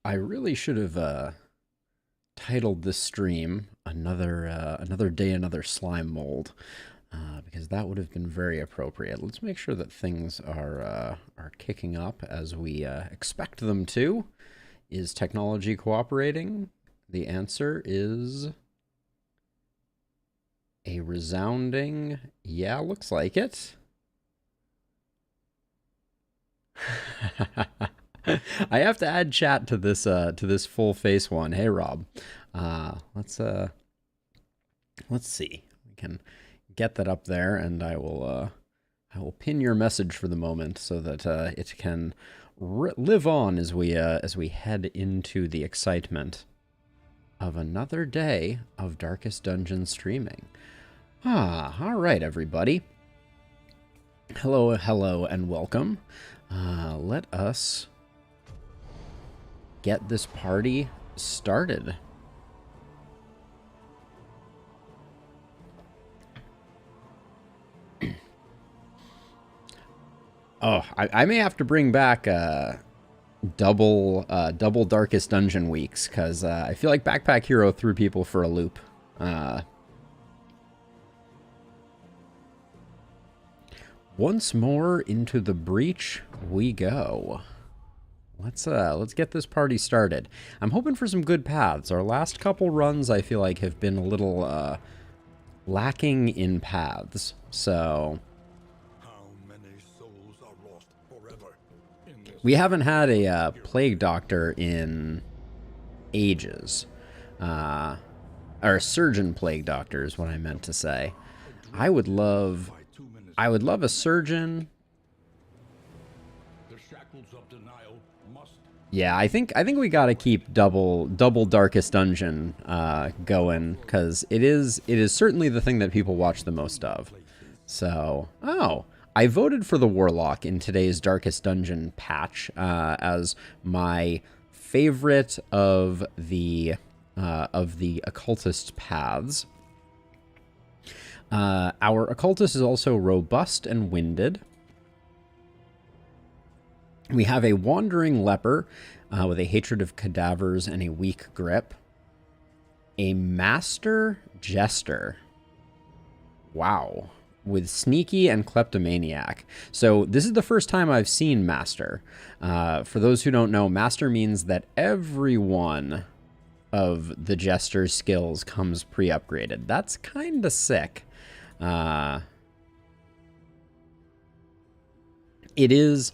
I really should have titled this stream another day, another slime mold, because that would have been very appropriate. Let's make sure that things are kicking up as we expect them to. Is technology cooperating? The answer is a resounding yeah. Looks like it. I have to add chat to this full face one. Hey Rob, let's see. We can get that up there, and I will pin your message for the moment so that it can live on as we head into the excitement of another day of Darkest Dungeon streaming. All right, everybody. Hello, hello, and welcome. Let us get this party started. Oh, I may have to bring back double Darkest Dungeon weeks, because I feel like Backpack Hero threw people for a loop. Once more into the breach we go. Let's get this party started. I'm hoping for some good paths. Our last couple runs, I feel like, have been a little lacking in paths. So How many souls are lost forever in this we haven't had a plague doctor in ages. Or a surgeon plague doctor is what I meant to say. I would love a surgeon. the shackles of denial must. Yeah, I think we gotta keep double Darkest Dungeon going, because it is certainly the thing that people watch the most of. So, I voted for the Warlock in today's Darkest Dungeon patch as my favorite of the occultist paths. Our occultist is also robust and winded. We have a wandering leper with a hatred of cadavers and a weak grip. A master jester. Wow. With sneaky and kleptomaniac. So this is the first time I've seen master. For those who don't know, master means that every one of the jester's skills comes pre-upgraded. That's kind of sick. It is...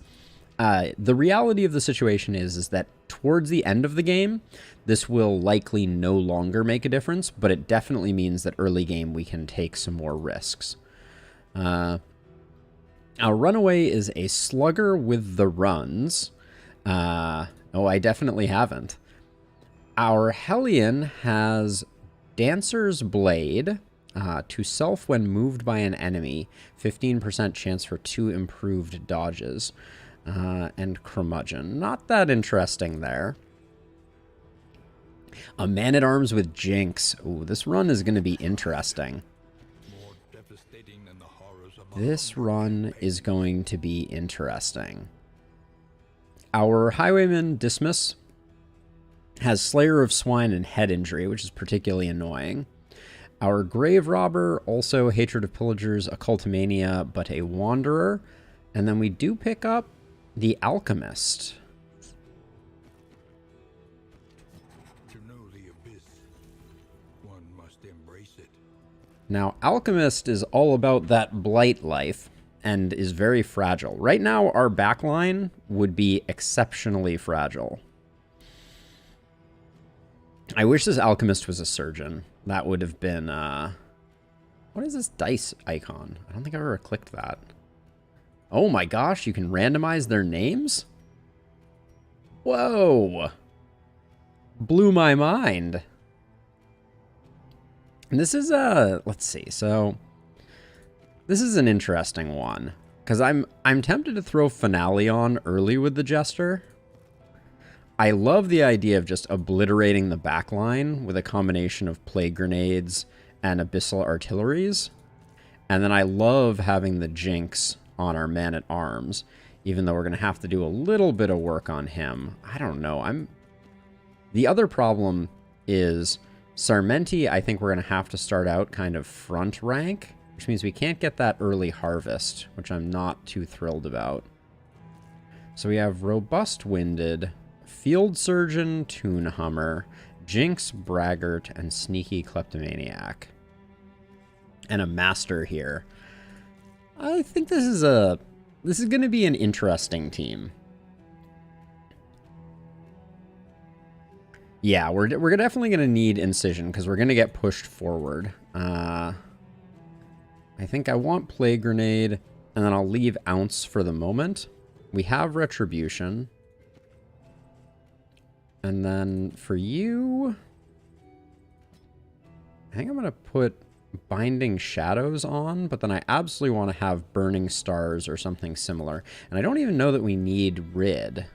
the reality of the situation is that towards the end of the game, this will likely no longer make a difference, but it definitely means that early game we can take some more risks. Our runaway is a slugger with the runs. Oh, I definitely haven't. Our Hellion has Dancer's Blade, to self when moved by an enemy, 15% chance for 2 improved dodges. And Curmudgeon. Not that interesting there. A Man-at-Arms with Jinx. Ooh, this run is going to be interesting. More devastating than the horrors of This run is going to be interesting. Our Highwayman Dismas has Slayer of Swine and head injury, which is particularly annoying. Our Grave Robber, also Hatred of Pillagers, Occultomania, but a Wanderer. And then we do pick up the Alchemist. To know the abyss, one must embrace it. Now, Alchemist is all about that blight life and is very fragile. Right now, our backline would be exceptionally fragile. I wish this Alchemist was a surgeon. That would have been, what is this dice icon? I don't think I've ever clicked that. Oh my gosh, you can randomize their names? Whoa! Blew my mind. And this is let's see. So this is an interesting one, because I'm tempted to throw Finale on early with the Jester. I love the idea of just obliterating the backline with a combination of plague grenades and abyssal artilleries. And then I love having the Jinx on our Man-at-Arms, even though we're going to have to do a little bit of work on him. I don't know. The other problem is Sarmenti, I think we're going to have to start out kind of front rank, which means we can't get that early harvest, which I'm not too thrilled about. So we have Robust Winded, Field Surgeon, Toon Hummer, Jinx, Braggart, and Sneaky Kleptomaniac. And a Master here. I think this is going to be an interesting team. Yeah, we're definitely going to need Incision because we're going to get pushed forward. I think I want Plague Grenade, and then I'll leave Ounce for the moment. We have Retribution. And then for you, I think I'm going to put Binding Shadows on, but then I absolutely want to have Burning Stars or something similar. And I don't even know that we need Rid.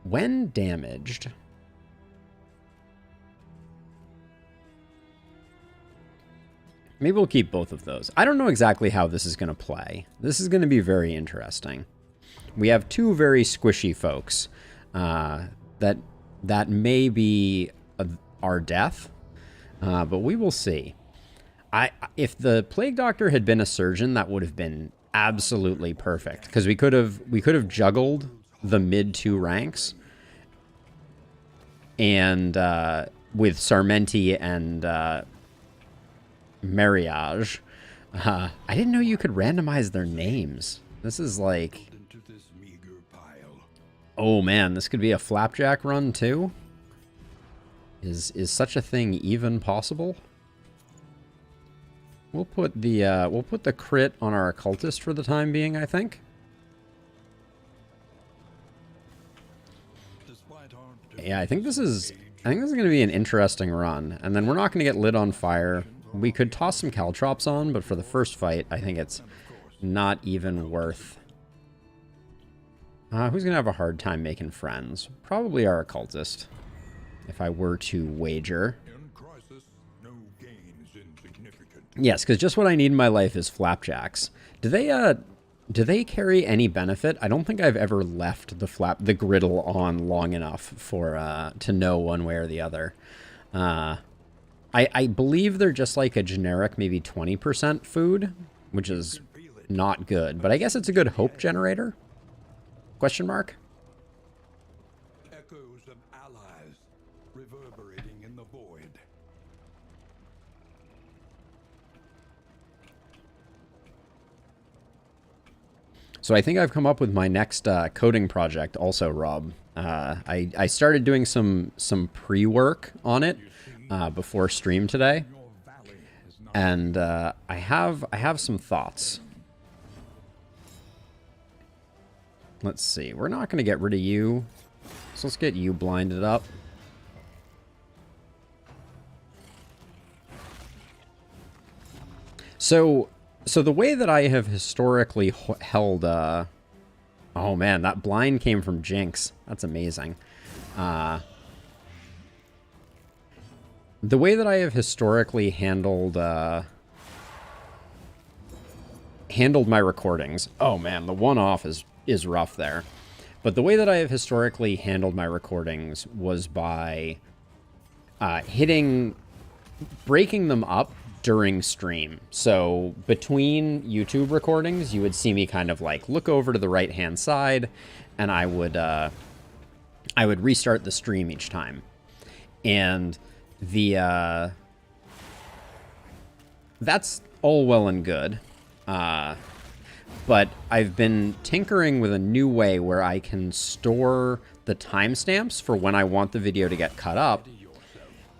When damaged... Maybe we'll keep both of those. I don't know exactly how this is going to play. This is going to be very interesting. We have two very squishy folks that may be our death, but we will see. If the Plague Doctor had been a surgeon, that would have been absolutely perfect because we could have juggled the mid 2 ranks and with Sarmenti and Marriage. I didn't know you could randomize their names. This is like... Oh man, this could be a Flapjack run too? Is such a thing even possible? We'll put the crit on our Occultist for the time being, I think. Yeah, I think this is going to be an interesting run. And then we're not going to get lit on fire. We could toss some Caltrops on, but for the first fight, I think it's not even worth. Who's going to have a hard time making friends? Probably our Occultist, if I were to wager. Yes, because just what I need in my life is Flapjacks. Do they carry any benefit? I don't think I've ever left the griddle on long enough for to know one way or the other. I believe they're just like a generic maybe 20% food, which is not good. But I guess it's a good hope generator? Question mark? Echoes of allies reverberating in the void. So I think I've come up with my next coding project also, Rob. I started doing some pre-work on it before stream today, and I have some thoughts. Let's see. We're not going to get rid of you, so let's get you blinded up. So the way that I have historically held... oh man, that blind came from Jinx. That's amazing. The way that I have historically handled my recordings... Oh man, the one-off is rough there. But the way that I have historically handled my recordings was by breaking them up during stream. So between YouTube recordings, you would see me kind of like look over to the right hand side, and I would restart the stream each time. And that's all well and good. But I've been tinkering with a new way where I can store the timestamps for when I want the video to get cut up,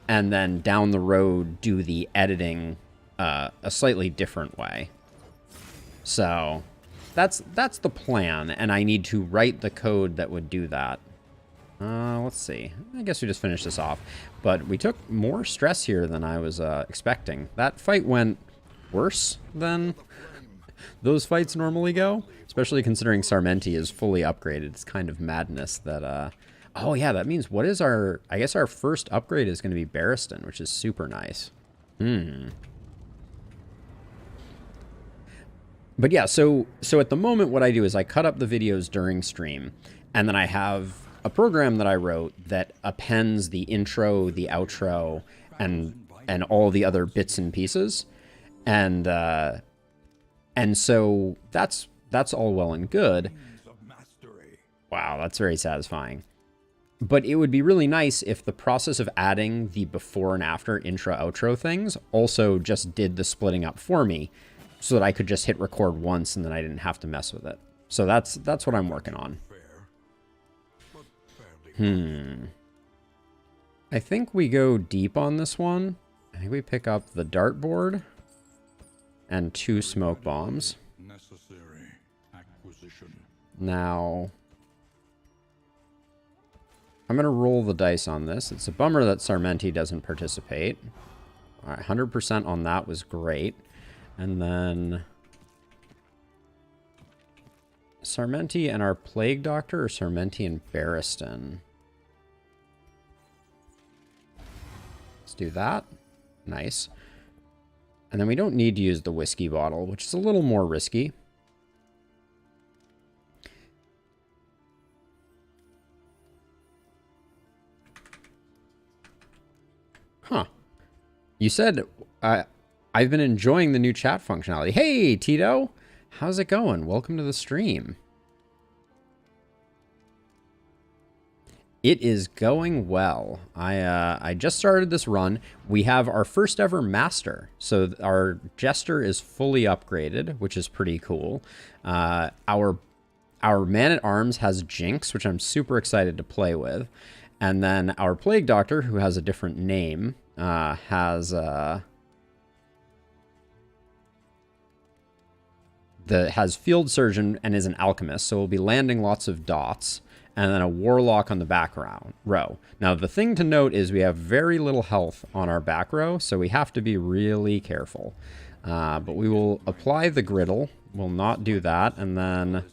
and then down the road do the editing a slightly different way. So that's the plan, and I need to write the code that would do that. Let's see. I guess we just finished this off. But we took more stress here than I was expecting. That fight went worse than those fights normally go, especially considering Sarmenti is fully upgraded. It's kind of madness that... Oh, yeah, that means what is our... I guess our first upgrade is going to be Barristan, which is super nice. But yeah, so at the moment, what I do is I cut up the videos during stream, and then I have a program that I wrote that appends the intro, the outro, and all the other bits and pieces, and so that's all well and good. Wow, that's very satisfying. But it would be really nice if the process of adding the before and after intro outro things also just did the splitting up for me, so that I could just hit record once and then I didn't have to mess with it. So that's what I'm working on. I think we go deep on this one. I think we pick up the dartboard and 2 smoke bombs. Now, I'm going to roll the dice on this. It's a bummer that Sarmenti doesn't participate. All right, 100% on that was great. And then Sarmenti and our Plague Doctor, or Sarmenti and Barristan? Let's do that. Nice. And then we don't need to use the whiskey bottle, which is a little more risky. Huh. You said... I've been enjoying the new chat functionality. Hey, Tito! How's it going? Welcome to the stream. It is going well. I just started this run. We have our first ever master. So our jester is fully upgraded, which is pretty cool. Our man-at-arms has Jinx, which I'm super excited to play with. And then our Plague Doctor, who has a different name, has Field Surgeon and is an alchemist, so we'll be landing lots of dots, and then a Warlock on the back row. Now, the thing to note is we have very little health on our back row, so we have to be really careful. But we will apply the griddle. We'll not do that, and then...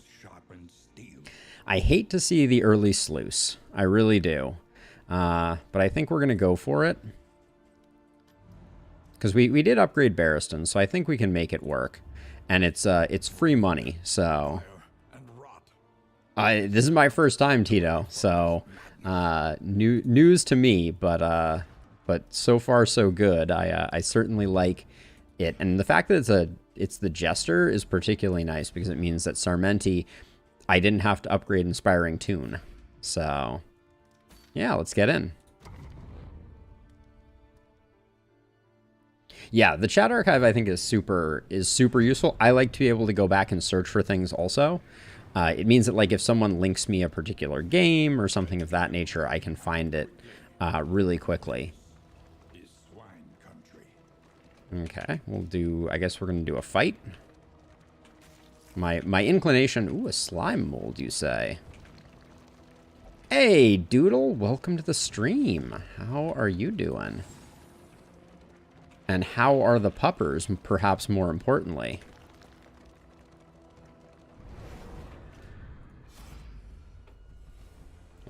I hate to see the early sluice. I really do. But I think we're going to go for it. Because we did upgrade Barristan, so I think we can make it work. And it's free money, so... this is my first time, Tito, so news to me, but so far so good. I certainly like it, and the fact that it's the Jester is particularly nice because it means that Sarmenti, I didn't have to upgrade Inspiring Tune. So yeah, let's get in. Yeah, the chat archive I think is super useful. I like to be able to go back and search for things also. It means that like if someone links me a particular game or something of that nature, I can find it really quickly. Okay, we'll do, I guess we're going to do a fight. My inclination, ooh, a slime mold, you say? Hey, Doodle, welcome to the stream. How are you doing? And how are the puppers, perhaps more importantly?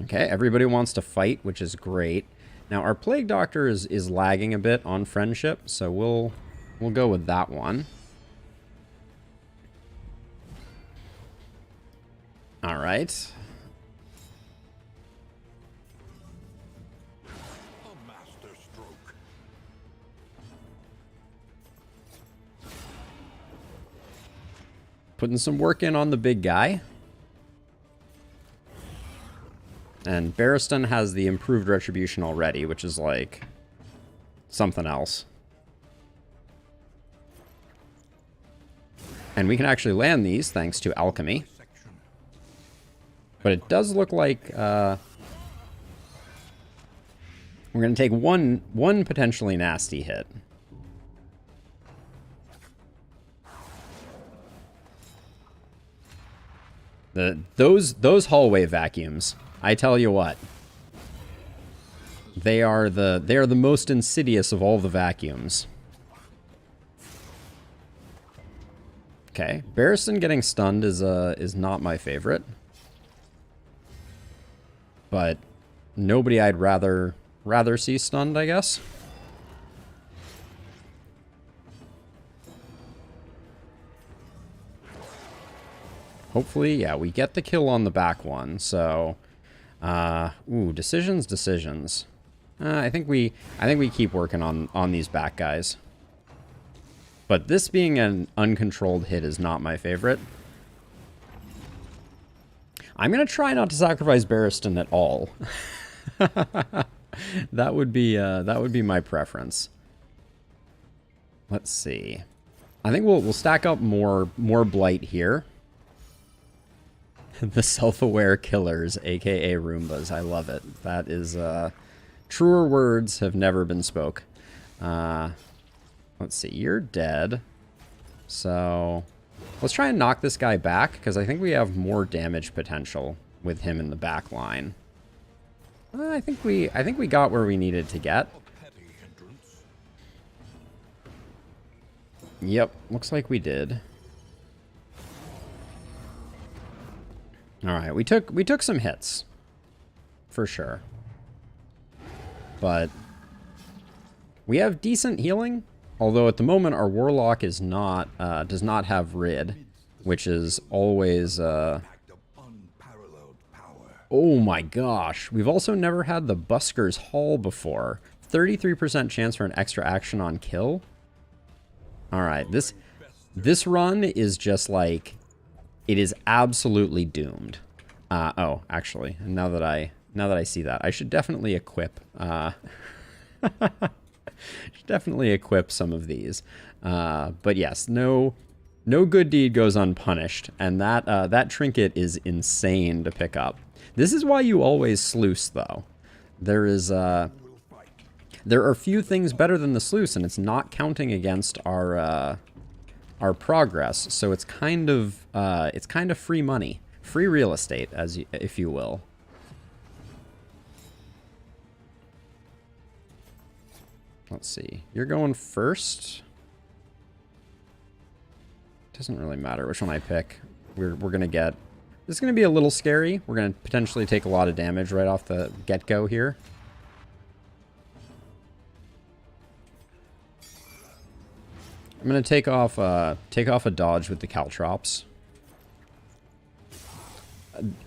Okay, everybody wants to fight, which is great. Now, our Plague Doctor is lagging a bit on friendship, so we'll go with that one. All right. Putting some work in on the big guy. And Barristan has the improved retribution already, which is like something else. And we can actually land these thanks to alchemy. But it does look like we're going to take one potentially nasty hit. Those hallway vacuums, I tell you what, they are the most insidious of all the vacuums. Okay, Barristan getting stunned is not my favorite, but nobody I'd rather see stunned, I guess. Hopefully, yeah, we get the kill on the back one. So, ooh, decisions. I think we keep working on these back guys. But this being an uncontrolled hit is not my favorite. I'm gonna try not to sacrifice Barristan at all. That would be my preference. Let's see. I think we'll stack up more blight here. The self-aware killers, aka Roombas. I love it. That is truer words have never been spoke. Let's see. You're dead. So let's try and knock this guy back, because I think we have more damage potential with him in the back line. I think we got where we needed to get. Yep, looks like we did. All right, we took some hits, for sure. But we have decent healing, although at the moment our warlock is not does not have rid, which is always oh my gosh. We've also never had the Busker's Haul before. 33% chance for an extra action on kill. All right, this run is just like, it is absolutely doomed. Oh, actually, now that I see that, I should definitely equip. Should definitely equip some of these. But yes, no good deed goes unpunished, and that trinket is insane to pick up. This is why you always sluice, though. There are few things better than the sluice, and it's not counting against our progress. So it's kind of free money, free real estate, if you will. Let's see. You're going first. Doesn't really matter which one I pick. We're gonna get. This is gonna be a little scary. We're gonna potentially take a lot of damage right off the get-go here. I'm gonna take off a dodge with the Caltrops.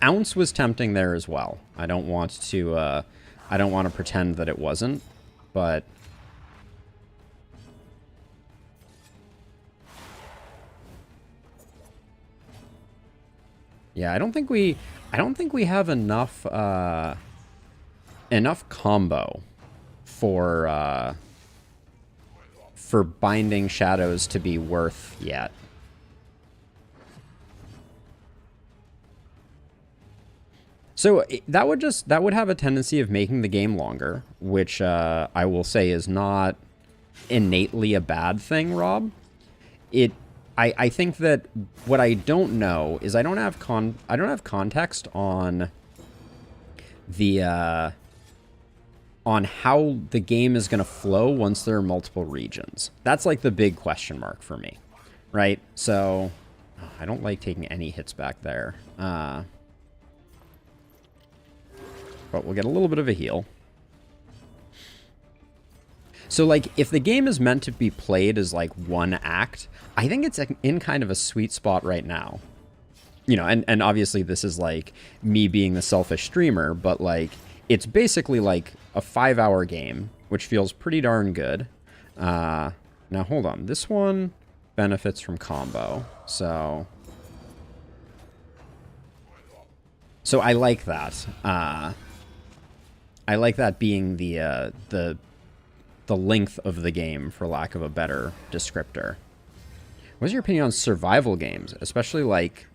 Ounce was tempting there as well. I don't want to pretend that it wasn't, but yeah, I don't think we have enough combo for binding shadows to be worth yet. So that would have a tendency of making the game longer, which I will say is not innately a bad thing, Rob. I think that what I don't know is I don't have context on the on how the game is going to flow once there are multiple regions. That's like the big question mark for me, right? So I don't like taking any hits back there. But we'll get a little bit of a heal. So, like, if the game is meant to be played as, like, one act, I think it's in kind of a sweet spot right now. You know, and obviously this is, like, me being the selfish streamer, but, like, it's basically, like, a 5-hour game, which feels pretty darn good. Now, hold on. This one benefits from combo, so I like that. I like that being the length of the game, for lack of a better descriptor. What's your opinion on survival games, especially like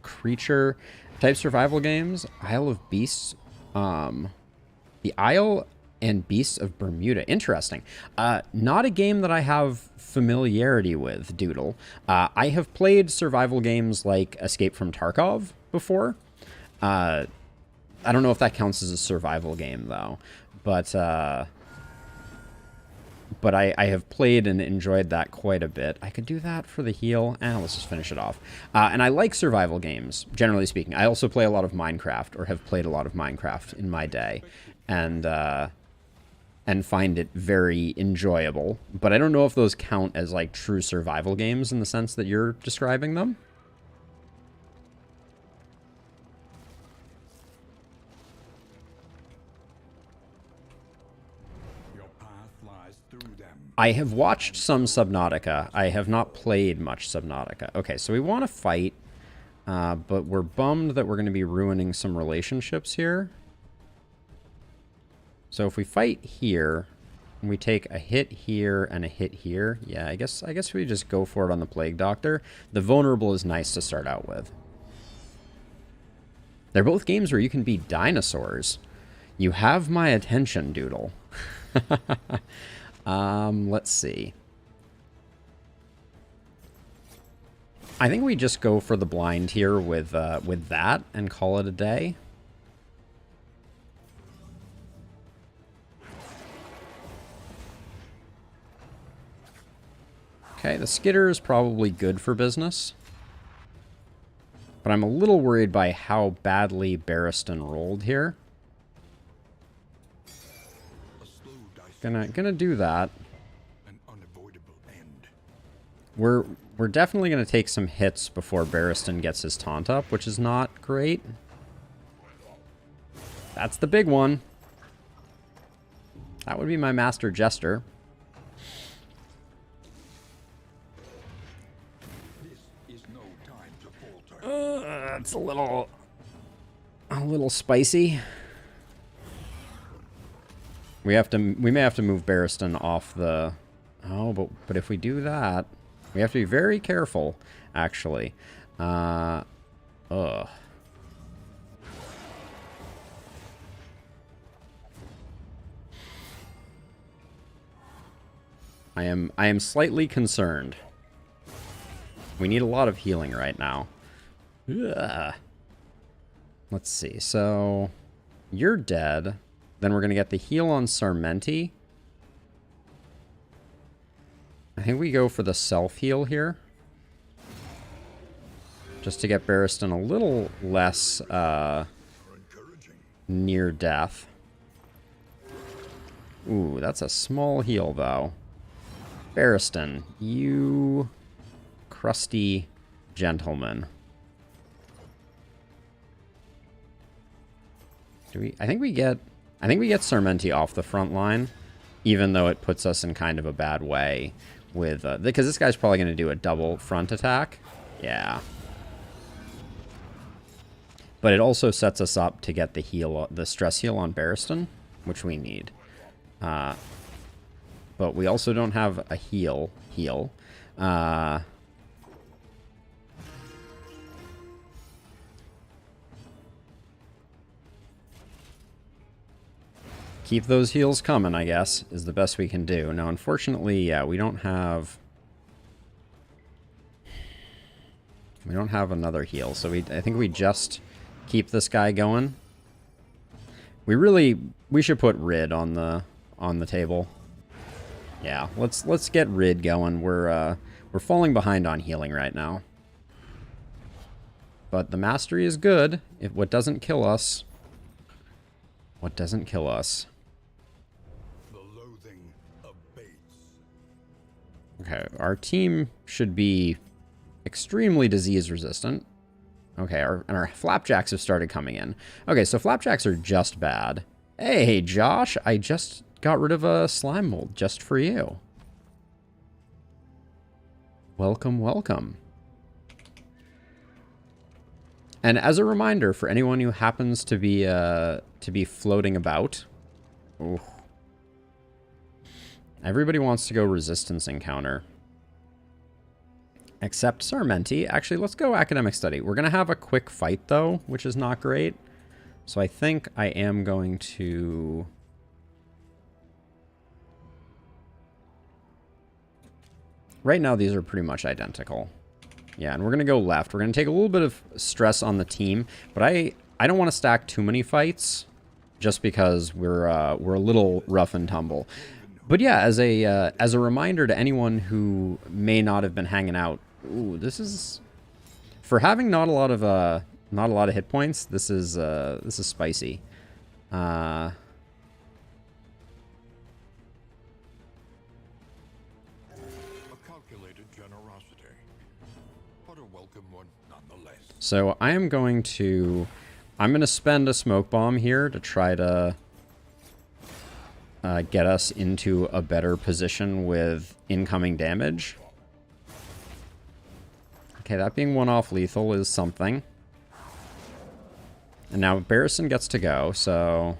creature type survival games? Isle of Beasts, the Isle and Beasts of Bermuda. Interesting. Not a game that I have familiarity with, Doodle. I have played survival games like Escape from Tarkov before. I don't know if that counts as a survival game though, but I have played and enjoyed that quite a bit. I could do that for the heal. Let's just finish it off. And I like survival games, generally speaking. I also play a lot of Minecraft, or have played a lot of Minecraft in my day, and find it very enjoyable. But I don't know if those count as like true survival games in the sense that you're describing them. I have watched some Subnautica. I have not played much Subnautica. Okay, so we want to fight, but we're bummed that we're going to be ruining some relationships here. So if we fight here, and we take a hit here and a hit here, yeah, I guess we just go for it on the Plague Doctor. The Vulnerable is nice to start out with. They're both games where you can be dinosaurs. You have my attention, Doodle. Let's see. I think we just go for the blind here with that and call it a day. Okay, the Skitter is probably good for business. But I'm a little worried by how badly Barristan rolled here. Gonna do that. An unavoidable end. We're definitely gonna take some hits before Barristan gets his taunt up, which is not great. That's the big one. That would be my Master Jester. This is no time to falter. It's a little spicy. We may have to move Barristan off the... Oh, but if we do that, we have to be very careful, actually. Ugh. I am slightly concerned. We need a lot of healing right now. Ugh. Let's see. So, you're dead. Then we're going to get the heal on Sarmenti. I think we go for the self-heal here. Just to get Barristan a little less near death. Ooh, that's a small heal, though. Barristan, you crusty gentleman. I think we get Sarmenti off the front line, even though it puts us in kind of a bad way with because this guy's probably going to do a double front attack. Yeah. But it also sets us up to get the heal, the stress heal on Barristan, which we need. But we also don't have a heal. Keep those heals coming, I guess, is the best we can do. Now, unfortunately, yeah, we don't have another heal, so I think we just keep this guy going. We should put Rid on the table. Yeah, let's get Rid going. We're falling behind on healing right now. But the mastery is good. What doesn't kill us. What doesn't kill us. Okay, our team should be extremely disease resistant. Okay, and our flapjacks have started coming in. Okay, so flapjacks are just bad. Hey, Josh, I just got rid of a slime mold just for you. Welcome, welcome. And as a reminder for anyone who happens to be floating about, ooh, everybody wants to go resistance encounter. Except Sarmenti. Actually, let's go academic study. We're going to have a quick fight, though, which is not great. So I think I am going to... Right now, these are pretty much identical. Yeah, and we're going to go left. We're going to take a little bit of stress on the team, but I don't want to stack too many fights just because we're a little rough and tumble. But yeah, as a reminder to anyone who may not have been hanging out, ooh, this is for having not a lot of hit points. This is spicy. A calculated generosity, but a welcome one nonetheless. So I'm going to spend a smoke bomb here to try to get us into a better position with incoming damage. Okay, that being one off lethal is something. And now Barristan gets to go, so...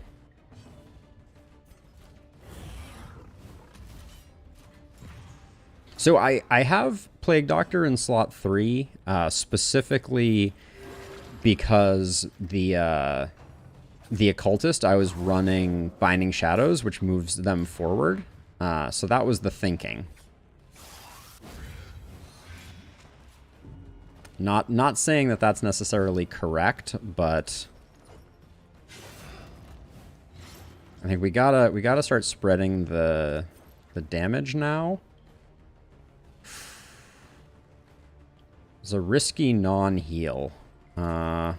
So I have Plague Doctor in slot 3, specifically because the Occultist, I was running Binding Shadows, which moves them forward. So that was the thinking. Not saying that that's necessarily correct, but I think we gotta start spreading the damage now. It's a risky non-heal. So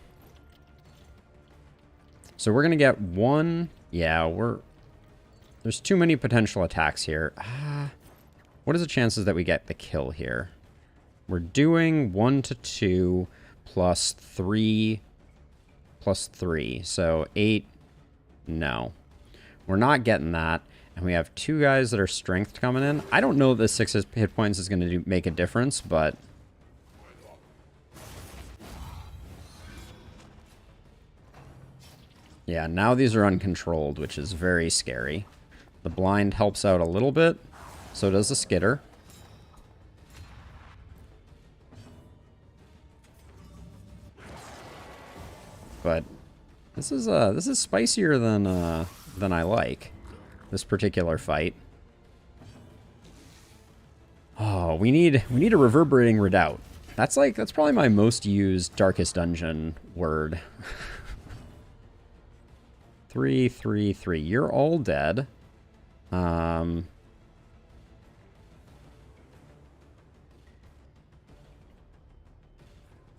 we're gonna get one. Yeah, there's too many potential attacks here. What is the chances that we get the kill here? We're doing 1 to 2 plus 3 plus 3. So 8. No. We're not getting that. And we have 2 guys that are strength coming in. I don't know if the 6 hit points is going to make a difference, but... yeah, now these are uncontrolled, which is very scary. The blind helps out a little bit. So does the skitter. But this is spicier than I like, this particular fight. Oh, we need a reverberating redoubt. That's probably my most used Darkest Dungeon word. 3, 3, 3. You're all dead.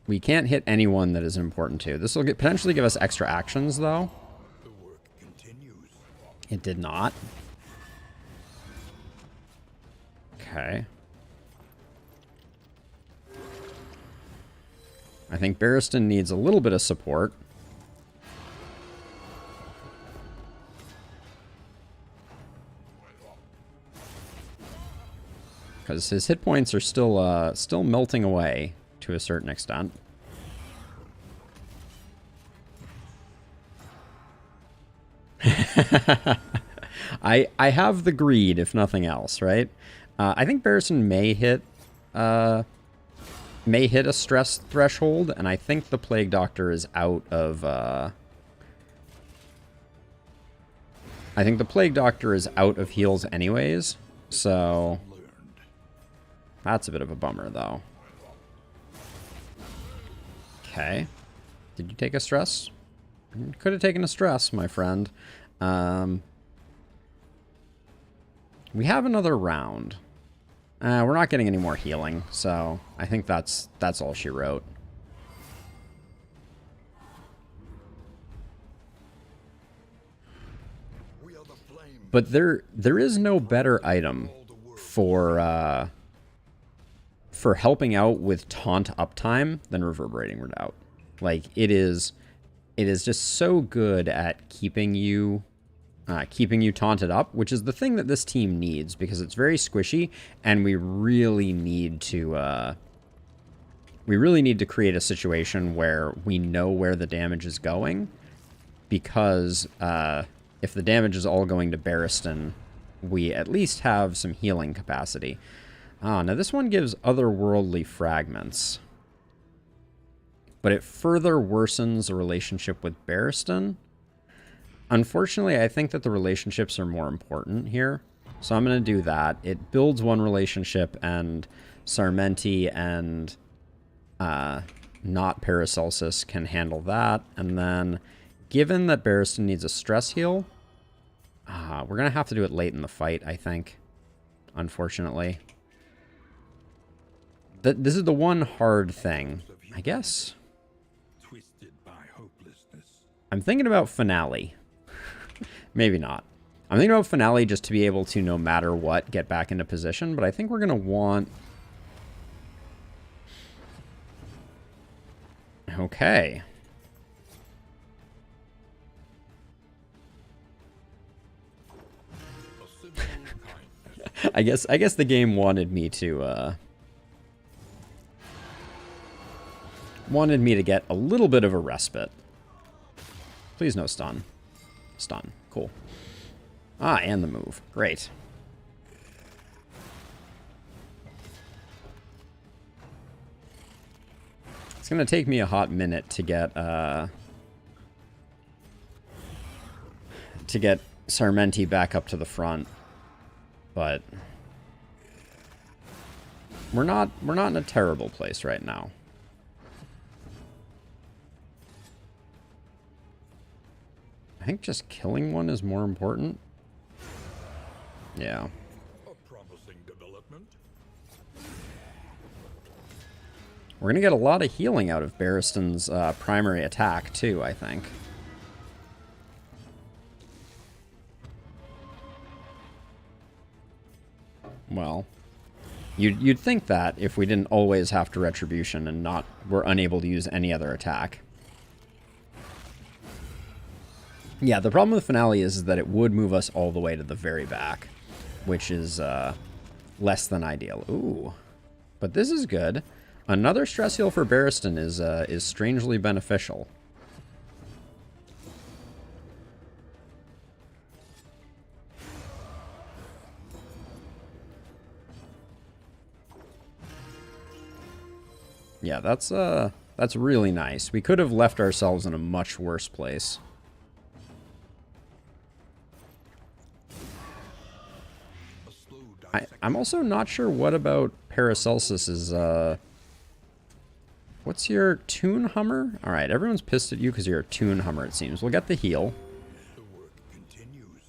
We can't hit anyone that is important to. This will potentially give us extra actions, though. The work continues. It did not. Okay. I think Barristan needs a little bit of support. Because his hit points are still melting away to a certain extent. I have the greed, if nothing else, right? I think Barristan may hit a stress threshold, and I think the Plague Doctor is out of heals anyways, so that's a bit of a bummer, though. Okay. Did you take a stress? Could have taken a stress, my friend. We have another round. We're not getting any more healing, so I think that's all she wrote. But there is no better item for helping out with taunt uptime than Reverberating Redoubt. Like, it is just so good at keeping you taunted up, which is the thing that this team needs, because it's very squishy, and we really need to create a situation where we know where the damage is going, because if the damage is all going to Barristan, we at least have some healing capacity. Now this one gives otherworldly fragments, but it further worsens the relationship with Barristan. Unfortunately, I think that the relationships are more important here, so I'm going to do that. It builds one relationship, and Sarmenti and not Paracelsus can handle that. And then, given that Barristan needs a stress heal, we're going to have to do it late in the fight, I think, unfortunately. This is the one hard thing, I guess. Twisted by hopelessness. I'm thinking about Finale. Maybe not. I'm thinking about Finale just to be able to, no matter what, get back into position, but I think we're going to want... Okay. I guess the game wanted me to get a little bit of a respite. Please no stun. Stun. Cool. Ah, and the move. Great. It's going to take me a hot minute to get Sarmenti back up to the front. But we're not in a terrible place right now. I think just killing one is more important. Yeah. A promising development. We're going to get a lot of healing out of Barristan's primary attack, too, I think. Well, you'd think that if we didn't always have to Retribution and were unable to use any other attack. Yeah, the problem with Finale is that it would move us all the way to the very back, which is less than ideal. Ooh, but this is good. Another stress heal for Barristan is strangely beneficial. Yeah, that's really nice. We could have left ourselves in a much worse place. I'm also not sure what about Paracelsus's, what's your Toon Hummer? Alright, everyone's pissed at you because you're a Toon Hummer, it seems. We'll get the heal.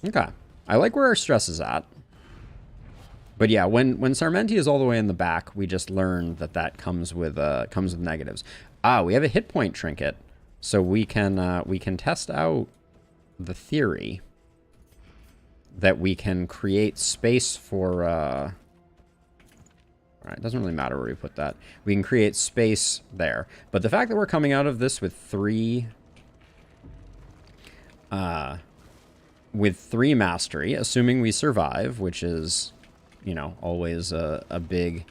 Okay. I like where our stress is at. But yeah, when Sarmenti is all the way in the back, we just learned that comes with negatives. Ah, we have a hit point trinket. So we can test out the theory that we can create space for alright, it doesn't really matter where we put that. We can create space there. But the fact that we're coming out of this with three mastery, assuming we survive, which is, you know, always a big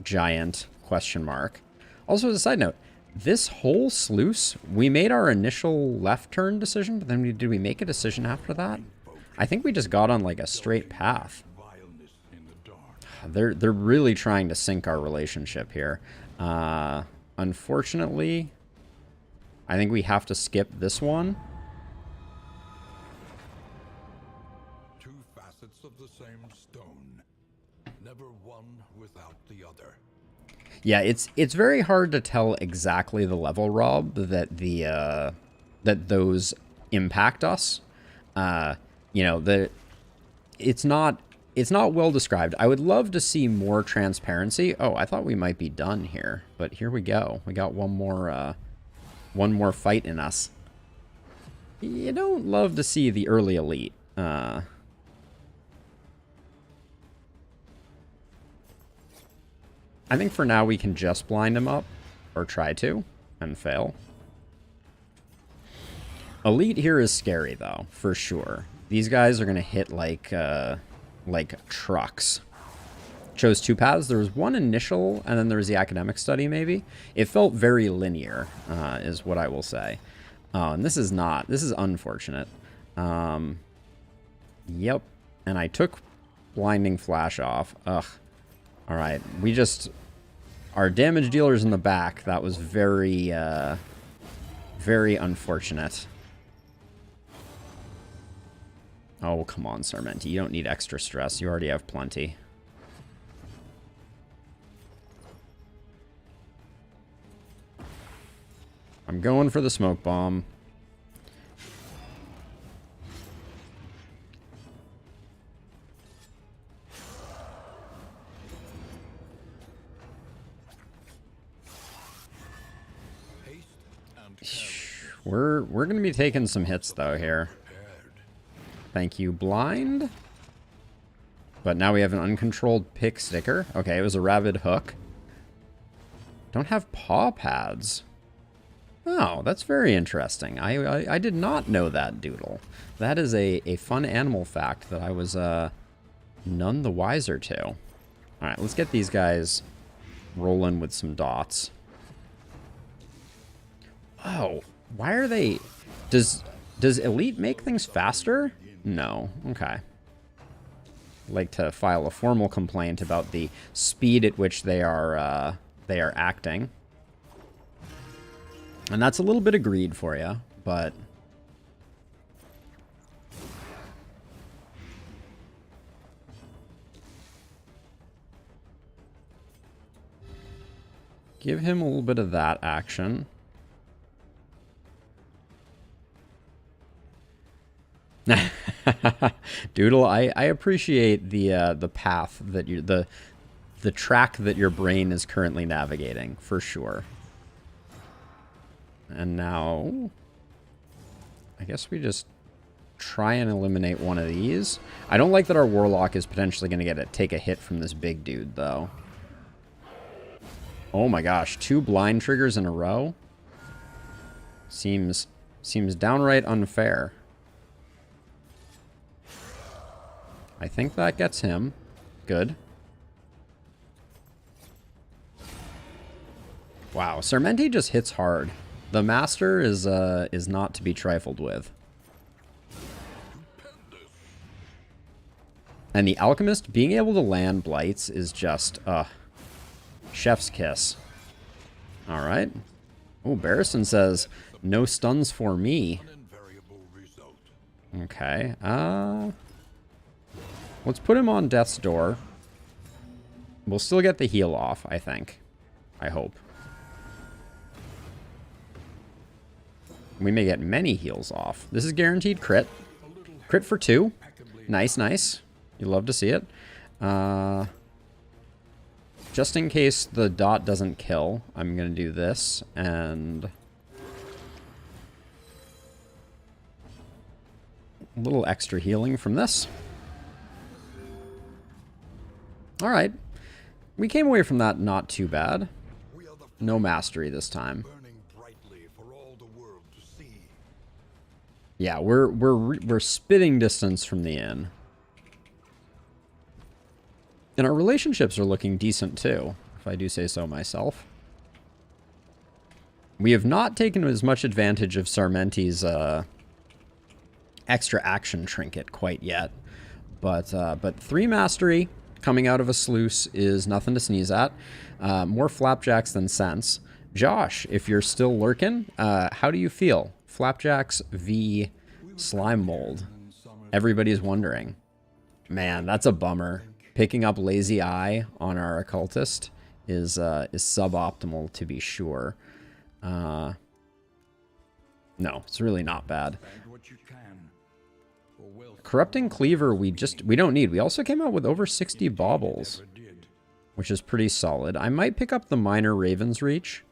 giant question mark. Also, as a side note, this whole sluice, we made our initial left turn decision, but then did we make a decision after that? I think we just got on like a straight path. They're really trying to sink our relationship here. Unfortunately, I think we have to skip this one. Two facets of the same stone, never one without the other. Yeah, it's very hard to tell exactly the level, Rob, that that those impact us. You know, it's not well described. I would love to see more transparency. Oh, I thought we might be done here, but here we go. We got one more fight in us. You don't love to see the early elite. I think for now we can just blind him up, or try to, and fail. Elite here is scary though, for sure. These guys are gonna hit like trucks. Chose two paths. There was one initial, and then there was the academic study, maybe. It felt very linear, is what I will say. And this is not. This is unfortunate. Yep. And I took blinding flash off. Ugh. All right. We just... Our damage dealer's in the back. That was very, very unfortunate. Oh, come on, Sarmenti. You don't need extra stress. You already have plenty. I'm going for the smoke bomb. We're going to be taking some hits, though, here. Thank you, blind. But now we have an uncontrolled pick sticker. Okay, it was a rabid hook. Don't have paw pads. Oh, that's very interesting. I did not know that, Doodle. That is a fun animal fact that I was none the wiser to. All right, let's get these guys rolling with some dots. Oh, why are they... Does Elite make things faster? No. Okay. I'd like to file a formal complaint about the speed at which they are acting. And that's a little bit of greed for you, but... Give him a little bit of that action. Doodle, I appreciate the path that you the track that your brain is currently navigating, for sure. And now I guess we just try and eliminate one of these. I don't like that our Warlock is potentially going to take a hit from this big dude, though. Oh my gosh, 2 blind triggers in a row? Seems downright unfair. I think that gets him. Good. Wow, Sarmenti just hits hard. The Master is not to be trifled with. And the Alchemist being able to land blights is just chef's kiss. All right. Oh, Barristan says no stuns for me. Okay. Let's put him on death's door. We'll still get the heal off, I think. I hope. We may get many heals off. This is guaranteed crit. Crit for 2. Nice, nice. You love to see it. Just in case the dot doesn't kill, I'm going to do this and... a little extra healing from this. Alright. We came away from that not too bad. No mastery this time. Yeah, we're spitting distance from the inn. And our relationships are looking decent too, if I do say so myself. We have not taken as much advantage of Sarmenti's extra action trinket quite yet. But 3 mastery coming out of a sluice is nothing to sneeze at. More flapjacks than sense. Josh, if you're still lurking, how do you feel? Flapjacks v slime mold. Everybody's wondering. Man, that's a bummer. Picking up Lazy Eye on our occultist is suboptimal, to be sure. No, it's really not bad. Corrupting Cleaver we don't need. We also came out with over 60 baubles, which is pretty solid. I might pick up the Minor Raven's Reach.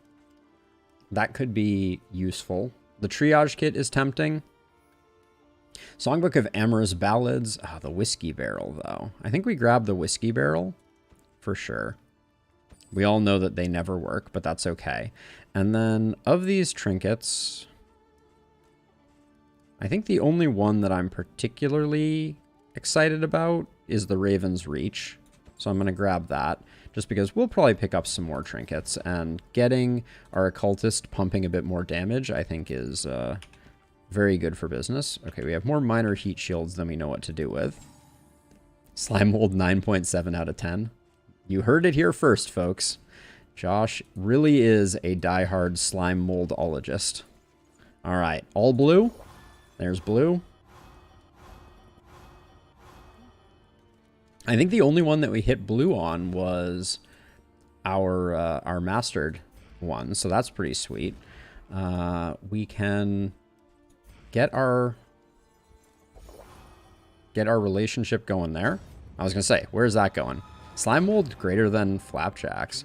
That could be useful. The Triage Kit is tempting. Songbook of Amorous Ballads. Ah, the Whiskey Barrel, though. I think we grab the Whiskey Barrel for sure. We all know that they never work, but that's okay. And then of these trinkets, I think the only one that I'm particularly excited about is the Raven's Reach. So I'm going to grab that just because we'll probably pick up some more trinkets, and getting our occultist pumping a bit more damage I think is very good for business. Okay, we have more minor heat shields than we know what to do with. Slime mold 9.7 out of 10. You heard it here first, folks. Josh really is a diehard slime moldologist. All right, all blue. There's blue. I think the only one that we hit blue on was our mastered one, so that's pretty sweet. We can get our relationship going there. I was gonna say, where's that going? Slime mold greater than flapjacks.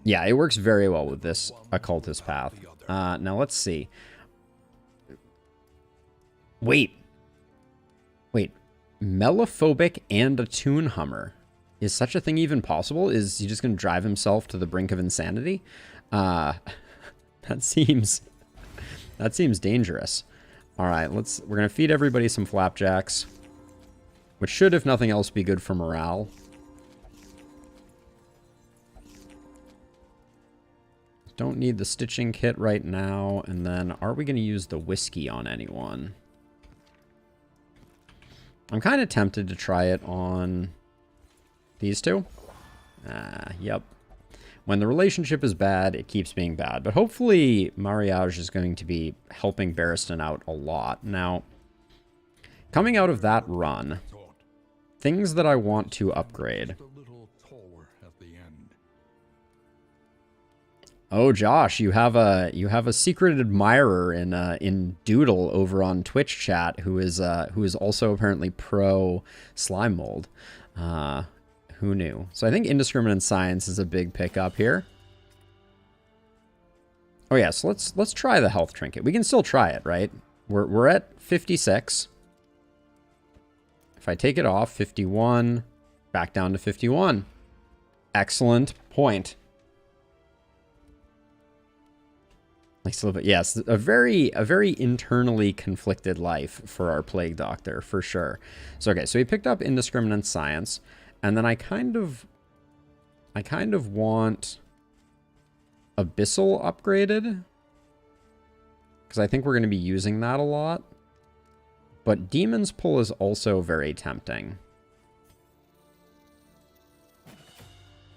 Yeah, it works very well with this occultist path. Now let's see. Wait. Mellophobic and a Toon Hummer. Is such a thing even possible? Is he just going to drive himself to the brink of insanity? That seems dangerous. All right, we're going to feed everybody some flapjacks. which should, if nothing else, be good for morale. Don't need the stitching kit right now. And then, are we going to use the whiskey on anyone? I'm kind of tempted to try it on these two. Yep. When the relationship is bad, it keeps being bad. But hopefully, Mariage is going to be helping Barristan out a lot. Now, coming out of that run, things that I want to upgrade. Oh, Josh, you have a secret admirer in Doodle over on Twitch chat who is also apparently pro slime mold. Who knew? So I think indiscriminate science is a big pickup here. Oh yeah, so let's try the health trinket. We can still try it, right? We're at 56. If I take it off, 51, back down to 51. Excellent point. Like a little bit, yes, a very internally conflicted life for our plague doctor, for sure. So okay, so we picked up indiscriminate science, and then I kind of want abyssal upgraded, because I think we're going to be using that a lot. But demon's pull is also very tempting.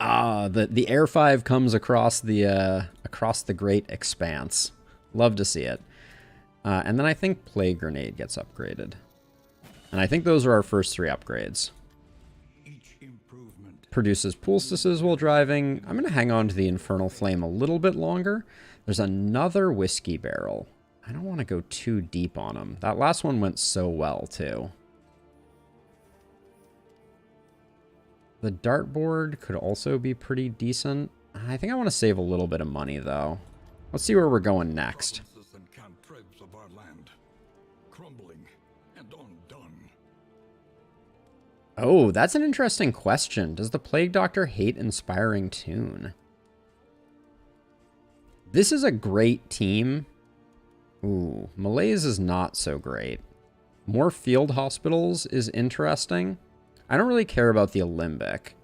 Ah, the Air 5 comes across the great expanse. Love to see it. And then I think Plague Grenade gets upgraded. And I think those are our first 3 upgrades. Produces poultices while driving. I'm going to hang on to the Infernal Flame a little bit longer. There's another whiskey barrel. I don't want to go too deep on them. That last one went so well, too. The dartboard could also be pretty decent. I think I want to save a little bit of money, though. Let's see where we're going next. Oh, that's an interesting question. Does the Plague Doctor hate Inspiring Tune? This is a great team. Ooh, Malaise is not so great. More field hospitals is interesting. I don't really care about the Alembic.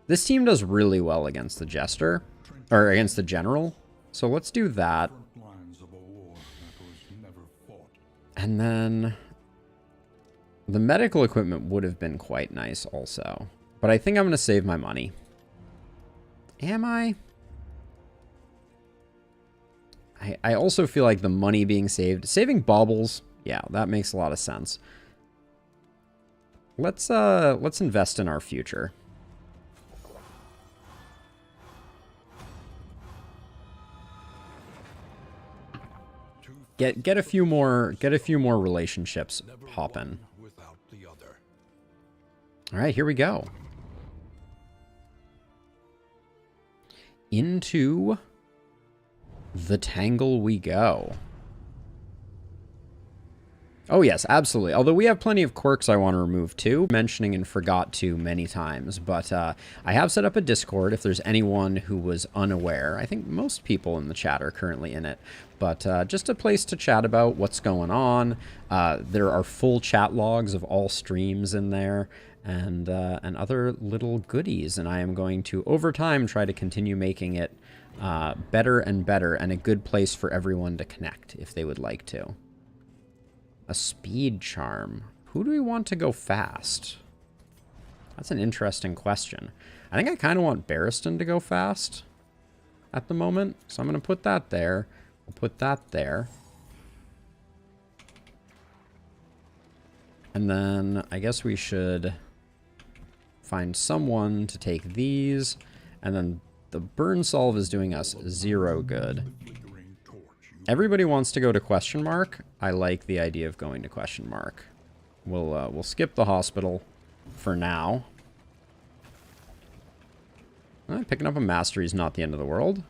This team does really well against the Jester, or against the General. So let's do that. And then the medical equipment would have been quite nice also. But I think I'm going to save my money. Am I? I also feel like the money being saved, saving baubles, yeah, that makes a lot of sense. Let's invest in our future. Get a few more relationships popping. All right, here we go. Into the tangle we go. Oh yes, absolutely. Although we have plenty of quirks I want to remove too. Mentioning and forgot to many times. But I have set up a Discord if there's anyone who was unaware. I think most people in the chat are currently in it. But just a place to chat about what's going on. There are full chat logs of all streams in there. And other little goodies. And I am going to, over time, try to continue making it better and better. And a good place for everyone to connect if they would like to. A speed charm. Who do we want to go fast? That's an interesting question. I think I kind of want Barristan to go fast at the moment. So I'm going to put that there. We'll put that there. And then I guess we should find someone to take these. And then the burn solve is doing us 0 good. Everybody wants to go to question mark. I like the idea of going to question mark. We'll skip the hospital for now. Picking up a mastery is not the end of the world.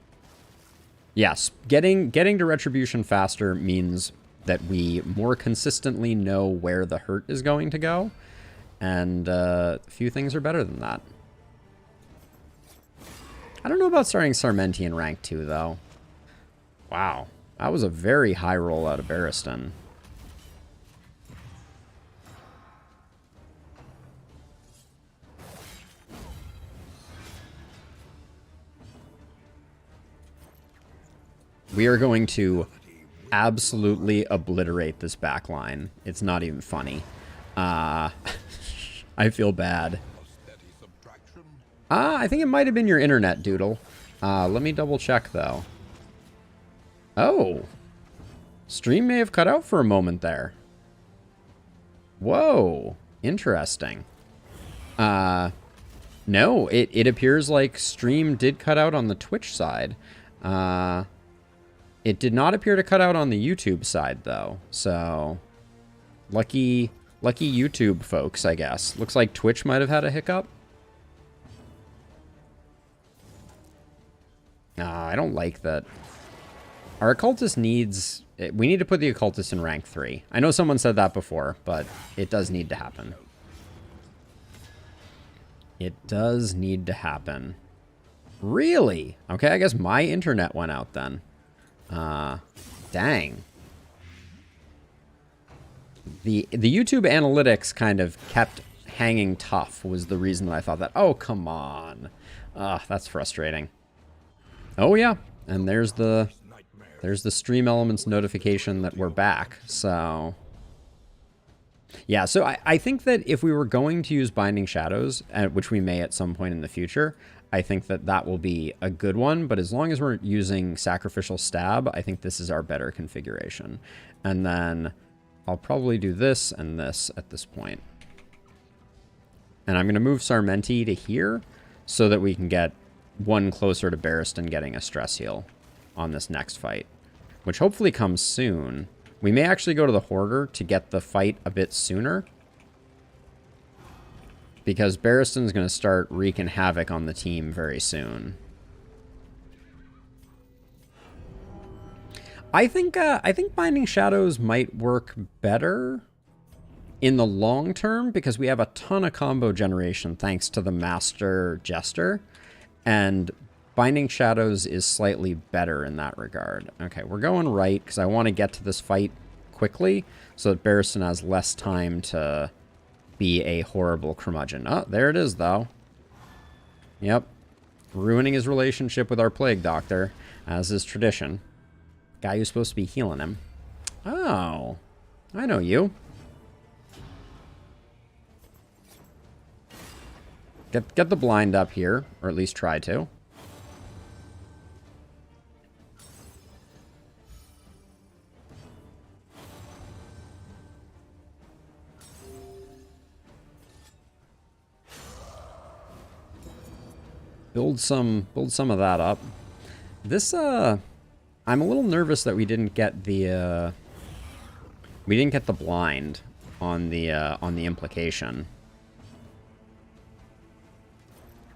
Yes, getting to retribution faster means that we more consistently know where the hurt is going to go. And a few things are better than that. I don't know about starting Sarmentian rank 2, though. Wow. That was a very high roll out of Barristan. We are going to absolutely obliterate this back line. It's not even funny. I feel bad. I think it might have been your internet, Doodle. Let me double check, though. Oh. Stream may have cut out for a moment there. Whoa. Interesting. No, it appears like stream did cut out on the Twitch side. It did not appear to cut out on the YouTube side, though. So, lucky YouTube folks, I guess. Looks like Twitch might have had a hiccup. I don't like that. Our occultist needs... We need to put the occultist in rank 3. I know someone said that before, but it does need to happen. It does need to happen. Really? Okay, I guess my internet went out then. Dang. The YouTube analytics kind of kept hanging tough was the reason that I thought that. Oh, come on. That's frustrating. Oh, yeah. And there's the stream elements notification that we're back. So, yeah. So I think that if we were going to use Binding Shadows, which we may at some point in the future, I think that that will be a good one. But as long as we're using Sacrificial Stab, I think this is our better configuration. And then I'll probably do this and this at this point. And I'm going to move Sarmenti to here so that we can get one closer to Barristan getting a stress heal on this next fight, which hopefully comes soon. We may actually go to the Hoarder to get the fight a bit sooner, because Barristan's going to start wreaking havoc on the team very soon. I think Binding Shadows might work better in the long term because we have a ton of combo generation thanks to the Master Jester. And Binding Shadows is slightly better in that regard. Okay, we're going right because I want to get to this fight quickly so that Barristan has less time to be a horrible curmudgeon. Oh, there it is, though. Yep. Ruining his relationship with our Plague Doctor, as is tradition. Guy who's supposed to be healing him. Oh, I know you. Get the blind up here, or at least try to. Build some of that up. This I'm a little nervous that we didn't get the blind on the implication.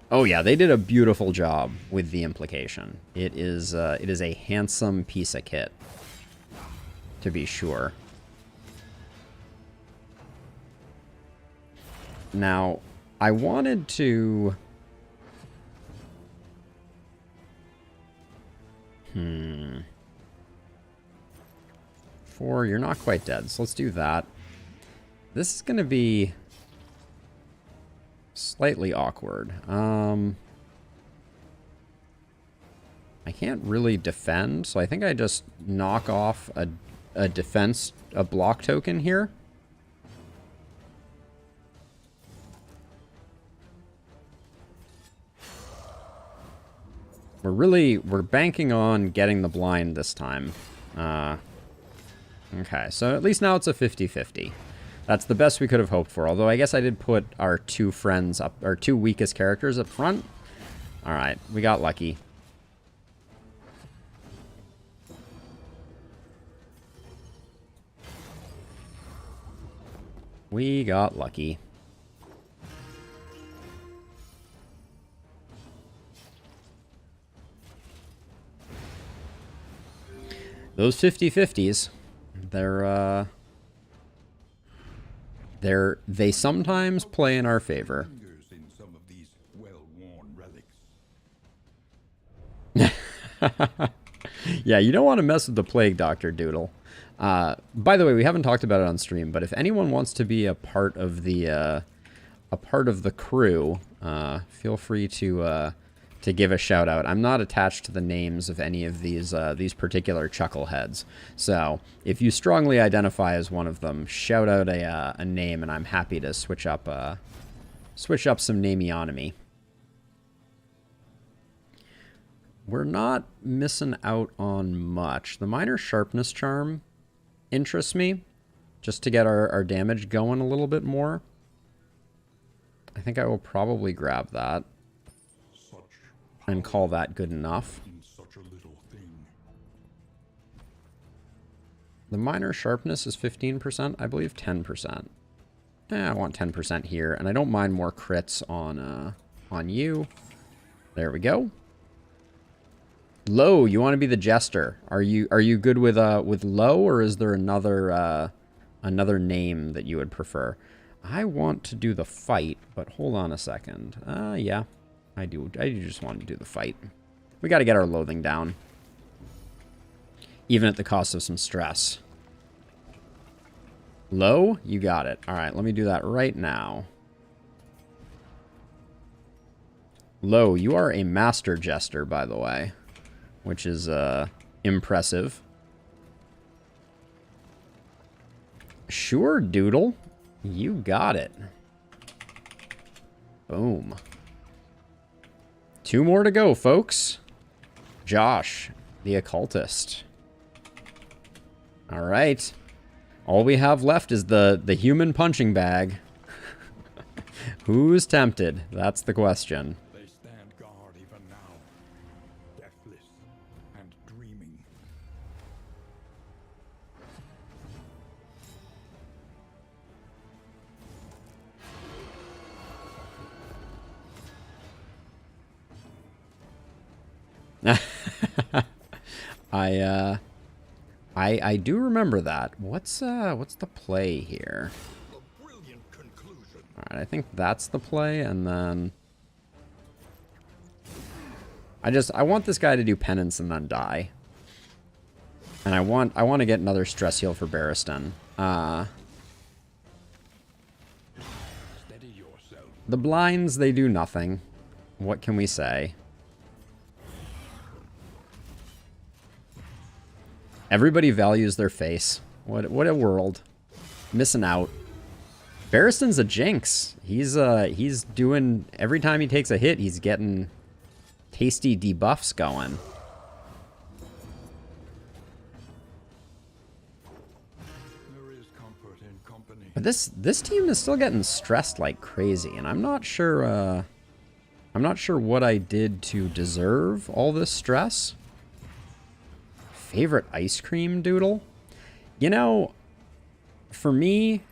Oh yeah, they did a beautiful job with the implication. It is a handsome piece of kit, to be sure. Now, I wanted to... Four, you're not quite dead, so let's do that. This is going to be slightly awkward. I can't really defend, so I think I just knock off a block token here. We're banking on getting the blind this time. Okay, so at least now it's a 50-50. That's the best we could have hoped for, although I guess I did put our two friends up, our two weakest characters up front. Alright, we got lucky. We got lucky. Those 50-50s, they sometimes play in our favor. Yeah, you don't want to mess with the Plague Doctor, Doodle. By the way, we haven't talked about it on stream, but if anyone wants to be a part of the crew, feel free to to give a shout out. I'm not attached to the names of any of these particular chuckleheads. So if you strongly identify as one of them, shout out a name, and I'm happy to switch up some nameonomy. We're not missing out on much. The minor sharpness charm interests me, just to get our damage going a little bit more. I think I will probably grab that and call that good enough. The minor sharpness is 15%, I believe 10%. I want 10% here, and I don't mind more crits on you. There we go. Low, you want to be the jester? Are you good with low, or is there another name that you would prefer? I want to do the fight, but hold on a second. Yeah, I do just want to do the fight. We got to get our loathing down, even at the cost of some stress. Low, you got it. All right, let me do that right now. Low, you are a master jester, by the way, which is impressive. Sure, Doodle. You got it. Boom. 2 more to go, folks. Josh, the occultist. All right. All we have left is the human punching bag. Who's tempted? That's the question. They stand guard even now, deathless and dreaming. I do remember that. What's the play here? A brilliant conclusion. All right, I think that's the play, and then I want this guy to do penance and then die. And I want to get another stress heal for Barristan. Steady yourself. The blinds, they do nothing. What can we say? Everybody values their face. What a world. Missing out. Barristan's a jinx. He's doing, every time he takes a hit, he's getting tasty debuffs going. There is comfort in company. But this team is still getting stressed like crazy, and I'm not sure what I did to deserve all this stress. Favorite ice cream, Doodle? You know, for me,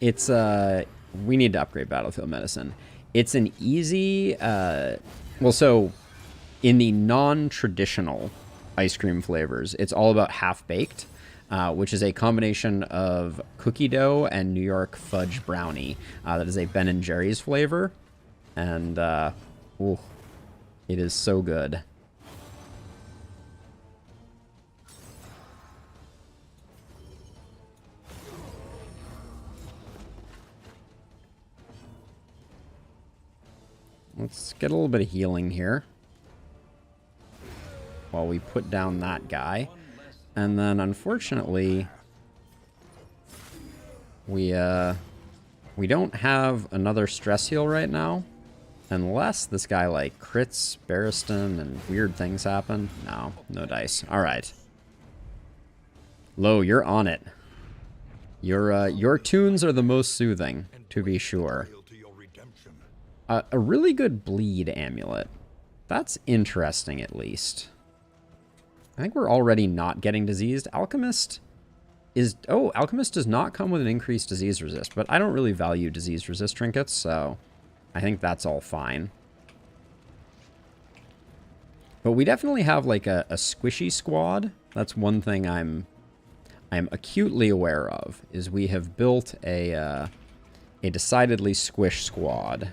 it's we need to upgrade Battlefield Medicine. It's an easy well, so in the non-traditional ice cream flavors, it's all about half-baked, which is a combination of cookie dough and New York fudge brownie. That is a Ben & Jerry's flavor, and ooh, it is so good. Let's get a little bit of healing here while we put down that guy. And then, unfortunately, we don't have another stress heal right now. Unless this guy, like, crits Barristan and weird things happen. No, no dice. All right. Lo, you're on it. Your tunes are the most soothing, to be sure. A really good bleed amulet. That's interesting, at least. I think we're already not getting diseased. Alchemist does not come with an increased disease resist, but I don't really value disease resist trinkets, so I think that's all fine. But we definitely have like a squishy squad. That's one thing I'm acutely aware of, is we have built a decidedly squish squad.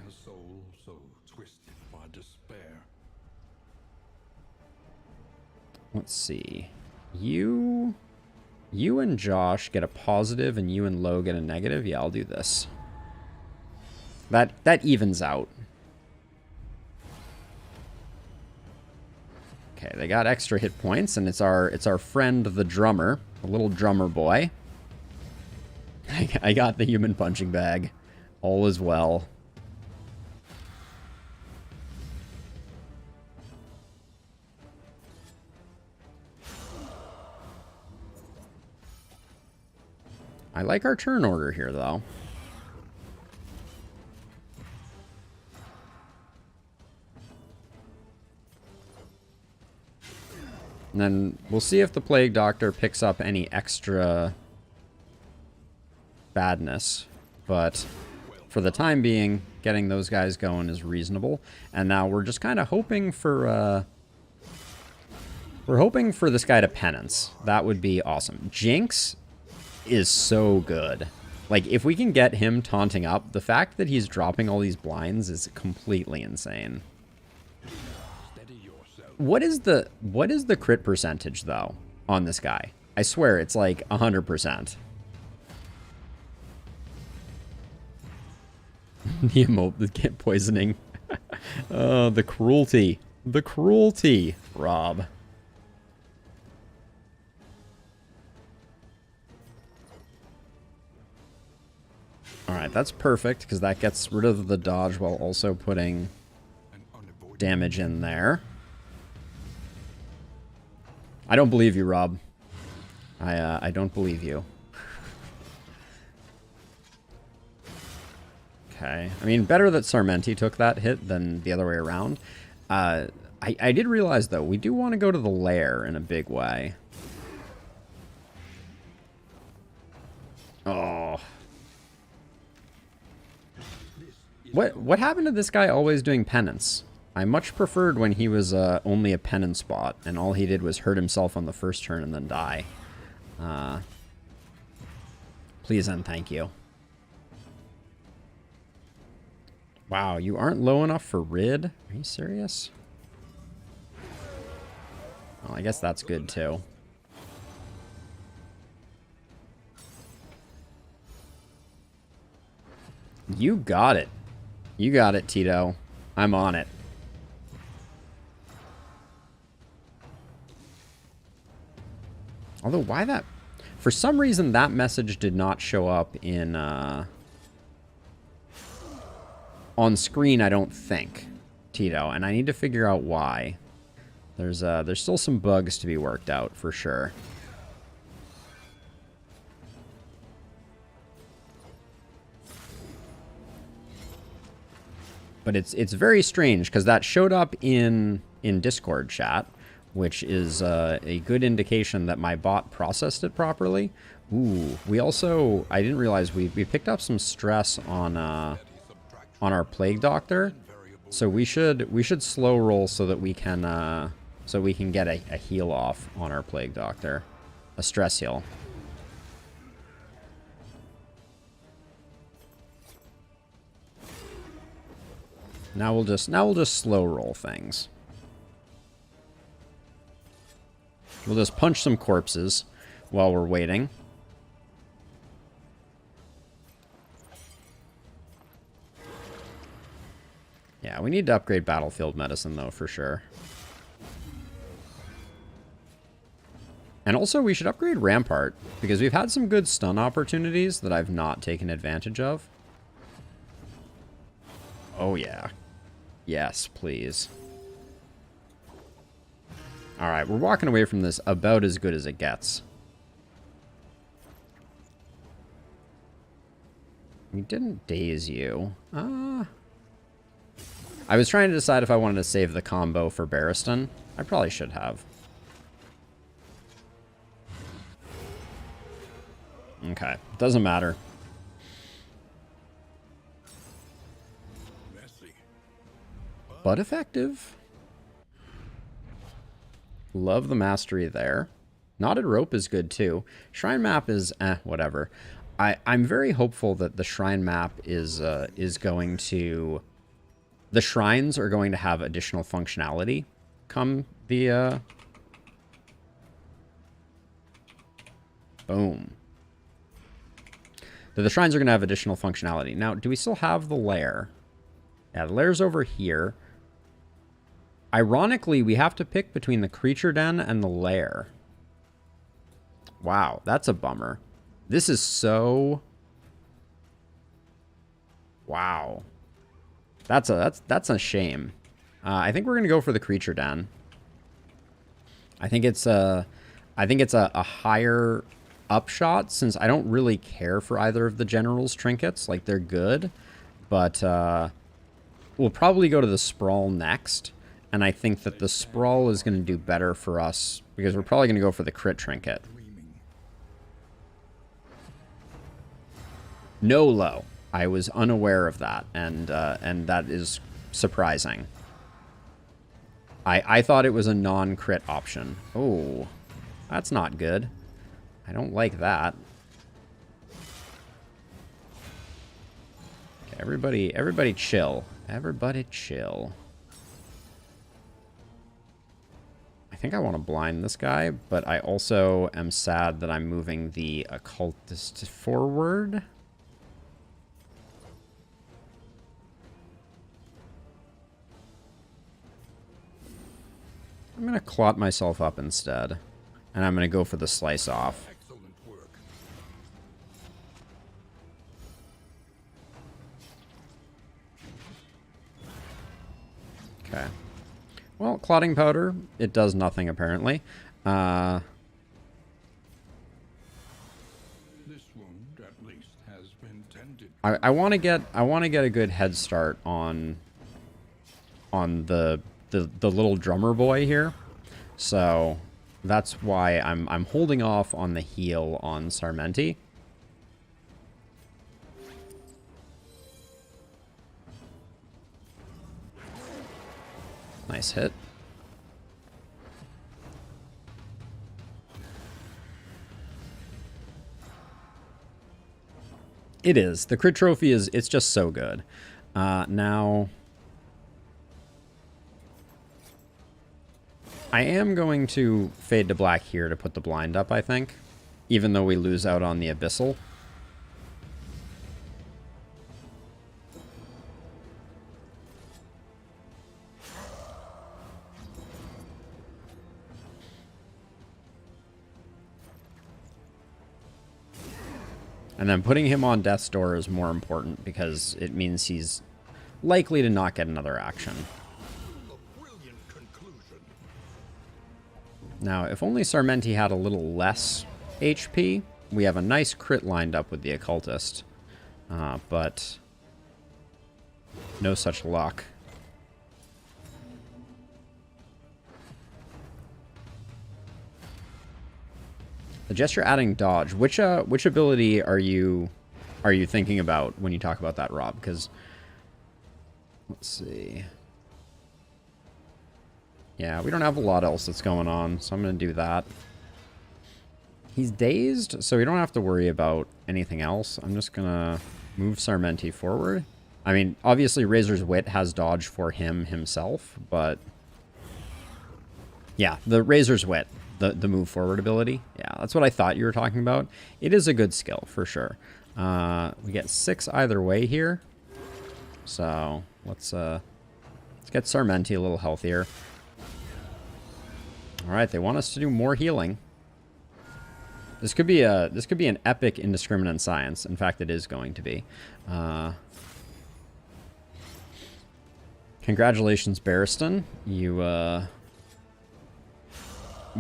Let's see. You and Josh get a positive, and you and Lo get a negative. Yeah, I'll do this. That evens out. Okay, they got extra hit points, and it's our friend the drummer, the little drummer boy. I got the human punching bag. All is well. I like our turn order here, though. And then we'll see if the Plague Doctor picks up any extra badness. But for the time being, getting those guys going is reasonable. And now we're just kind of hoping for... we're hoping for this guy to penance. That would be awesome. Jinx is so good. Like, if we can get him taunting up, the fact that he's dropping all these blinds is completely insane. What is the crit percentage, though, on this guy? I swear, it's like 100%. The emote, the kid poisoning. Oh, the cruelty. The cruelty, Rob. Alright, that's perfect, because that gets rid of the dodge while also putting damage in there. I don't believe you, Rob. I don't believe you. Okay. I mean, better that Sarmenti took that hit than the other way around. I did realize, though, we do want to go to the lair in a big way. Oh. What happened to this guy always doing penance? I much preferred when he was only a penance bot, and all he did was hurt himself on the first turn and then die. Please and thank you. Wow, you aren't low enough for Rid? Are you serious? Well, I guess that's good, too. You got it. You got it, Tito. I'm on it. Although, why that... For some reason, that message did not show up in, on screen, I don't think, Tito. And I need to figure out why. There's still some bugs to be worked out, for sure. But it's very strange, because that showed up in Discord chat, which is a good indication that my bot processed it properly. Ooh, we also... I didn't realize we picked up some stress on our Plague Doctor, so we should slow roll so that we can get a heal off on our Plague Doctor, a stress heal. Now we'll just slow roll things. We'll just punch some corpses while we're waiting. Yeah, we need to upgrade Battlefield Medicine, though, for sure. And also, we should upgrade Rampart, because we've had some good stun opportunities that I've not taken advantage of. Oh, yeah. Yes, please. Alright, we're walking away from this about as good as it gets. We didn't daze you. I was trying to decide if I wanted to save the combo for Barristan. I probably should have. Okay, doesn't matter. But effective. Love the mastery there. Knotted Rope is good too. Shrine Map is whatever. I'm very hopeful that the Shrine Map is going to... The shrines are going to have additional functionality come the... Boom. The shrines are going to have additional functionality. Now, do we still have the lair? Yeah, the lair's over here. Ironically, we have to pick between the creature den and the lair. Wow, that's a bummer. This is so... Wow. That's a shame. I think we're gonna go for the creature den. I think it's a higher upshot, since I don't really care for either of the general's trinkets. Like, they're good, but we'll probably go to the sprawl next, and I think that the sprawl is going to do better for us because we're probably going to go for the crit trinket. No low. I was unaware of that, and that is surprising. I thought it was a non-crit option. Oh, that's not good. I don't like that. Okay, everybody chill. Everybody chill. I think I want to blind this guy, but I also am sad that I'm moving the occultist forward. I'm going to clot myself up instead. And I'm going to go for the slice off. Excellent work. Okay. Well, clotting powder, it does nothing apparently. This wound, at least, has been tended. I want to get a good head start on the little drummer boy here. So that's why I'm holding off on the heal on Sarmenti. Nice hit. It is. The crit trophy it's just so good. Now I am going to fade to black here to put the blind up, I think. Even though we lose out on the abyssal. And then putting him on death's door is more important because it means he's likely to not get another action. Now, if only Sarmenti had a little less HP, we have a nice crit lined up with the occultist. But no such luck. The gesture adding dodge. Which ability are you thinking about when you talk about that, Rob? Because let's see. Yeah, we don't have a lot else that's going on, so I'm going to do that. He's dazed, so we don't have to worry about anything else. I'm just going to move Sarmenti forward. I mean, obviously Razor's Wit has dodge for him himself, but yeah, the Razor's Wit, the move forward ability. Yeah, that's what I thought you were talking about. It is a good skill, for sure. We get 6 either way here. So, let's get Sarmenti a little healthier. All right, they want us to do more healing. This could be an epic indiscriminate science. In fact, it is going to be. Congratulations, Barristan. We're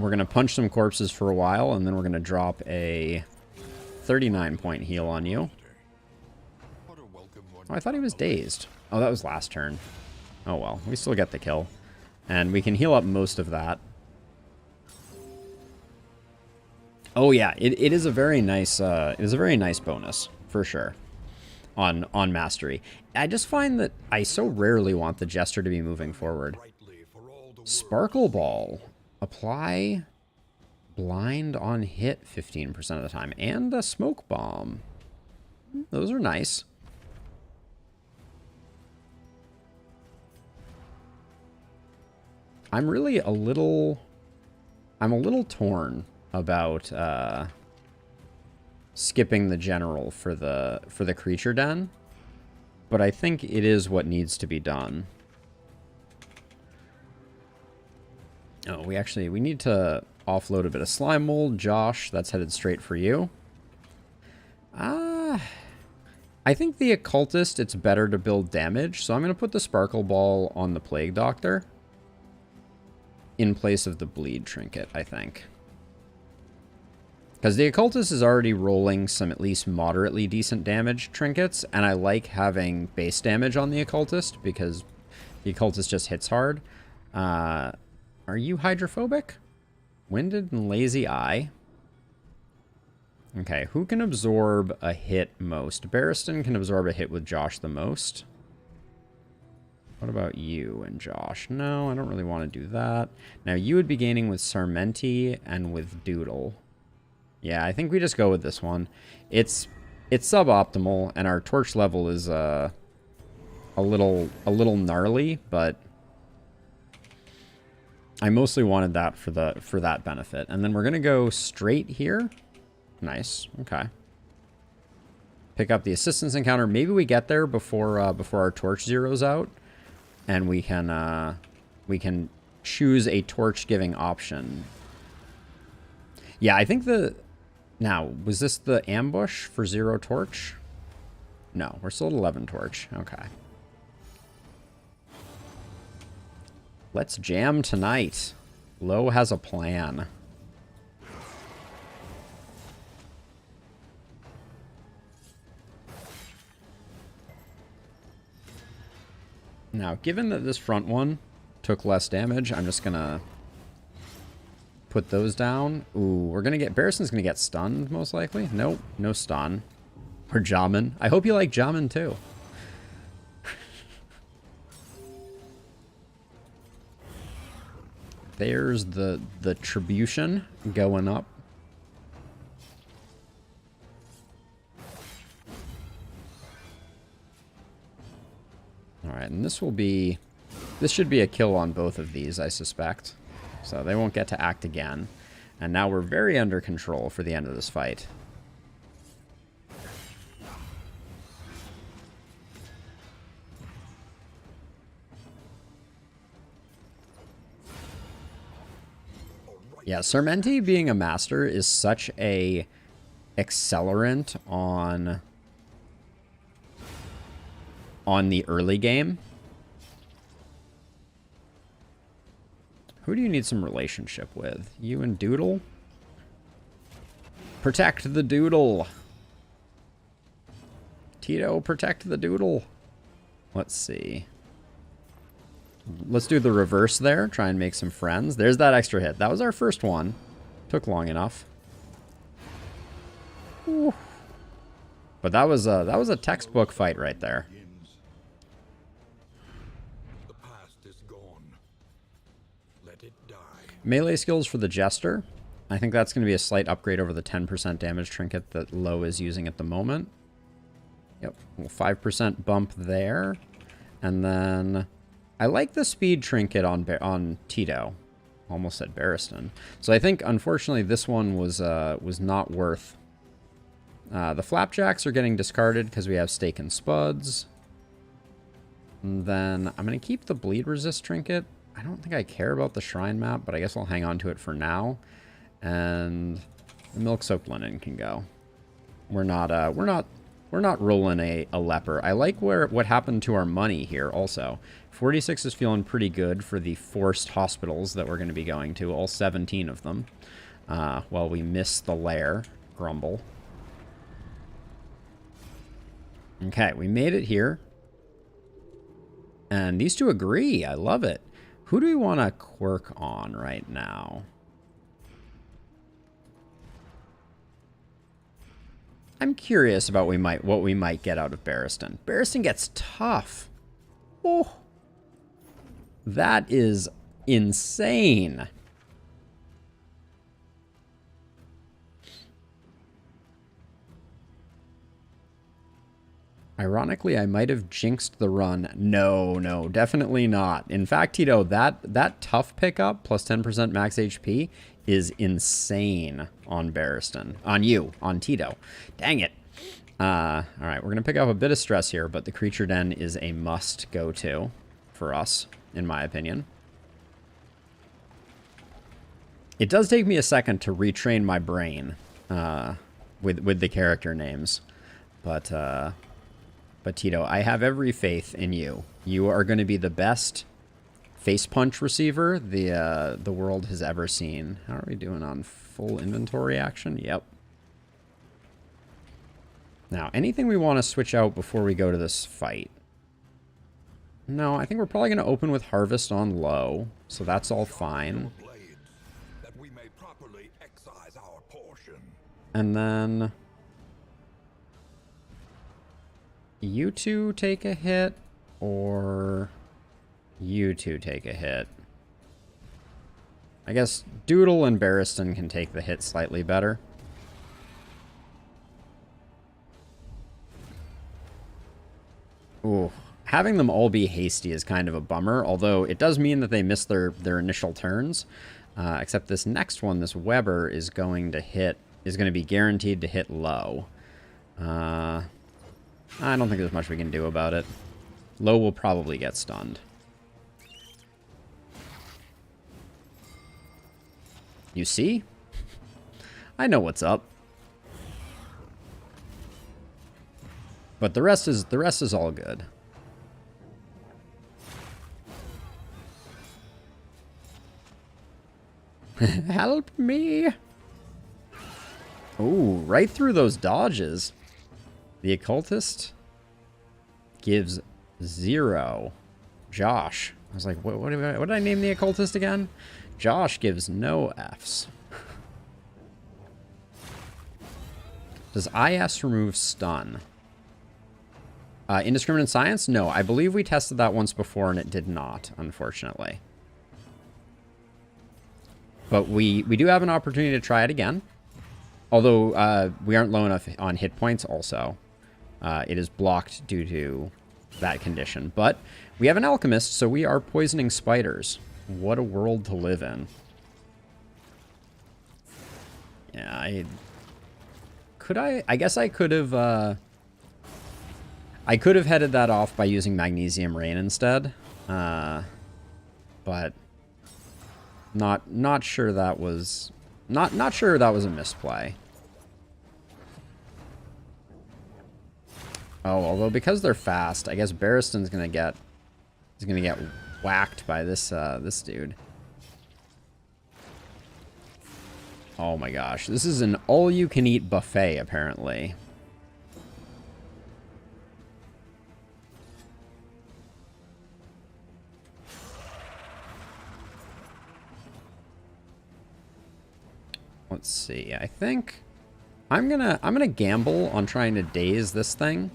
gonna punch some corpses for a while, and then we're gonna drop a 39-point heal on you. Oh, I thought he was dazed. Oh, that was last turn. Oh well, we still get the kill, and we can heal up most of that. Oh yeah, it is a very nice bonus for sure on mastery. I just find that I so rarely want the Jester to be moving forward. Sparkle Ball, apply blind on hit 15% of the time, and a smoke bomb. Those are nice. I'm really a little torn about skipping the general for the creature den, but I think it is what needs to be done. Oh, we need to offload a bit of slime mold. Josh, that's headed straight for you. I think the occultist, it's better to build damage, so I'm going to put the sparkle ball on the plague doctor in place of the bleed trinket, I think. Because the occultist is already rolling some at least moderately decent damage trinkets, and I like having base damage on the occultist because the occultist just hits hard. Are you hydrophobic? Winded and lazy eye. Okay, who can absorb a hit most? Barristan can absorb a hit with Josh the most. What about you and Josh? No, I don't really want to do that. Now, you would be gaining with Sarmenti and with Doodle. Yeah, I think we just go with this one. It's suboptimal, and our torch level is a little gnarly, but I mostly wanted that for that benefit. And then we're gonna go straight here. Nice. Okay. Pick up the assistance encounter. Maybe we get there before our torch zeroes out, and we can choose a torch giving option. Yeah, I think now was this the ambush for 0 torch? No, we're still at 11 torch. Okay. Let's jam tonight. Lo has a plan. Now, given that this front one took less damage, I'm just gonna put those down. Ooh, we're gonna get... Barristan's gonna get stunned, most likely. Nope, no stun. Or Jamin. I hope you like Jamin, too. There's the Tribution going up. Alright, and this should be a kill on both of these, I suspect. So they won't get to act again. And now we're very under control for the end of this fight. Yeah, Sarmenti being a master is such a accelerant on the early game. Who do you need some relationship with? You and Doodle? Protect the Doodle. Tito, protect the Doodle. Let's see. Let's do the reverse there. Try and make some friends. There's that extra hit. That was our first one. Took long enough. Ooh. But that was a textbook fight right there. The past is gone. Let it die. Melee skills for the Jester. I think that's going to be a slight upgrade over the 10% damage trinket that Lo is using at the moment. Yep, well, 5% bump there. And then I like the speed trinket on Tito. Almost said Barristan. So I think, unfortunately, this one was not worth. The Flapjacks are getting discarded because we have Stake and Spuds. And then I'm going to keep the Bleed Resist trinket. I don't think I care about the Shrine map, but I guess I'll hang on to it for now. And the Milk-Soaked Linen can go. We're not rolling a leper. I like what happened to our money here also. 46 is feeling pretty good for the forced hospitals that we're going to be going to, all 17 of them. While we miss the lair, grumble. Okay, we made it here. And these two agree. I love it. Who do we want to quirk on right now? I'm curious about what we might get out of Barristan. Barristan gets tough. Oh. That is insane. Ironically, I might have jinxed the run. No, definitely not. In fact, Tito, that tough pickup plus 10% max HP is insane on Barristan. On Tito. Dang it. All right, we're going to pick up a bit of stress here, but the Creature Den is a must go-to for us, in my opinion. It does take me a second to retrain my brain with the character names. But Tito, I have every faith in you. You are going to be the best face punch receiver the world has ever seen. How are we doing on full inventory action? Yep. Now, anything we want to switch out before we go to this fight? No, I think we're probably going to open with Harvest on low, so that's all fine. And then you two take a hit, or you two take a hit. I guess Doodle and Barristan can take the hit slightly better. Ooh, having them all be hasty is kind of a bummer, although it does mean that they miss their initial turns. Except this next one, this Weber, is going to be guaranteed to hit low. I don't think there's much we can do about it. Low will probably get stunned. You see? I know what's up. But the rest is all good. Help me! Ooh, right through those dodges. The occultist gives 0. Josh. I was like, what did I name the occultist again? Josh gives no Fs. Does IS remove stun? Indiscriminate science? No, I believe we tested that once before and it did not, unfortunately. But we do have an opportunity to try it again. Although we aren't low enough on hit points also. It is blocked due to that condition. But we have an alchemist, so we are poisoning spiders. What a world to live in. Yeah, I guess I could have headed that off by using Magnesium Rain instead. But not sure that was not sure that was a misplay. Oh, although because they're fast, I guess Barristan's gonna get whacked by this this dude. Oh my gosh, this is an all-you-can-eat buffet apparently. Let's see. I think I'm gonna gamble on trying to daze this thing.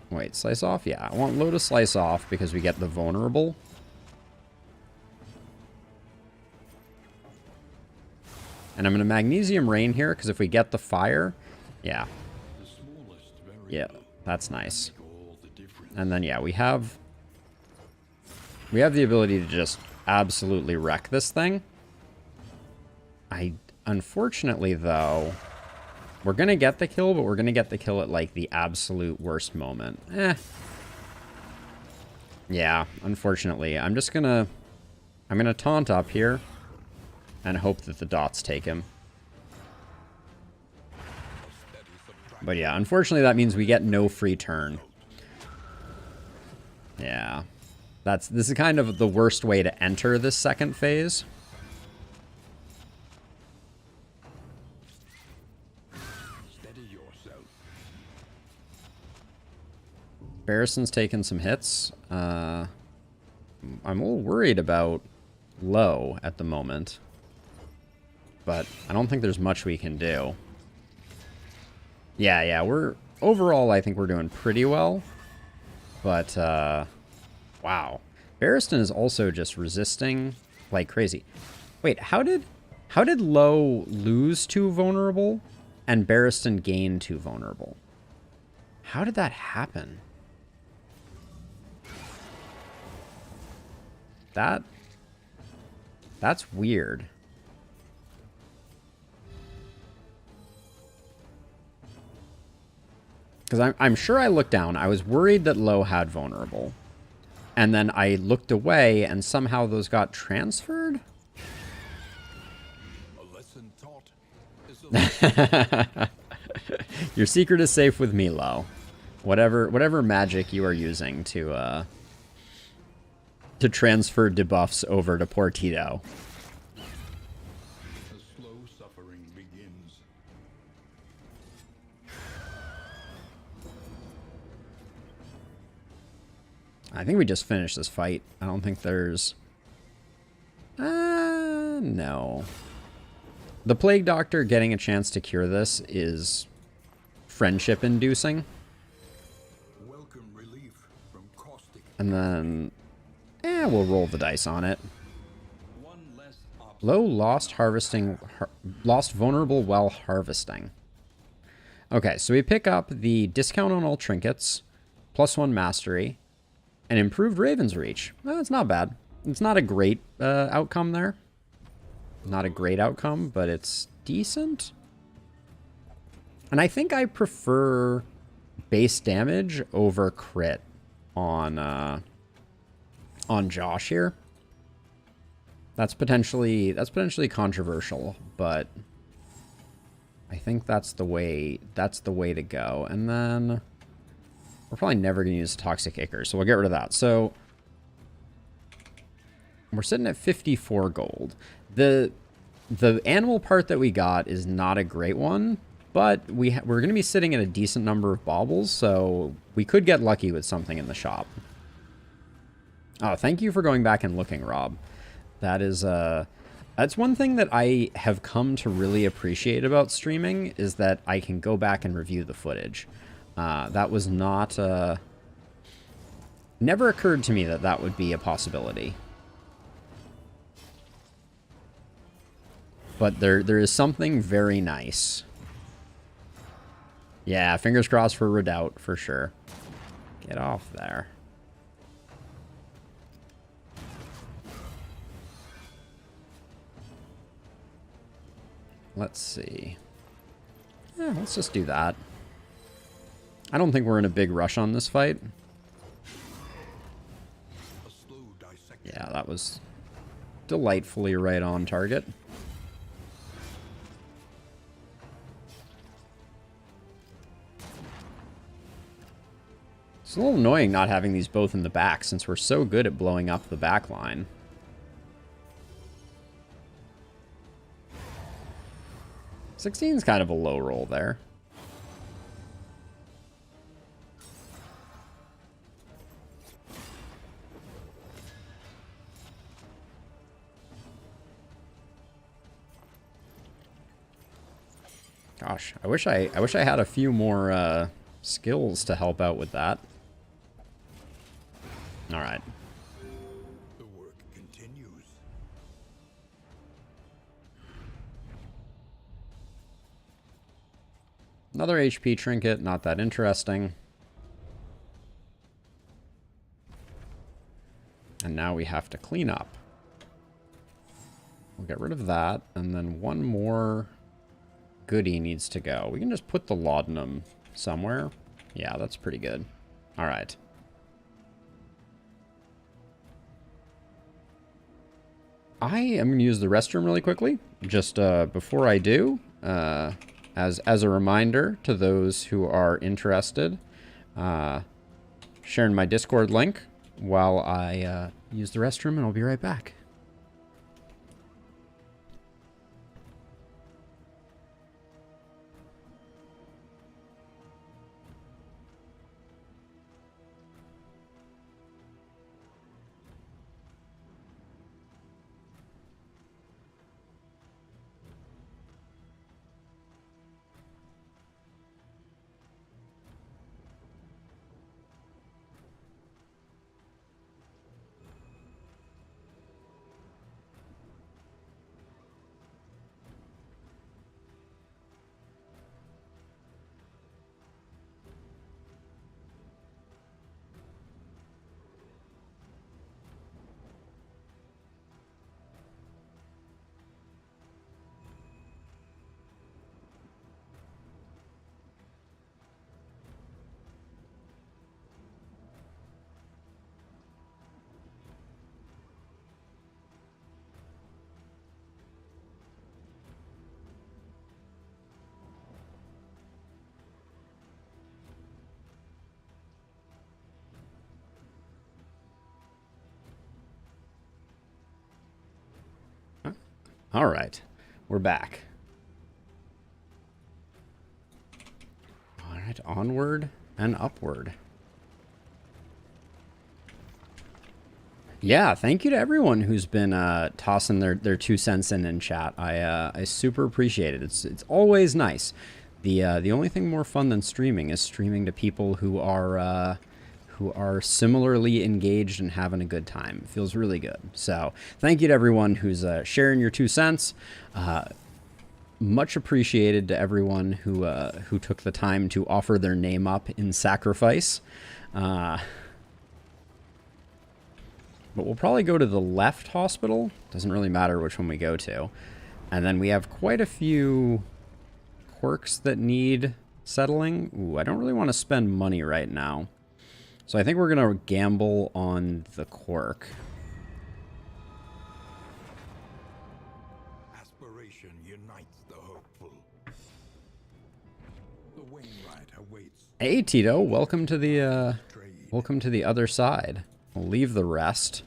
Wait, slice off? Yeah, I want low to slice off because we get the vulnerable. And I'm gonna Magnesium Rain here because if we get the fire, yeah. Yeah, that's nice. And then yeah, we have the ability to just absolutely wreck this thing. Unfortunately, though, we're going to get the kill, but we're going to get the kill at, like, the absolute worst moment. Yeah, unfortunately. I'm going to taunt up here and hope that the dots take him. But yeah, unfortunately, that means we get no free turn. Yeah. This is kind of the worst way to enter this second phase. Steady yourself. Barristan's taken some hits. I'm a little worried about low at the moment. But I don't think there's much we can do. Yeah, overall, I think we're doing pretty well. But, wow. Barristan is also just resisting like crazy. Wait, how did low lose 2 vulnerable and Barristan gain 2 vulnerable? How did that happen? That's weird. Because I'm sure I looked down. I was worried that low had vulnerable. And then I looked away, and somehow those got transferred? A lesson taught is a lesson. Your secret is safe with me, Lo. Whatever magic you are using to transfer debuffs over to poor Tito. A slow suffering begins. I think we just finished this fight. I don't think there's... no. The Plague Doctor getting a chance to cure this is friendship-inducing. Welcome relief from caustic. And then... we'll roll the dice on it. One less Low lost harvesting... lost vulnerable while harvesting. Okay, so we pick up the discount on all trinkets, +1 mastery, and improved Raven's Reach. Well, it's not bad. It's not a great outcome there. Not a great outcome, but it's decent. And I think I prefer base damage over crit on Josh here. That's potentially controversial, but I think that's the way to go. And then we're probably never going to use Toxic Acre, so we'll get rid of that. So we're sitting at 54 gold. The animal part that we got is not a great one, but we're going to be sitting at a decent number of baubles, so we could get lucky with something in the shop. Oh, thank you for going back and looking, Rob. That is that's one thing that I have come to really appreciate about streaming, is that I can go back and review the footage. That was not never occurred to me that that would be a possibility. But there is something very nice. Yeah, fingers crossed for Redoubt, for sure. Get off there. Let's see. Yeah, let's just do that. I don't think we're in a big rush on this fight. A slow dissection. Yeah, that was delightfully right on target. It's a little annoying not having these both in the back, since we're so good at blowing up the back line. Sixteen's kind of a low roll there. Gosh, I wish I had a few more skills to help out with that. All right. The work continues. Another HP trinket, not that interesting. And now we have to clean up. We'll get rid of that, and then one more goodie needs to go. We can just put the laudanum somewhere. Yeah, that's pretty good. All right. I am going to use the restroom really quickly. Just before I do, as a reminder to those who are interested, sharing my Discord link while I use the restroom, and I'll be right back. All right. We're back. All right. Onward and upward. Yeah, thank you to everyone who's been tossing their 2 cents in chat. I super appreciate it. It's always nice. The only thing more fun than streaming is streaming to people who are similarly engaged and having a good time. It feels really good. So thank you to everyone who's sharing your 2 cents. Much appreciated to everyone who took the time to offer their name up in sacrifice. But we'll probably go to the left hospital. Doesn't really matter which one we go to. And then we have quite a few quirks that need settling. Ooh, I don't really want to spend money right now. So I think we're going to gamble on the quirk. Aspiration unites the hopeful. The Wainwright awaits. Hey, Tito. Welcome to the other side. We'll leave the rest.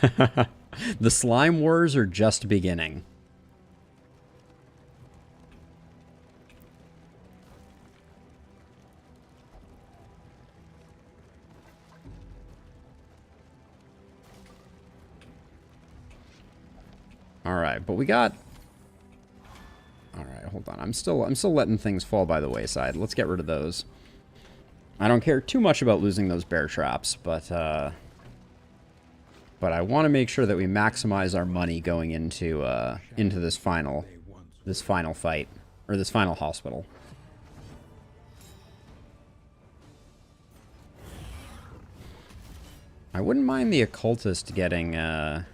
The slime wars are just beginning. All right, but we got... All right, hold on. I'm still letting things fall by the wayside. Let's get rid of those. I don't care too much about losing those bear traps, but I want to make sure that we maximize our money going into this final fight, or this final hospital. I wouldn't mind the occultist getting a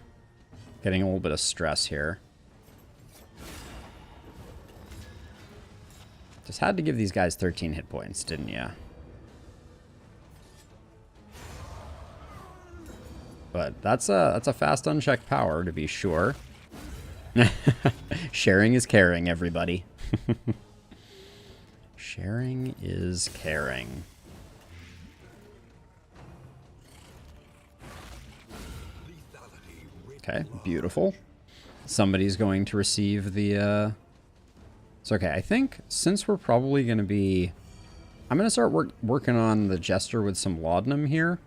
little bit of stress here. Just had to give these guys 13 hit points, didn't ya? But that's a fast unchecked power, to be sure. Sharing is caring, everybody. Sharing is caring. Okay, beautiful. Somebody's going to receive the... So, okay, I think since we're probably going to be... I'm going to start working on the Jester with some laudanum here.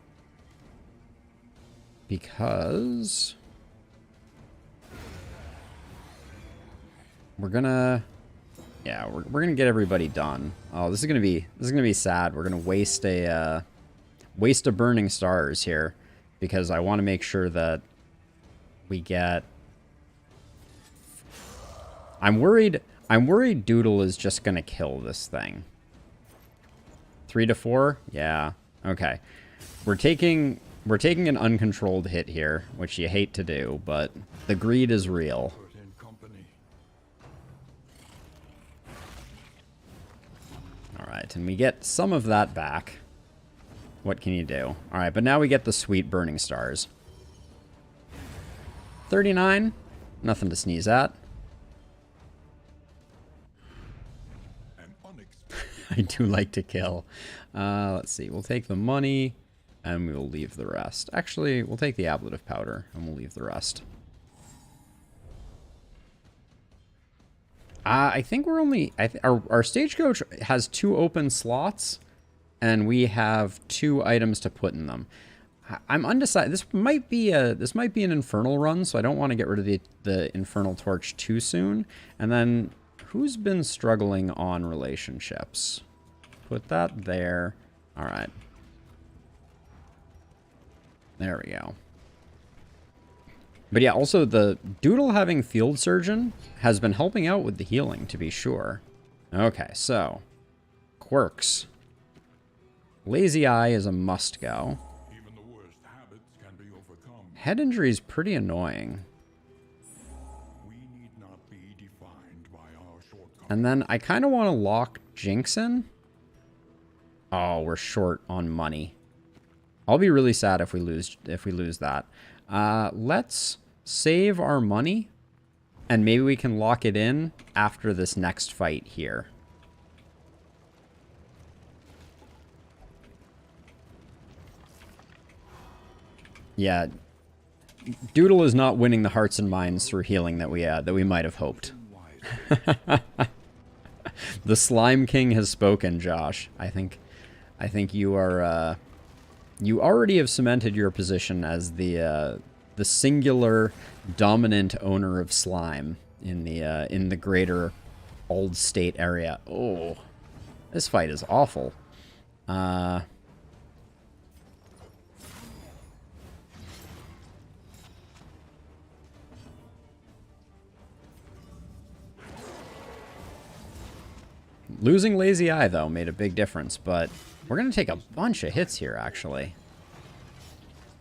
Because... we're going to... Yeah, we're going to get everybody done. Oh, this is going to be sad. We're going to waste a Burning Stars here. Because I want to make sure that we get... I'm worried Doodle is just going to kill this thing. 3 to 4? Yeah. Okay. We're taking an uncontrolled hit here, which you hate to do, but the greed is real. Alright, and we get some of that back. What can you do? Alright, but now we get the sweet Burning Stars. 39. Nothing to sneeze at. I do like to kill. Let's see. We'll take the money, and we will leave the rest. Actually, we'll take the ablative powder, and we'll leave the rest. I think we're only... our stagecoach has 2 open slots, and we have 2 items to put in them. I'm undecided. This might be an infernal run, so I don't want to get rid of the infernal torch too soon. And then... who's been struggling on relationships? Put that there. All right. There we go. But yeah, also the Doodle having Field Surgeon has been helping out with the healing, to be sure. Okay, so quirks. Lazy Eye is a must-go. Even the worst habits can be overcome. Head injury is pretty annoying. And then I kind of want to lock Jinx in. Oh, we're short on money. I'll be really sad if we lose that. Let's save our money, and maybe we can lock it in after this next fight here. Yeah, Doodle is not winning the hearts and minds through healing that we might have hoped. The Slime King has spoken, Josh. I think you are you already have cemented your position as the singular dominant owner of slime in the greater Old State area. Oh, this fight is awful. Losing Lazy Eye, though, made a big difference, but we're going to take a bunch of hits here, actually.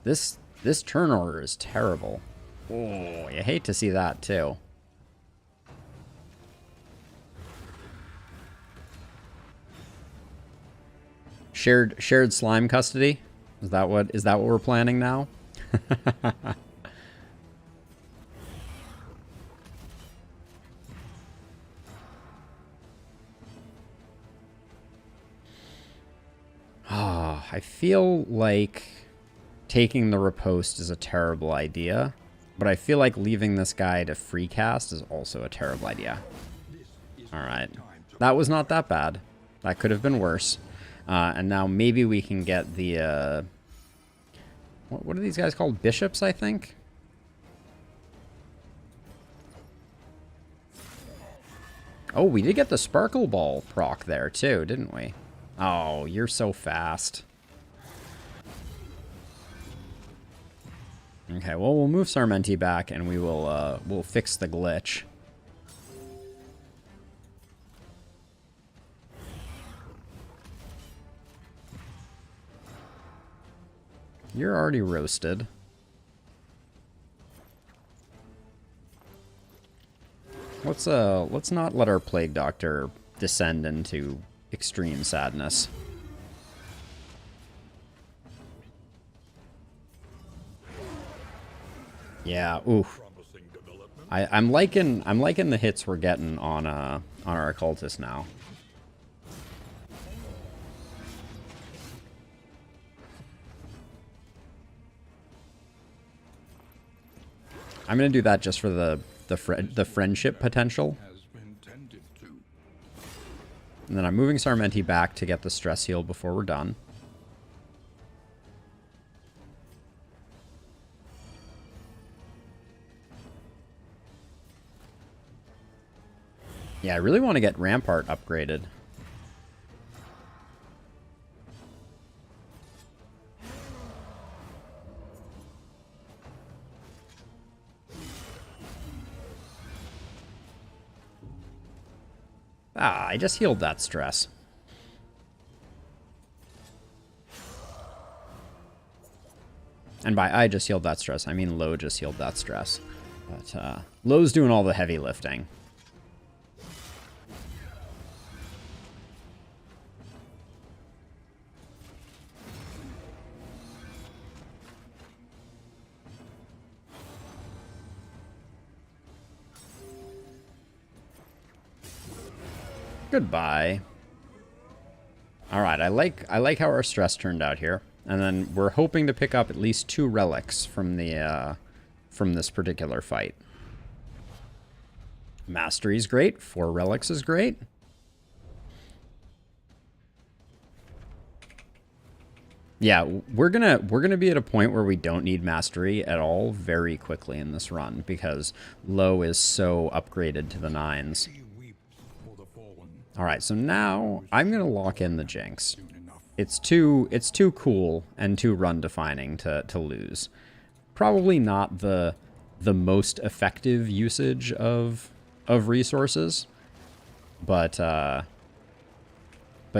This turn order is terrible. Oh, you hate to see that, too. Shared slime custody? Is that what we're planning now? I feel like taking the riposte is a terrible idea, but I feel like leaving this guy to free cast is also a terrible idea. Alright. That was not that bad. That could have been worse. And now maybe we can get the... What are these guys called? Bishops, I think? Oh, we did get the Sparkle Ball proc there, too, didn't we? Oh, you're so fast. Okay, well, we'll move Sarmenti back, and we will, we'll fix the glitch. You're already roasted. Let's not let our Plague Doctor descend into extreme sadness. Yeah, oof. I'm liking the hits we're getting on our occultist now. I'm gonna do that just for the friendship potential. And then I'm moving Sarmenti back to get the stress heal before we're done. Yeah, I really want to get Rampart upgraded. Ah, I just healed that stress. And by I just healed that stress, I mean Lo just healed that stress. But Lo's doing all the heavy lifting. Goodbye. Alright, I like how our stress turned out here. And then we're hoping to pick up at least 2 relics from the from this particular fight. Mastery is great, 4 relics is great. Yeah, we're gonna be at a point where we don't need mastery at all very quickly in this run because Lo is so upgraded to the 9s. Alright, so now I'm going to lock in the Jinx. It's too cool and too run-defining to lose. Probably not the most effective usage of resources. But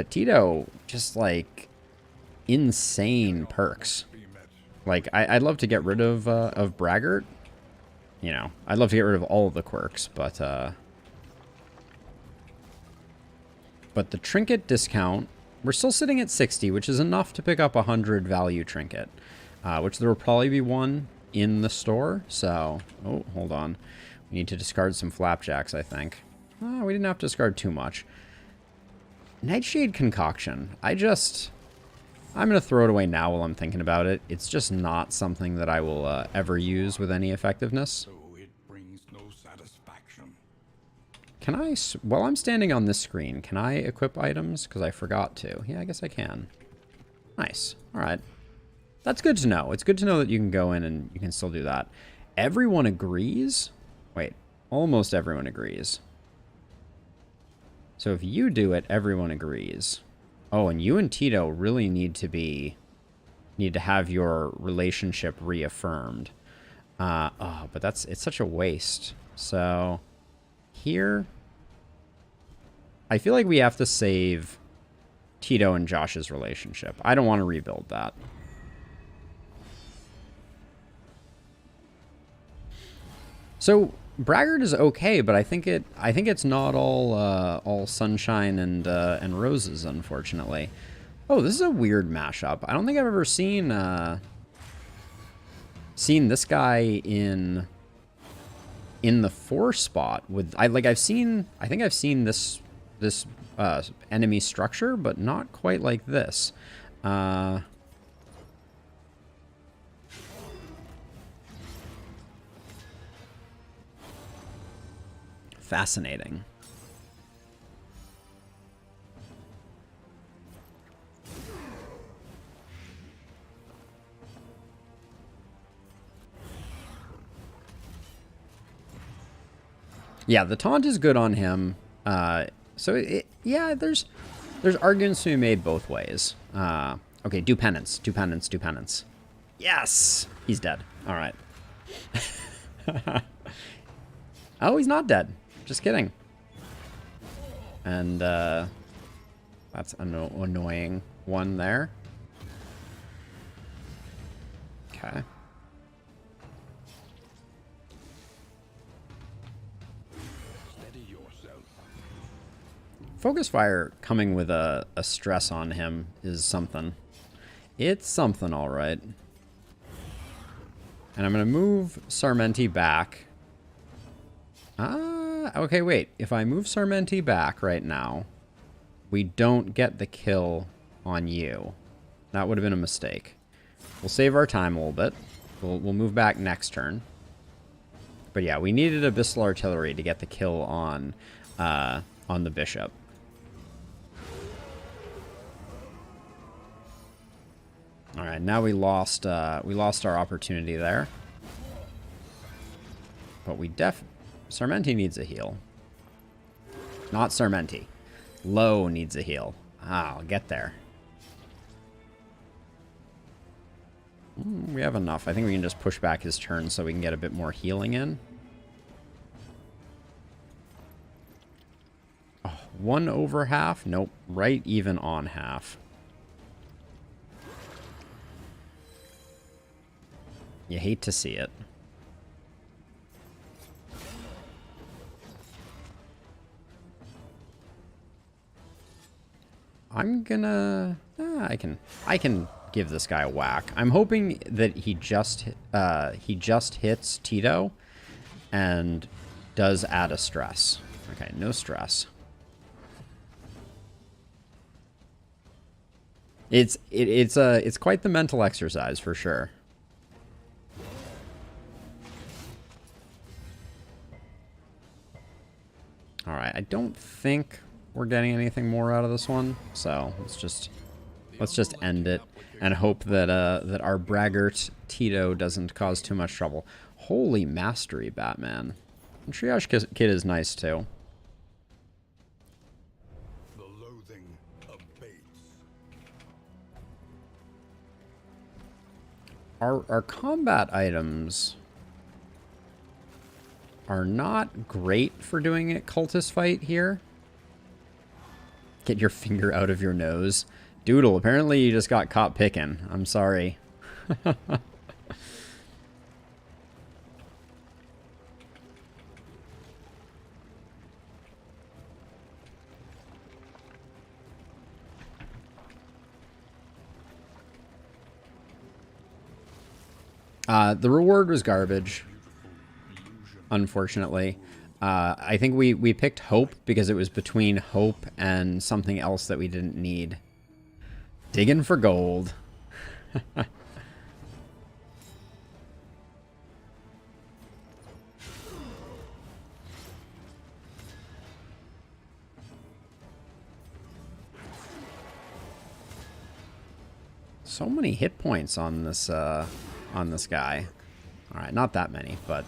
Tito, just like insane perks. Like, I'd love to get rid of Braggart. You know, I'd love to get rid of all of the quirks, but the trinket discount, we're still sitting at 60, which is enough to pick up a 100 value trinket, which there will probably be one in the store. So, oh, hold on. We need to discard some flapjacks, I think. Oh, we didn't have to discard too much. Nightshade Concoction. I I'm going to throw it away now while I'm thinking about it. It's just not something that I will ever use with any effectiveness. So it brings no satisfaction. Can I, while I'm standing on this screen, can I equip items? Because I forgot to. Yeah, I guess I can. Nice. All right. That's good to know. It's good to know that you can go in and you can still do that. Everyone agrees? Wait, almost everyone agrees. So if you do it, everyone agrees. Oh, and you and Tito really need to have your relationship reaffirmed. Oh, but it's such a waste. So here, I feel like we have to save Tito and Josh's relationship. I don't want to rebuild that. So Braggart is okay, but I think it's not all sunshine and roses, unfortunately. Oh, this is a weird mashup. I don't think I've ever seen this guy in the 4 spot with I think I've seen this enemy structure, but not quite like this. Fascinating. Yeah, the taunt is good on him. So yeah, there's arguments to be made both ways. Okay, do penance, do penance, do penance. Yes, he's dead. All right. Oh, he's not dead. Just kidding. And that's an annoying one there. Okay. Steady yourself. Focus fire coming with a stress on him is something. It's something, all right. And I'm going to move Sarmenti back. Okay, wait. If I move Sarmenti back right now, we don't get the kill on you. That would have been a mistake. We'll save our time a little bit. We'll move back next turn. But yeah, we needed Abyssal Artillery to get the kill on the Bishop. All right, now we lost our opportunity there. But Sarmenti needs a heal. Not Sarmenti. Low needs a heal. I'll get there. We have enough. I think we can just push back his turn so we can get a bit more healing in. Oh, 1 over half? Nope. Right even on half. You hate to see it. I'm gonna... I can give this guy a whack. I'm hoping that he just hits Tito and does add a stress. Okay, no stress. It's quite the mental exercise for sure. All right, I don't think we're getting anything more out of this one, so let's just end it and hope that that our braggart Tito doesn't cause too much trouble. Holy mastery, Batman! And Triage Kid is nice too. The loathing abates. Our combat items are not great for doing a cultist fight here. Get your finger out of your nose. Doodle, apparently you just got caught picking. I'm sorry. The reward was garbage, unfortunately. I think we picked Hope because it was between Hope and something else that we didn't need. Digging for gold. So many hit points on this guy. All right, not that many, but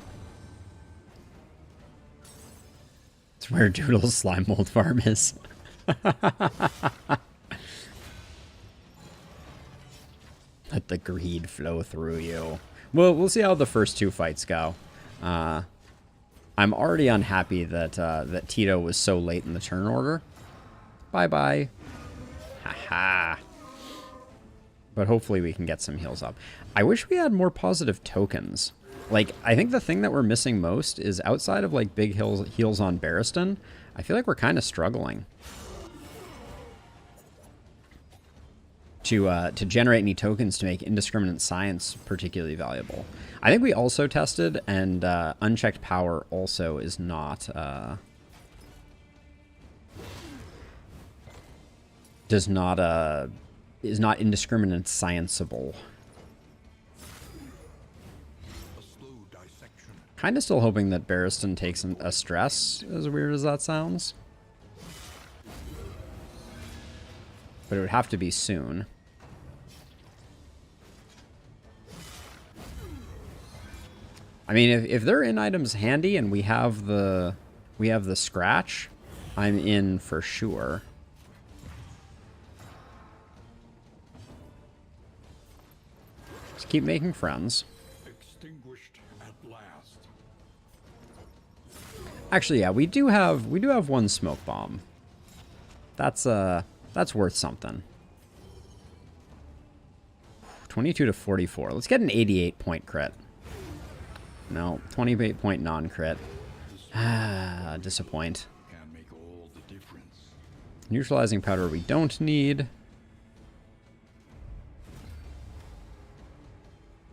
it's where Doodle's slime mold farm is. Let the greed flow through you. Well, we'll see how the first two fights go. I'm already unhappy that that Tito was so late in the turn order. Bye-bye. Haha. But hopefully we can get some heals up. I wish we had more positive tokens. Like, I think the thing that we're missing most is outside of, like, big heals on Barristan, I feel like we're kind of struggling to generate any tokens to make indiscriminate science particularly valuable. I think we also tested, and unchecked power also is not is not indiscriminate scienceable. Kind of still hoping that Barristan takes a stress, as weird as that sounds. But it would have to be soon. I mean, if they're in items handy and we have the scratch, I'm in for sure. Just keep making friends. Extinguished at last. Actually, yeah, we do have one smoke bomb. That's worth something. 22 to 44. Let's get an 88 point crit. No, 28 point non-crit. Ah, disappoint. Can make all the difference. Neutralizing powder we don't need.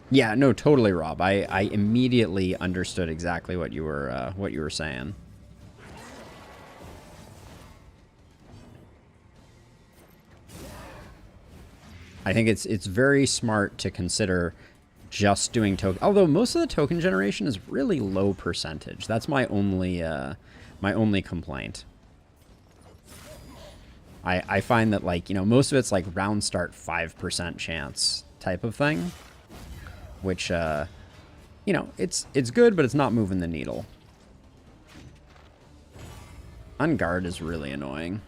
Yeah, no, totally, Rob. I immediately understood exactly what you were saying. I think it's very smart to consider just doing token, although most of the token generation is really low percentage. That's my only complaint. I find that, like, you know, most of it's like round start 5% chance type of thing, which you know, it's good, but it's not moving the needle. Unguard is really annoying.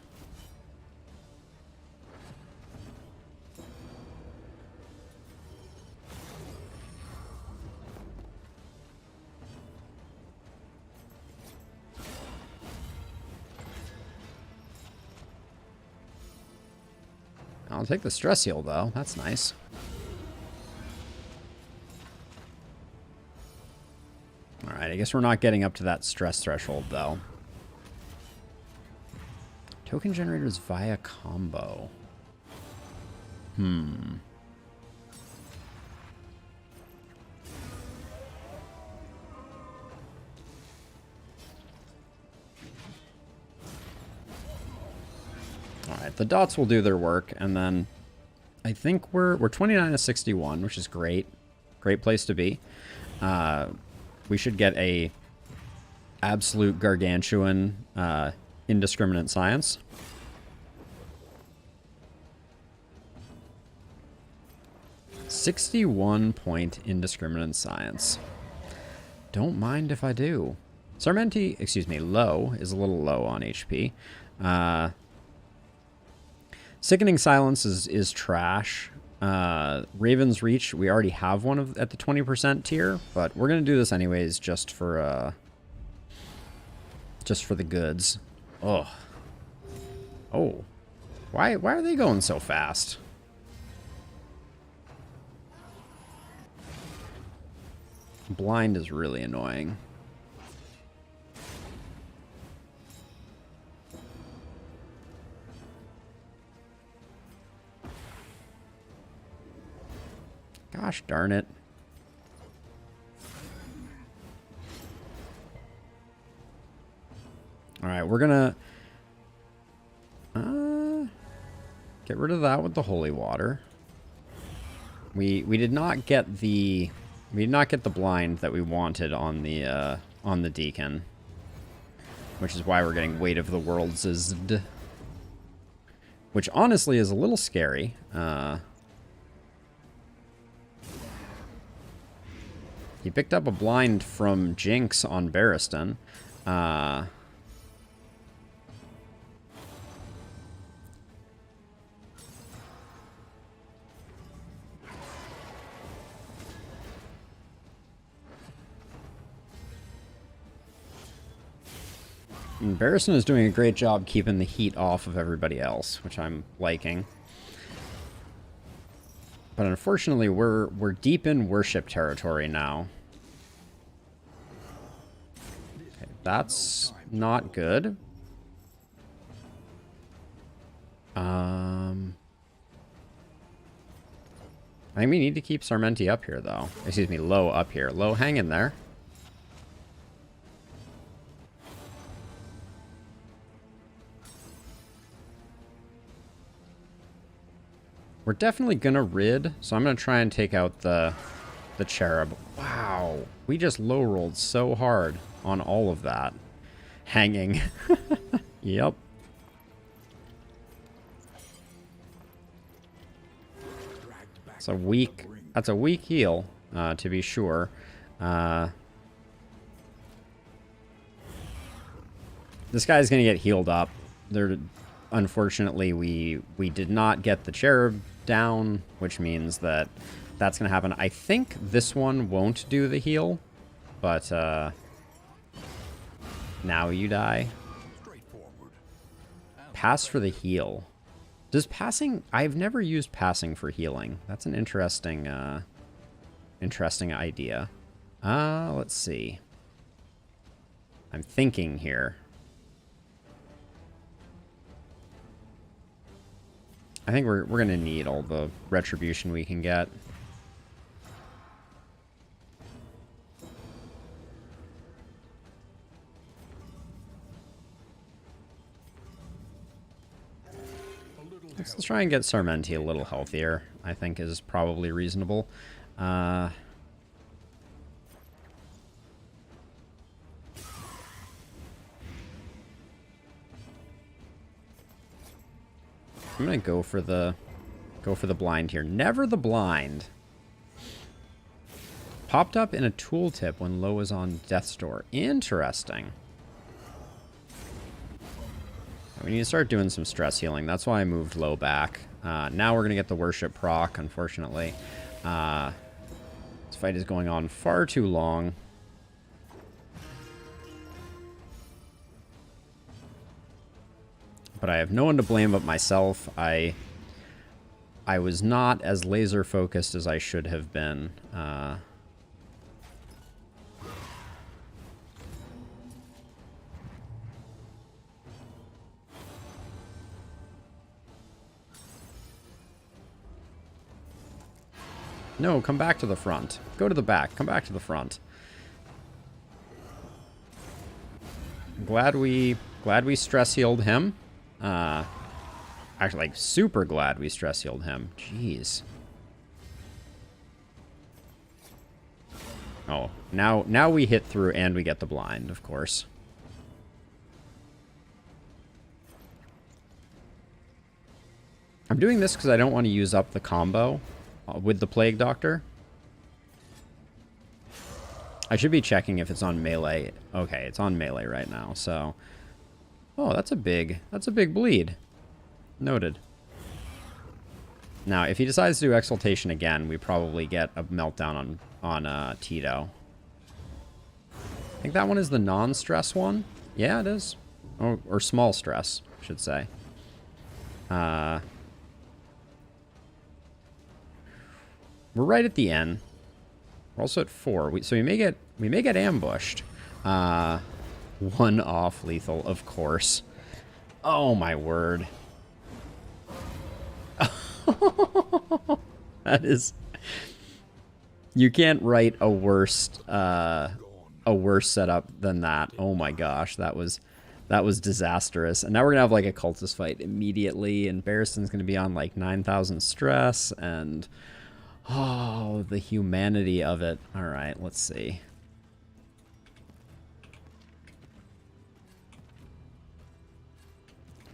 I'll take the stress heal, though. That's nice. Alright, I guess we're not getting up to that stress threshold, though. Token generators via combo. Alright, the dots will do their work, and then I think we're 29 to 61, which is great. Great place to be. We should get a absolute gargantuan indiscriminate science. .61 indiscriminate science. Don't mind if I do. Sarmenti, excuse me, low is a little low on HP. Sickening Silence is trash. Raven's Reach, we already have one at the 20% tier, but we're gonna do this anyways just for the goods. Oh. Oh. Why are they going so fast? Blind is really annoying. Gosh darn it. All right, we're gonna Get rid of that with the holy water. We did not get the blind that we wanted on the deacon, which is why we're getting Weight of the Worlds, which honestly is a little scary. He picked up a blind from Jinx on Barristan. And Barristan is doing a great job keeping the heat off of everybody else, which I'm liking. But unfortunately, we're deep in worship territory now. Okay, that's not good. I think we need to keep Sarmenti up here, though. Excuse me, Low up here. Low, hang in there. We're definitely gonna rid, so I'm gonna try and take out the cherub. Wow, we just low rolled so hard on all of that. Hanging. Yep. That's a weak heal, to be sure. This guy's gonna get healed up. Unfortunately, we did not get the cherub down, which means that that's going to happen. I think this one won't do the heal, but now you die. Pass for the heal. Does passing... I've never used passing for healing. That's an interesting idea. Let's see. I'm thinking here. I think we're going to need all the retribution we can get. Let's try and get Sarmenti a little healthier, I think is probably reasonable. I'm gonna go for the blind here. Never the blind. Popped up in a tooltip when Low was on Death's Door. Interesting. We need to start doing some stress healing. That's why I moved Low back. Now we're gonna get the worship proc, unfortunately. This fight is going on far too long. But I have no one to blame but myself. I was not as laser focused as I should have been. No, come back to the front. Go to the back. Come back to the front. Glad we stress healed him. Actually, like, super glad we stress healed him. Jeez. Oh, now we hit through and we get the blind, of course. I'm doing this because I don't want to use up the combo with the Plague Doctor. I should be checking if it's on melee. Okay, it's on melee right now, so... Oh, that's a big bleed. Noted. Now, if he decides to do Exaltation again, we probably get a meltdown on Tito. I think that one is the non-stress one. Yeah, it is. Or small stress, I should say. We're right at the end. We're also at 4. So we may get ambushed. One off lethal, of course. Oh my word. That is... You can't write a worse setup than that. Oh my gosh, that was That was disastrous. And now we're going to have like a cultist fight immediately. And Barristan's going to be on like 9,000 stress. And oh, the humanity of it. All right, let's see.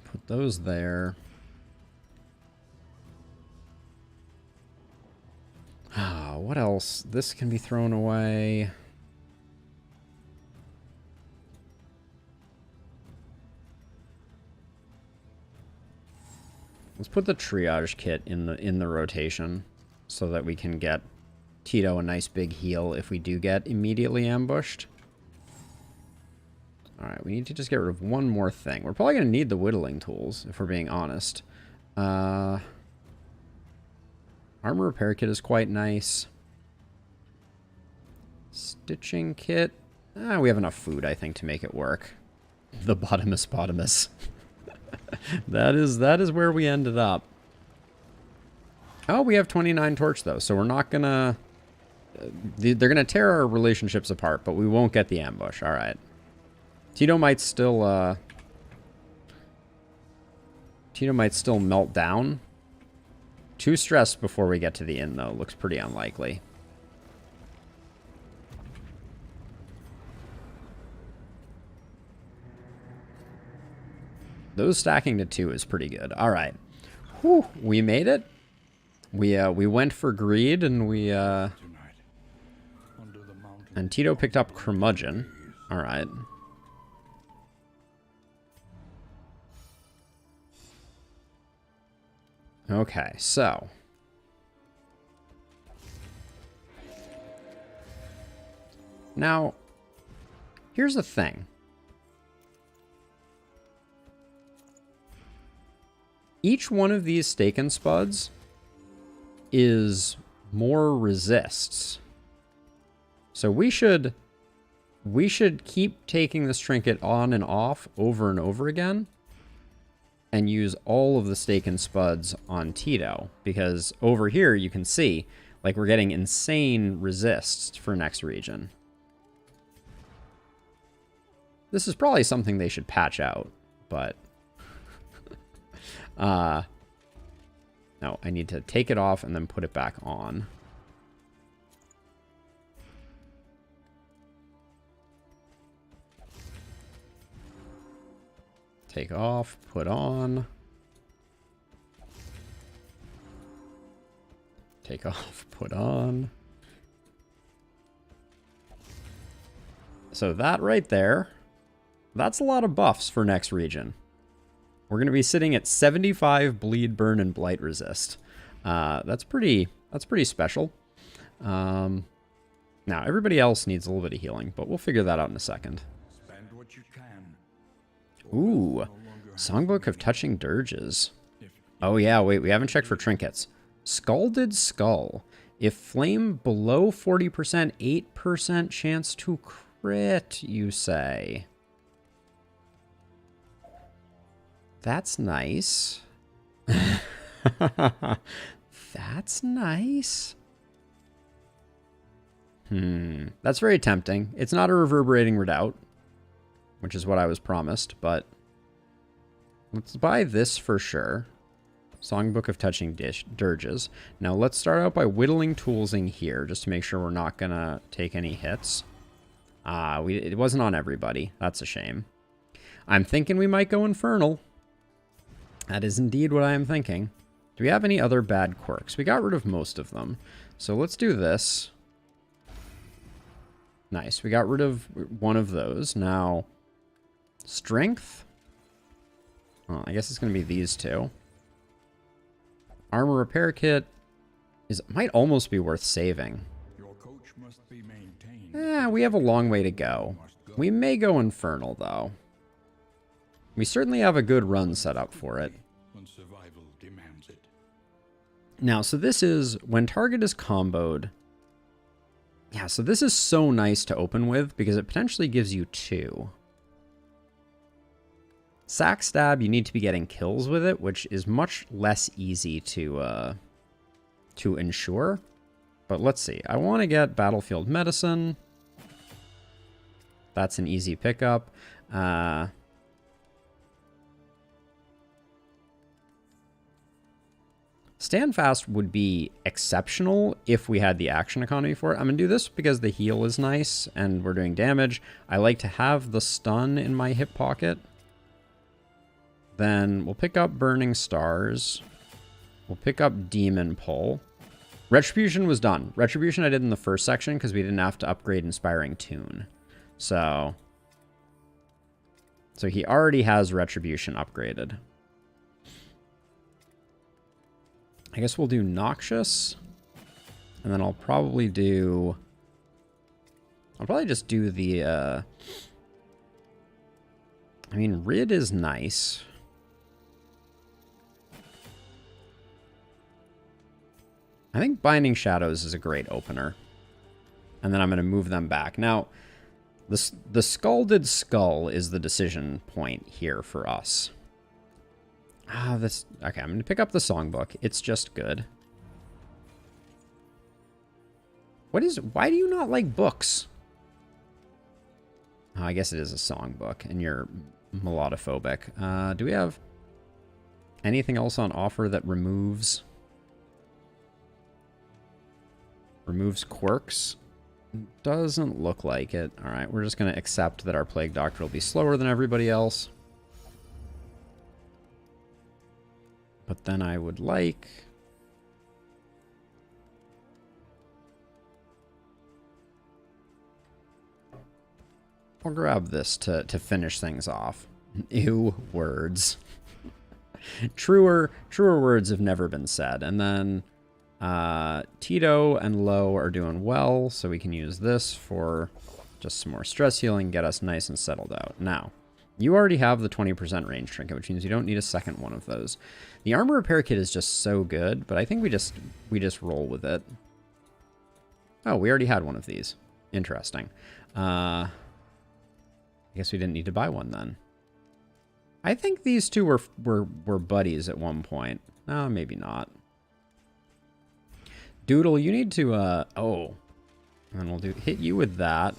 Put those there. Ah, what else? This can be thrown away. Let's put the triage kit in the rotation so that we can get Tito a nice big heal if we do get immediately ambushed. Alright, we need to just get rid of one more thing. We're probably going to need the whittling tools, if we're being honest. Armor repair kit is quite nice. Stitching kit. We have enough food, I think, to make it work. The bottomless. That is where we ended up. Oh, we have 29 torch, though, so we're not gonna... they're gonna tear our relationships apart, but we won't get the ambush. Alright. Tito might still melt down. Too stressed before we get to the inn, though. Looks pretty unlikely. Those stacking to 2 is pretty good. All right. Whew, we made it. We went for greed, and and Tito picked up curmudgeon. All right. Okay, so now here's the thing. Each one of these stake and spuds is more resists. So we should keep taking this trinket on and off over and over again and use all of the stake and spuds on Tito, because over here you can see like we're getting insane resists for next region. This is probably something they should patch out, but no, I need to take it off and then put it back on. Take off, put on. Take off, put on. So that right there, that's a lot of buffs for next region. We're going to be sitting at 75 bleed, burn, and blight resist. That's pretty special. Now, everybody else needs a little bit of healing, but we'll figure that out in a second. Spend what you can. Ooh, Songbook of Touching Dirges. Oh yeah, wait, we haven't checked for trinkets. Scalded Skull. If flame below 40%, 8% chance to crit, you say. That's nice. That's nice. That's very tempting. It's not a reverberating redoubt, which is what I was promised, but let's buy this for sure. Songbook of Touching Dirges. Now let's start out by whittling toolsing here, just to make sure we're not gonna take any hits. It wasn't on everybody. That's a shame. I'm thinking we might go Infernal. That is indeed what I am thinking. Do we have any other bad quirks? We got rid of most of them. So let's do this. Nice. We got rid of one of those. Now, strength. Oh, I guess it's going to be these two. Armor repair kit might almost be worth saving. Your coach must be maintained. We have a long way to go. We may go Infernal, though. We certainly have a good run set up for it. When survival demands it. Now, so this is when target is comboed. Yeah, so this is so nice to open with because it potentially gives you 2. Sack Stab, you need to be getting kills with it, which is much less easy to ensure. But let's see. I want to get Battlefield Medicine. That's an easy pickup. Standfast would be exceptional if we had the action economy for it. I'm going to do this because the heal is nice and we're doing damage. I like to have the stun in my hip pocket. Then we'll pick up Burning Stars. We'll pick up Demon Pull. Retribution was done. Retribution I did in the first section because we didn't have to upgrade Inspiring Tune. So he already has Retribution upgraded. I guess we'll do Noxious. And then I'll probably just do the, I mean, Rid is nice. I think Binding Shadows is a great opener. And then I'm going to move them back. Now, the Scalded Skull is the decision point here for us. Okay, I'm going to pick up the Songbook. It's just good. Why do you not like books? Oh, I guess it is a songbook, and you're melodophobic. Do we have anything else on offer that removes quirks? Doesn't look like it. All right, we're just going to accept that our Plague Doctor will be slower than everybody else. But then I would like... I'll grab this to finish things off. Ew, words. truer words have never been said. And then Tito and Lo are doing well, so we can use this for just some more stress healing, get us nice and settled out. Now, you already have the 20% range trinket, which means you don't need a second one of those. The armor repair kit is just so good, but I think we just roll with it. Oh, we already had one of these. Interesting. I guess we didn't need to buy one then. I think these two were buddies at one point. No, maybe not. Doodle, you need to oh. And we'll hit you with that.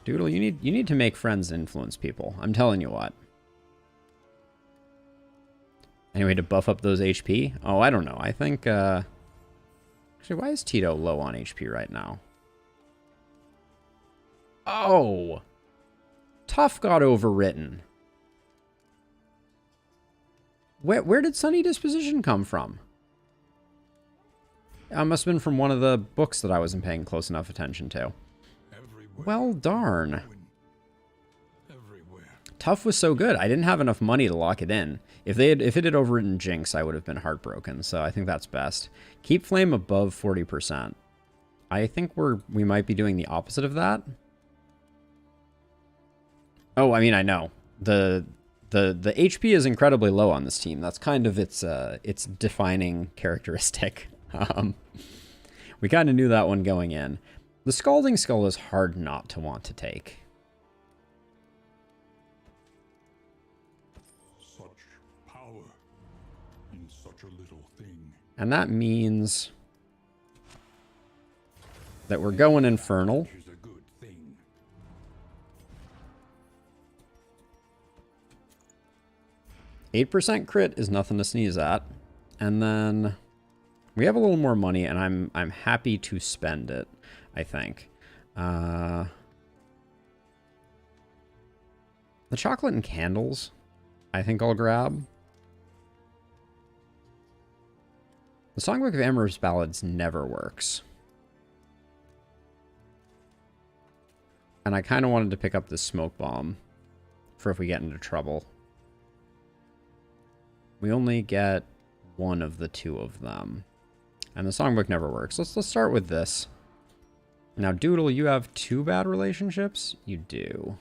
Doodle, you need to make friends and influence people. I'm telling you what. Anyway, to buff up those HP? Oh, I don't know. I think actually, why is Tito low on HP right now? Oh! Tough got overwritten. Where did Sunny Disposition come from? It must have been from one of the books that I wasn't paying close enough attention to. Well, darn. Tough was so good. I didn't have enough money to lock it in. If it had overwritten Jinx, I would have been heartbroken. So I think that's best. Keep Flame above 40%. I think we might be doing the opposite of that. Oh, I mean, I know. The HP is incredibly low on this team. That's kind of its defining characteristic. We kind of knew that one going in. The Scalding Skull is hard not to want to take. Such power in such a little thing. And that means that we're going Infernal. 8% crit is nothing to sneeze at. And then we have a little more money, and I'm happy to spend it, I think. The chocolate and candles, I think I'll grab. The Songbook of Amorous Ballads never works. And I kind of wanted to pick up this smoke bomb for if we get into trouble. We only get one of the two of them. And the songbook never works. Let's start with this. Now, Doodle, you have 2 bad relationships? You do.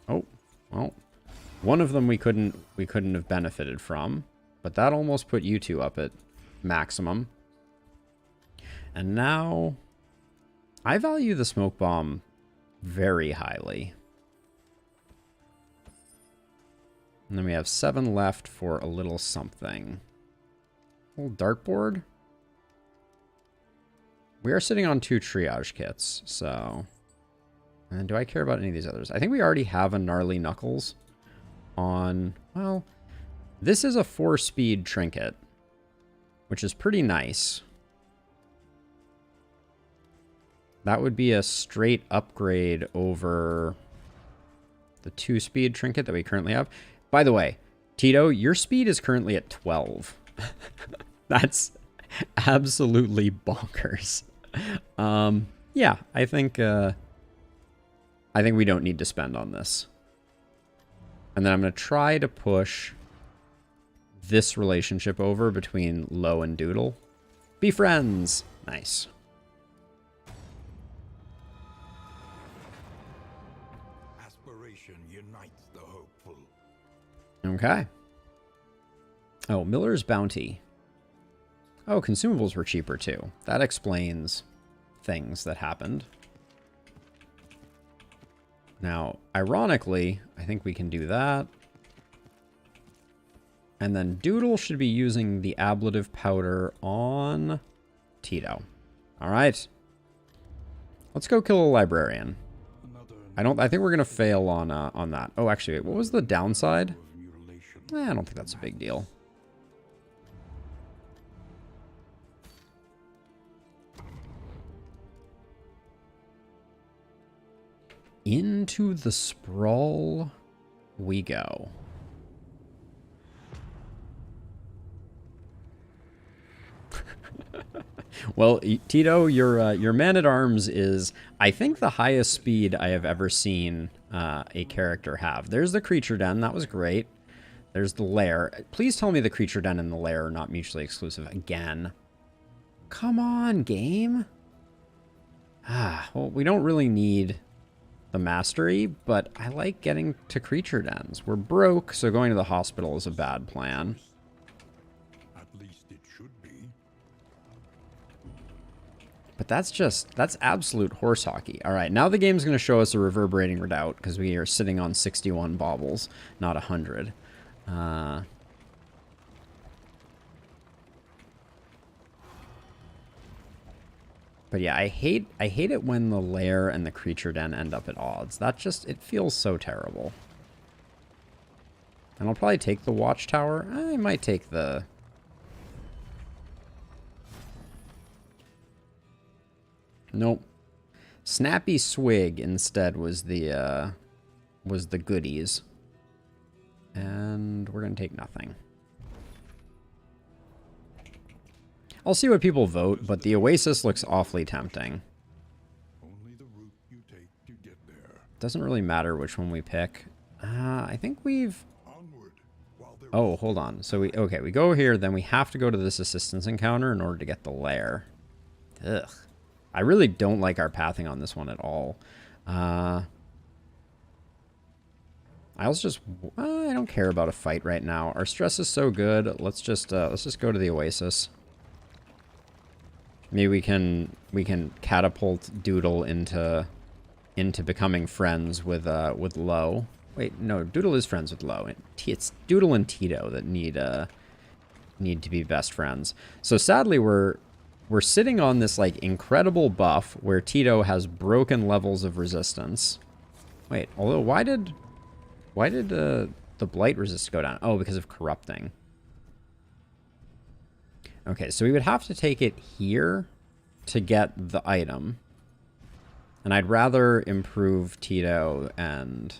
Oh, well. One of them we couldn't have benefited from. But that almost put you 2 up at maximum. And now I value the smoke bomb very highly. And then we have 7 left for a little something. A little dartboard. We are sitting on 2 triage kits, so... And do I care about any of these others? I think we already have a Gnarly Knuckles on... Well, This is a 4-speed trinket, which is pretty nice. That would be a straight upgrade over the 2-speed trinket that we currently have. By the way, Tito, your speed is currently at 12. That's absolutely bonkers. Yeah, I think we don't need to spend on this. And then I'm going to try to push this relationship over between Low and Doodle. Be friends. Nice. Aspiration unites the hopeful. Okay. Oh, Miller's Bounty. Oh, consumables were cheaper too. That explains things that happened. Now, ironically, I think we can do that. And then Doodle should be using the ablative powder on Tito. All right. Let's go kill a librarian. I think we're going to fail on that. Oh, actually, wait, what was the downside? I don't think that's a big deal. Into the sprawl we go. Well, Tito, your man-at-arms is, I think, the highest speed I have ever seen a character have. There's the creature den. That was great. There's the lair. Please tell me the creature den and the lair are not mutually exclusive again. Come on, game. Well, we don't really need the mastery, but I like getting to creature dens. We're broke, so going to the hospital is a bad plan. At least it should be. But that's absolute horse hockey. All right, now the game's going to show us a reverberating redoubt because we are sitting on 61 baubles, not 100. But yeah, I hate it when the lair and the creature den end up at odds. It feels so terrible. And I'll probably take the watchtower. I might take the... Nope. Snappy Swig instead was the goodies. And we're going to take nothing. I'll see what people vote, but the Oasis looks awfully tempting. Only the route you take to get there. Doesn't really matter which one we pick. I think we've... Onward, while there Oh, hold on. So we go here, then we have to go to this assistance encounter in order to get the lair. Ugh. I really don't like our pathing on this one at all. I also just... I don't care about a fight right now. Our stress is so good. Let's just go to the Oasis. Maybe we can catapult Doodle into becoming friends with Low. Wait, no, Doodle is friends with Low. It's Doodle and Tito that need to be best friends. So sadly, we're sitting on this like incredible buff where Tito has broken levels of resistance. Wait, although why did the blight resist go down? Oh, because of corrupting. Okay, so we would have to take it here to get the item. And I'd rather improve Tito and...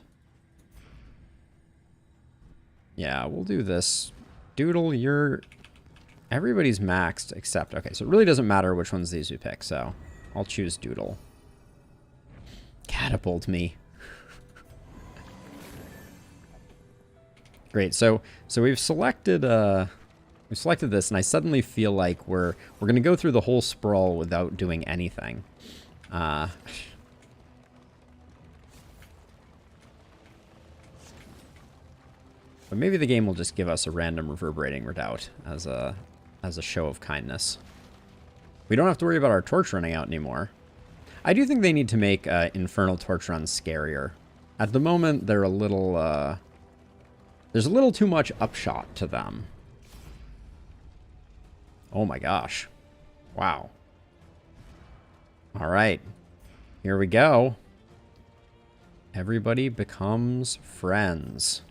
Yeah, we'll do this. Doodle, everybody's maxed except... Okay, so it really doesn't matter which ones these we pick, so I'll choose Doodle. Catapult me. Great, so we've selected... We selected this, and I suddenly feel like we're going to go through the whole sprawl without doing anything. But maybe the game will just give us a random reverberating redoubt as a show of kindness. We don't have to worry about our torch running out anymore. I do think they need to make Infernal Torch runs scarier. At the moment, they're a little... there's a little too much upshot to them. Oh my gosh. Wow. All right. Here we go. Everybody becomes friends.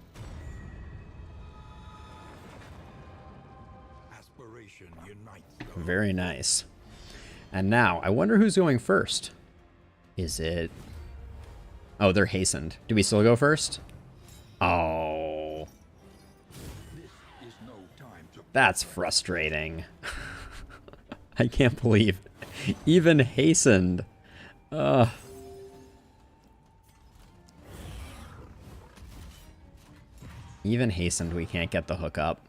Very nice. And now, I wonder who's going first. Is it... Oh, they're hastened. Do we still go first? Oh. That's frustrating. I can't believe. Even hastened. Ugh. Even hastened, we can't get the hook up.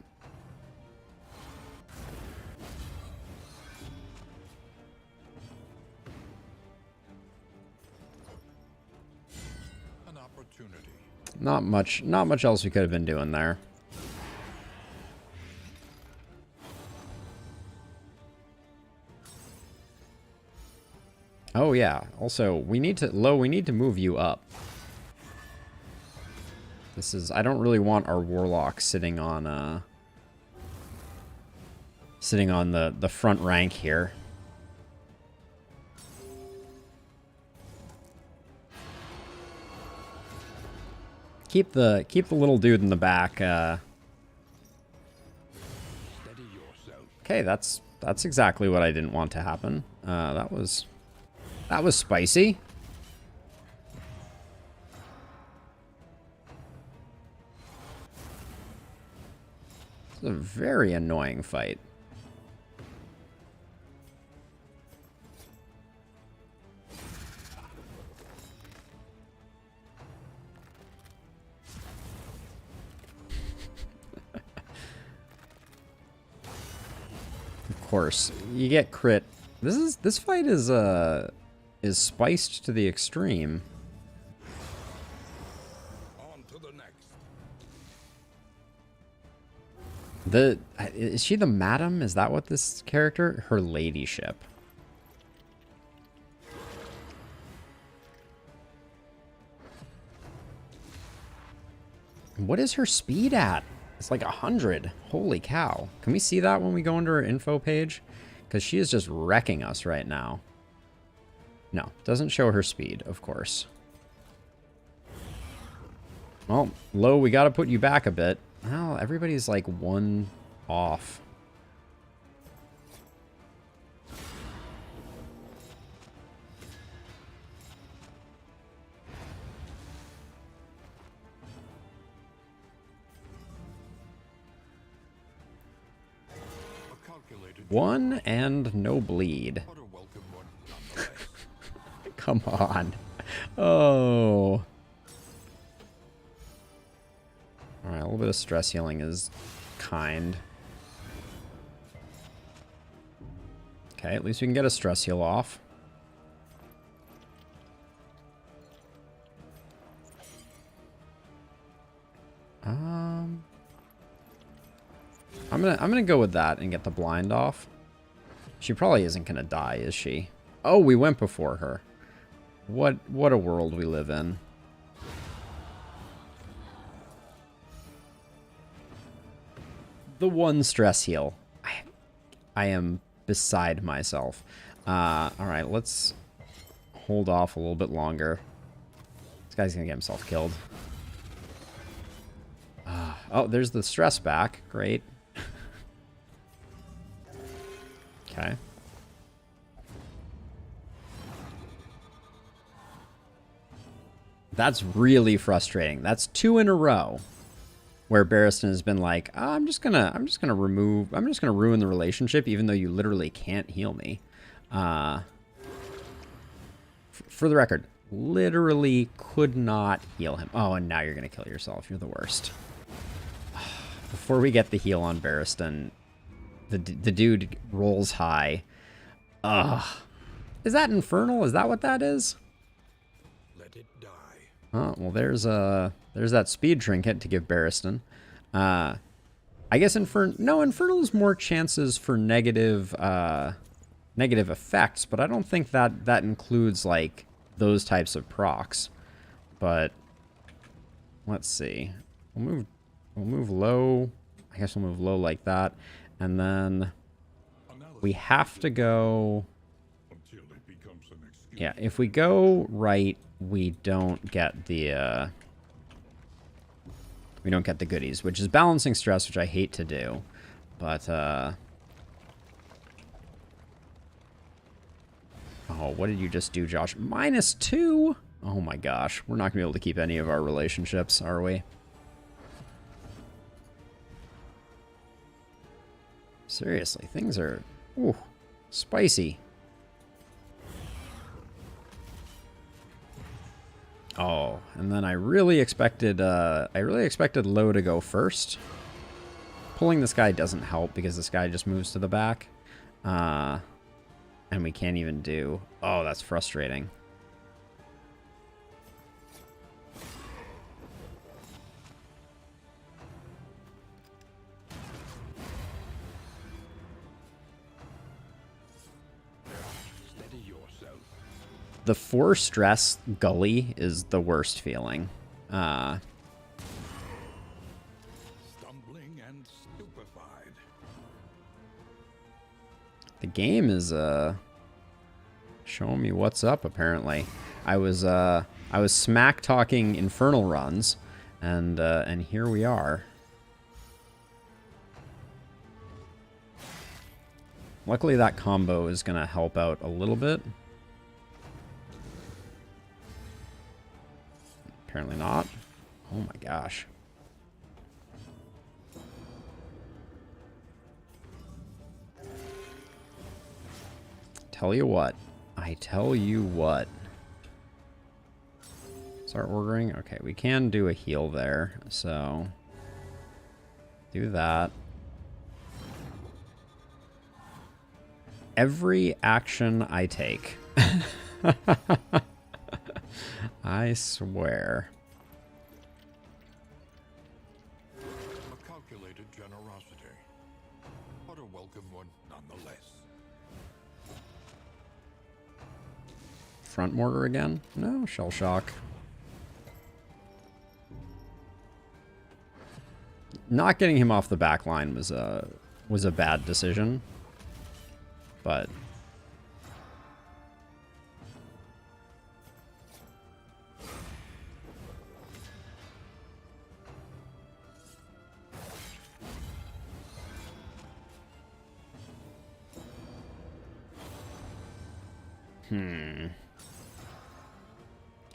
An opportunity. Not much else we could have been doing there. Oh yeah, also, we need to move you up. This is, I don't really want our warlock sitting on the front rank here. Keep the little dude in the back. Okay, that's exactly what I didn't want to happen. That was spicy. It's a very annoying fight. Of course, you get crit. This fight is spiced to the extreme. On to the next. Is she the madam? Is that what this character? Her ladyship. What is her speed at? It's like 100. Holy cow. Can we see that when we go into her info page? Because she is just wrecking us right now. No, doesn't show her speed, of course. Well, Lo, we got to put you back a bit. Well, everybody's like one off. A calculated One and no bleed. but a welcome one nonetheless. Come on. Oh. Alright, a little bit of stress healing is kind. Okay, at least we can get a stress heal off. I'm gonna go with that and get the blind off. She probably isn't gonna die, is she? Oh, we went before her. What a world we live in. The one stress heal. I am beside myself. Alright, let's hold off a little bit longer. This guy's gonna get himself killed. Oh, there's the stress back. Great. Okay. That's really frustrating. That's 2 in a row where Barristan has been like, oh, I'm just gonna ruin the relationship, even though you literally can't heal me. For the record, literally could not heal him. Oh, and now you're gonna kill yourself. You're the worst. Before we get the heal on Barristan, the dude rolls high. Ugh. Is that Infernal? Is that what that is? Let it die. Oh, well, there's that speed trinket to give Barristan. I guess Infernal is more chances for negative effects, but I don't think that includes like those types of procs. But let's see. We'll move low. I guess we'll move low like that, and then we have to go. Until it becomes an excuse. Yeah, if we go right, we don't get the goodies, which is balancing stress, which I hate to do. But Oh, what did you just do, Josh? -2? Oh my gosh. We're not going to be able to keep any of our relationships, are we? Seriously, things are spicy. Oh, and then I really expected Low to go first. Pulling this guy doesn't help because this guy just moves to the back. And we can't even do... Oh, that's frustrating. Steady yourself. The 4 stress gully is the worst feeling. Stumbling and stupefied. The game is showing me what's up. Apparently, I was smack talking infernal runs, and here we are. Luckily, that combo is gonna help out a little bit. Apparently not. Oh my gosh. Tell you what. I tell you what. Start ordering. Okay, we can do a heal there, so do that. Every action I take. I swear. A calculated generosity, but a welcome one nonetheless. Front mortar again? No, shell shock. Not getting him off the back line was a bad decision. But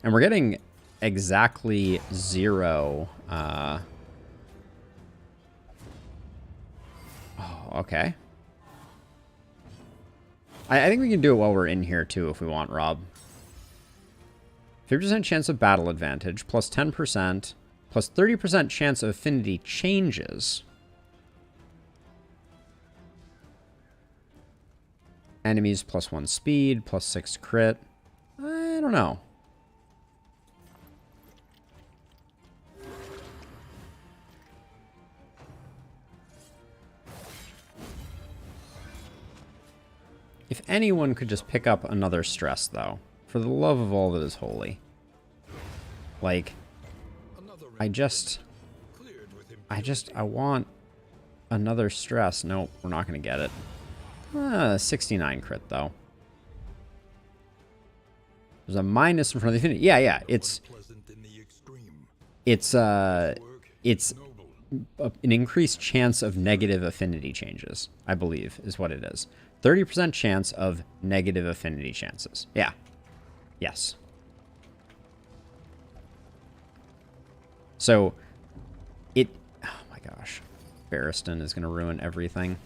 and we're getting exactly 0. Oh, okay. I think we can do it while we're in here, too, if we want, Rob. 50% chance of battle advantage, plus 10%, plus 30% chance of affinity changes. Enemies plus 1 speed, plus 6 crit. I don't know. If anyone could just pick up another stress, though, for the love of all that is holy. Like, I want another stress. Nope, we're not going to get it. 69 crit, though. There's a minus in front of the affinity. Yeah, it's an increased chance of negative affinity changes, I believe, is what it is. 30% chance of negative affinity chances. Yeah. Yes. So, oh my gosh. Barristan is going to ruin everything.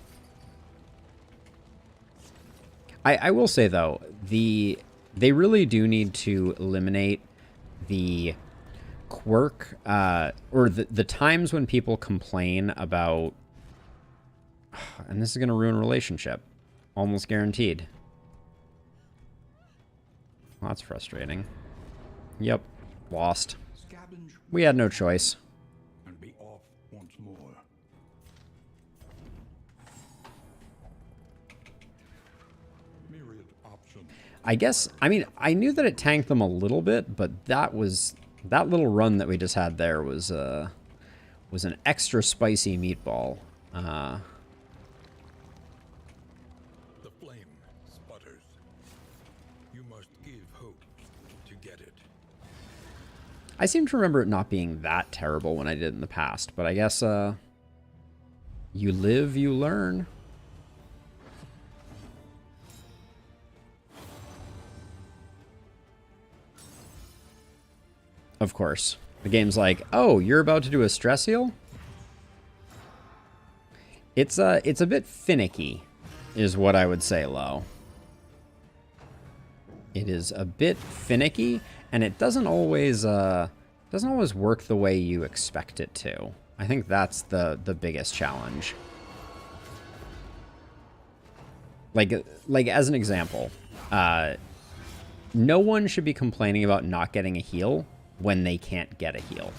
I will say, though, they really do need to eliminate the quirk, or the times when people complain about, and this is going to ruin relationship. Almost guaranteed. Well, that's frustrating. Yep. Lost. We had no choice. And be off once more. Myriad options. I guess, I mean, I knew that it tanked them a little bit, but that little run that we just had there was an extra spicy meatball. I seem to remember it not being that terrible when I did it in the past, but I guess, you live, you learn. Of course. The game's like, oh, you're about to do a stress heal? It's a bit finicky, is what I would say, Lo. It is a bit finicky, and it doesn't always work the way you expect it to. I think that's the biggest challenge. Like as an example, no one should be complaining about not getting a heal when they can't get a heal.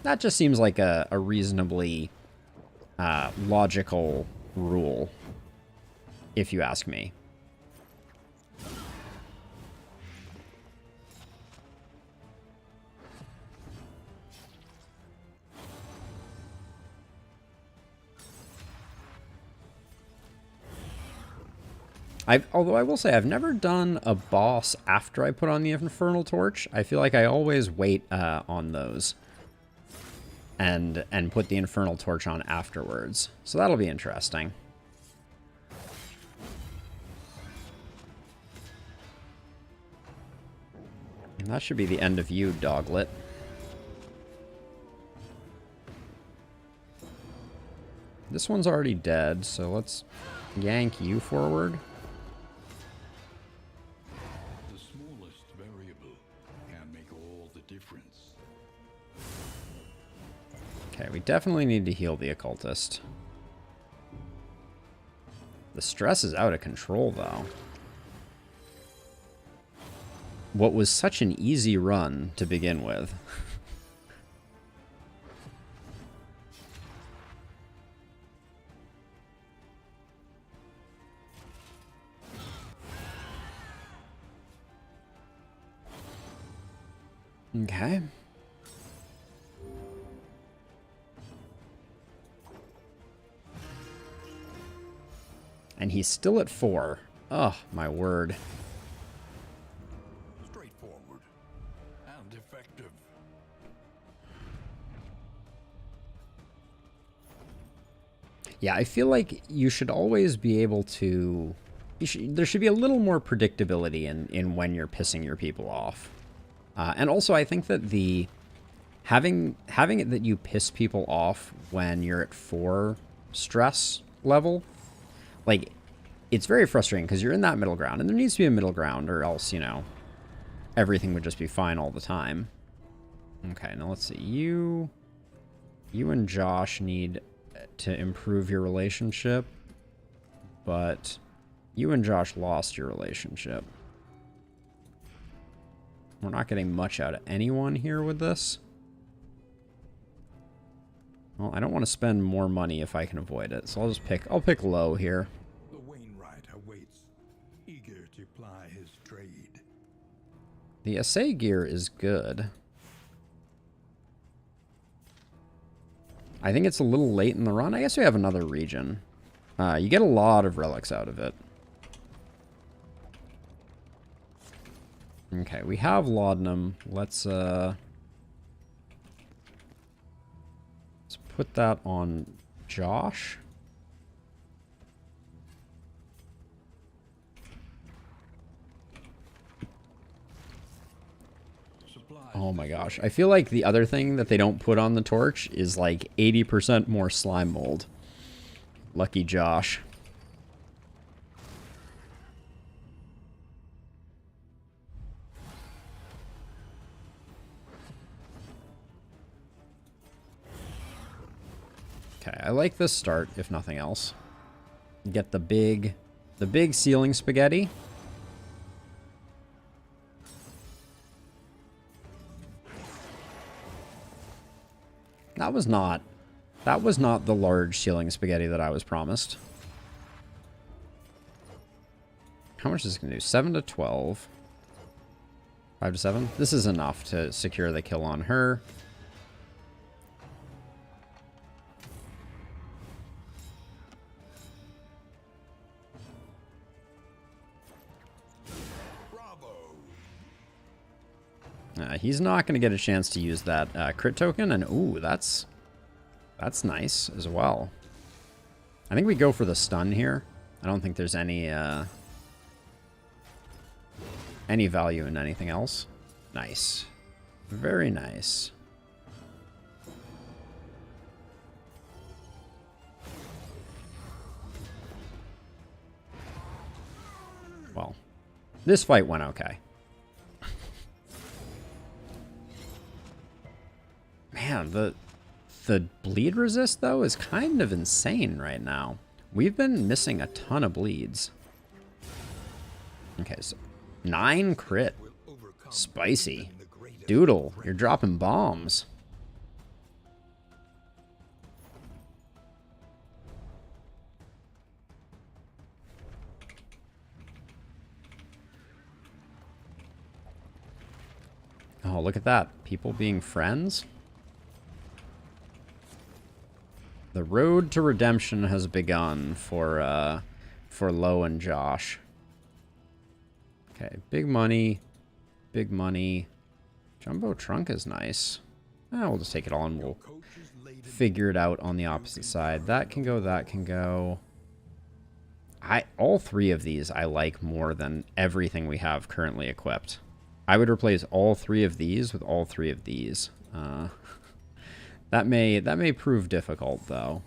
That just seems like a reasonably logical rule, if you ask me. Although I will say, I've never done a boss after I put on the Infernal Torch. I feel like I always wait on those and put the Infernal Torch on afterwards. So that'll be interesting. And that should be the end of you, Doglet. This one's already dead, so let's yank you forward. Okay, we definitely need to heal the occultist. The stress is out of control, though. What was such an easy run to begin with. Okay. And he's still at 4. Oh, my word. Straightforward and effective. Yeah, I feel like you should always be able to... there should be a little more predictability in when you're pissing your people off. And also, I think that having it that you piss people off when you're at 4 stress level, like, it's very frustrating because you're in that middle ground, and there needs to be a middle ground, or else, you know, everything would just be fine all the time. Okay, now let's see. You and Josh need to improve your relationship, but you and Josh lost your relationship. We're not getting much out of anyone here with this. Well, I don't want to spend more money if I can avoid it, so I'll pick low here. The Wainwright awaits, eager to ply his trade. The assay gear is good. I think it's a little late in the run. I guess we have another region. You get a lot of relics out of it. Okay, we have laudanum. Let's put that on Josh. Oh my gosh. I feel like the other thing that they don't put on the torch is like 80% more slime mold. Lucky Josh. Okay, I like this start, if nothing else. Get the big ceiling spaghetti. That was not the large ceiling spaghetti that I was promised. How much is this gonna do? 7 to 12. 5 to 7? This is enough to secure the kill on her. He's not going to get a chance to use that crit token, and ooh, that's nice as well. I think we go for the stun here. I don't think there's any value in anything else. Nice. Very nice. Well, this fight went okay. Man, the bleed resist, though, is kind of insane right now. We've been missing a ton of bleeds. Okay, so 9 crit. Spicy. Doodle, you're dropping bombs. Oh, look at that. People being friends. The road to redemption has begun for Lo and Josh. Okay, big money. Big money. Jumbo trunk is nice. We'll just take it all and we'll figure it out on the opposite side. That can go, that can go. All 3 of these I like more than everything we have currently equipped. I would replace all 3 of these with all 3 of these. That may prove difficult, though.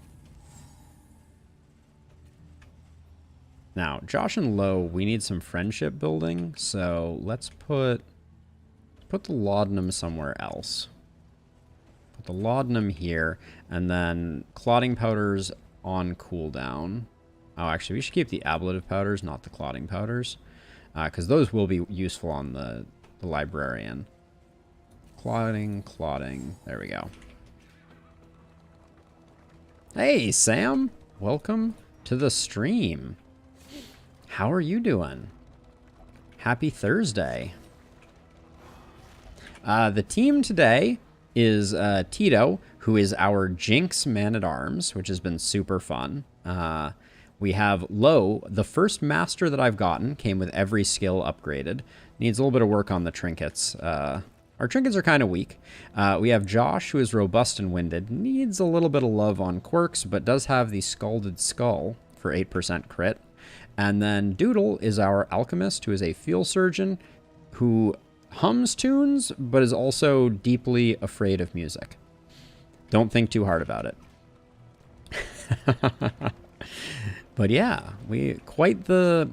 Now, Josh and Lo, we need some friendship building, so let's put the laudanum somewhere else. Put the laudanum here, and then clotting powders on cooldown. Oh, actually, we should keep the ablative powders, not the clotting powders, because those will be useful on the librarian. Clotting. There we go. Hey, Sam. Welcome to the stream. How are you doing? Happy Thursday. The team today is Tito, who is our Jinx Man-at-Arms, which has been super fun. We have Lo, the first master that I've gotten, came with every skill upgraded. Needs a little bit of work on the trinkets. Our trinkets are kind of weak. We have Josh, who is robust and winded. Needs a little bit of love on quirks, but does have the Scalded Skull for 8% crit. And then Doodle is our alchemist, who is a field surgeon, who hums tunes, but is also deeply afraid of music. Don't think too hard about it. But yeah, quite the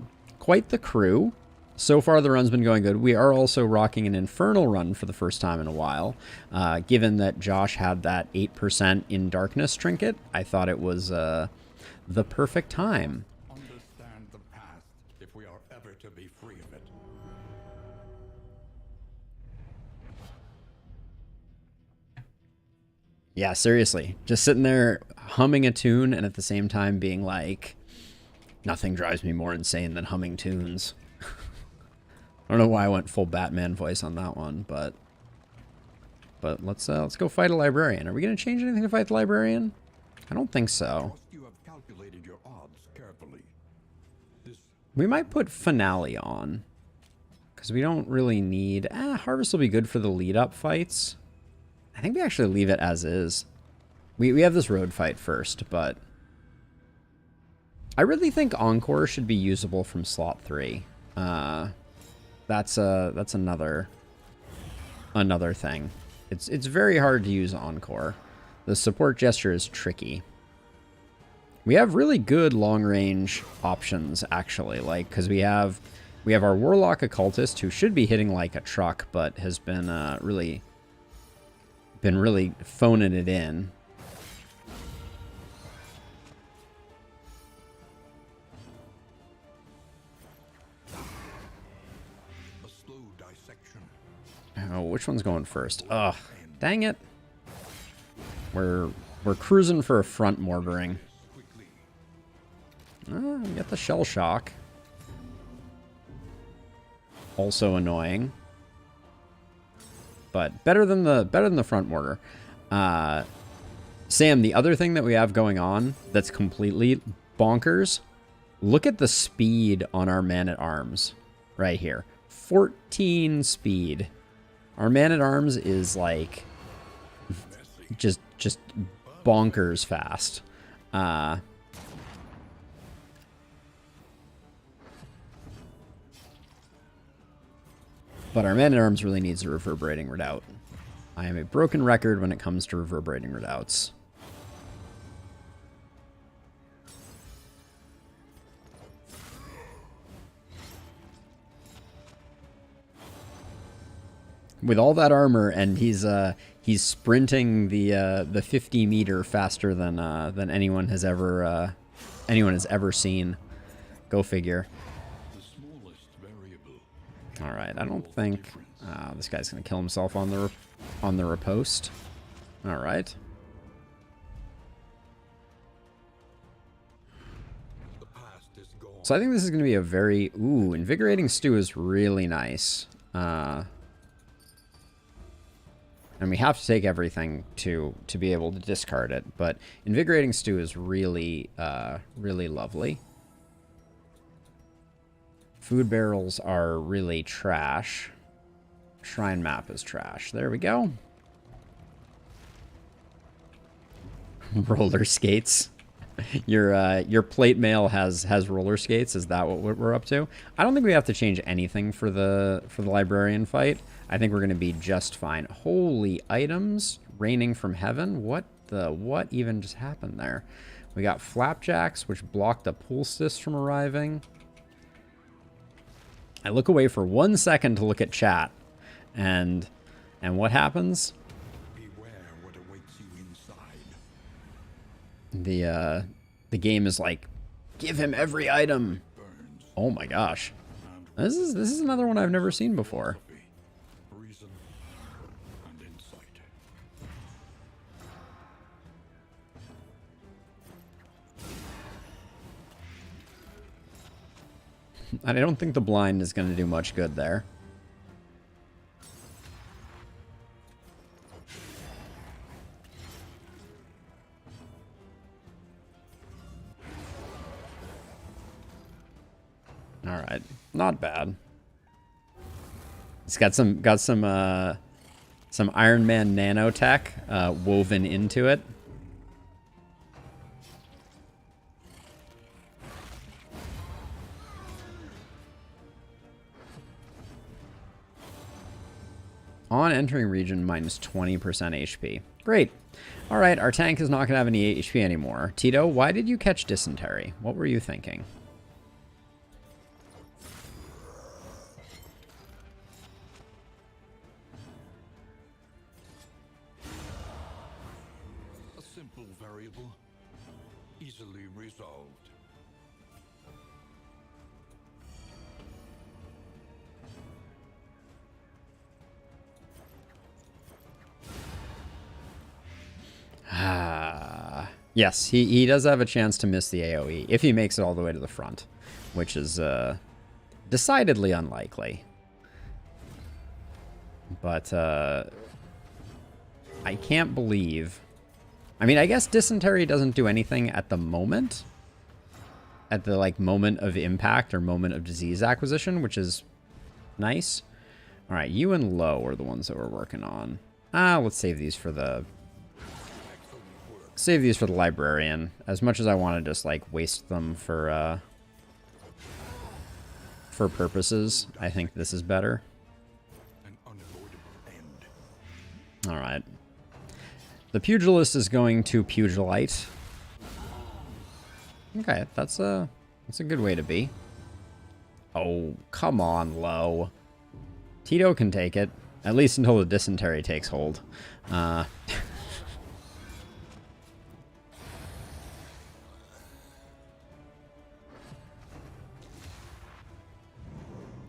crew. So far, the run's been going good. We are also rocking an Infernal run for the first time in a while. Given that Josh had that 8% in darkness trinket, I thought it was the perfect time. Understand the past if we are ever to be free of it. Yeah, seriously. Just sitting there humming a tune and at the same time being like, nothing drives me more insane than humming tunes. I don't know why I went full Batman voice on that one, but let's go fight a librarian. Are we going to change anything to fight the librarian? I don't think so. You have calculated your odds carefully. We might put Finale on, because we don't really need... Harvest will be good for the lead-up fights. I think we actually leave it as is. We have this road fight first, but... I really think Encore should be usable from slot 3. That's another thing. It's very hard to use Encore. The support gesture is tricky. We have really good long-range options, actually, like, because we have our Warlock Occultist, who should be hitting like a truck, but has been really phoning it in. A slow dissection. Oh, which one's going first? Ugh, dang it. We're cruising for a front mortaring. We got the shell shock. Also annoying, but better than the front mortar. Sam, the other thing that we have going on that's completely bonkers. Look at the speed on our Man-at-Arms right here. 14 speed. Our Man-at-Arms is like just bonkers fast. But our Man-at-Arms really needs a reverberating redoubt. I am a broken record when it comes to reverberating redoubts. With all that armor, and he's sprinting the 50 meter faster than anyone has ever seen. Go figure. All right, I don't think this guy's gonna kill himself on the riposte. All right. So I think this is gonna be a very invigorating stew is really nice. And we have to take everything to be able to discard it, but invigorating stew is really really lovely. Food barrels are really trash. Shrine map is trash. There we go. Roller skates. Your plate mail has roller skates. Is that what we're up to? I don't think we have to change anything for the librarian fight. I think we're going to be just fine. Holy items raining from heaven. What even just happened there? We got flapjacks, which blocked the poultice from arriving. I look away for 1 second to look at chat, and what happens? Beware what awaits you inside. The game is like, give him every item. Oh my gosh, this is another one I've never seen before. Reason and insight. I don't think the blind is going to do much good there. All right, not bad. It's got some Iron Man nanotech woven into it. On entering region, minus 20% HP. Great. All right, our tank is not going to have any HP anymore. Tito, why did you catch dysentery? What were you thinking? A simple variable, easily resolved. Yes, he does have a chance to miss the AoE if he makes it all the way to the front, which is decidedly unlikely. But I can't believe... I mean, I guess dysentery doesn't do anything at the moment. At the, like, moment of impact or moment of disease acquisition, which is nice. All right, you and Low are the ones that we're working on. Let's save these for the... Save these for the librarian. As much as I want to just, like, waste them for purposes, I think this is better. An unavoidable end. All right. The pugilist is going to pugilite. Okay, that's a good way to be. Oh, come on, Low. Tito can take it, at least until the dysentery takes hold.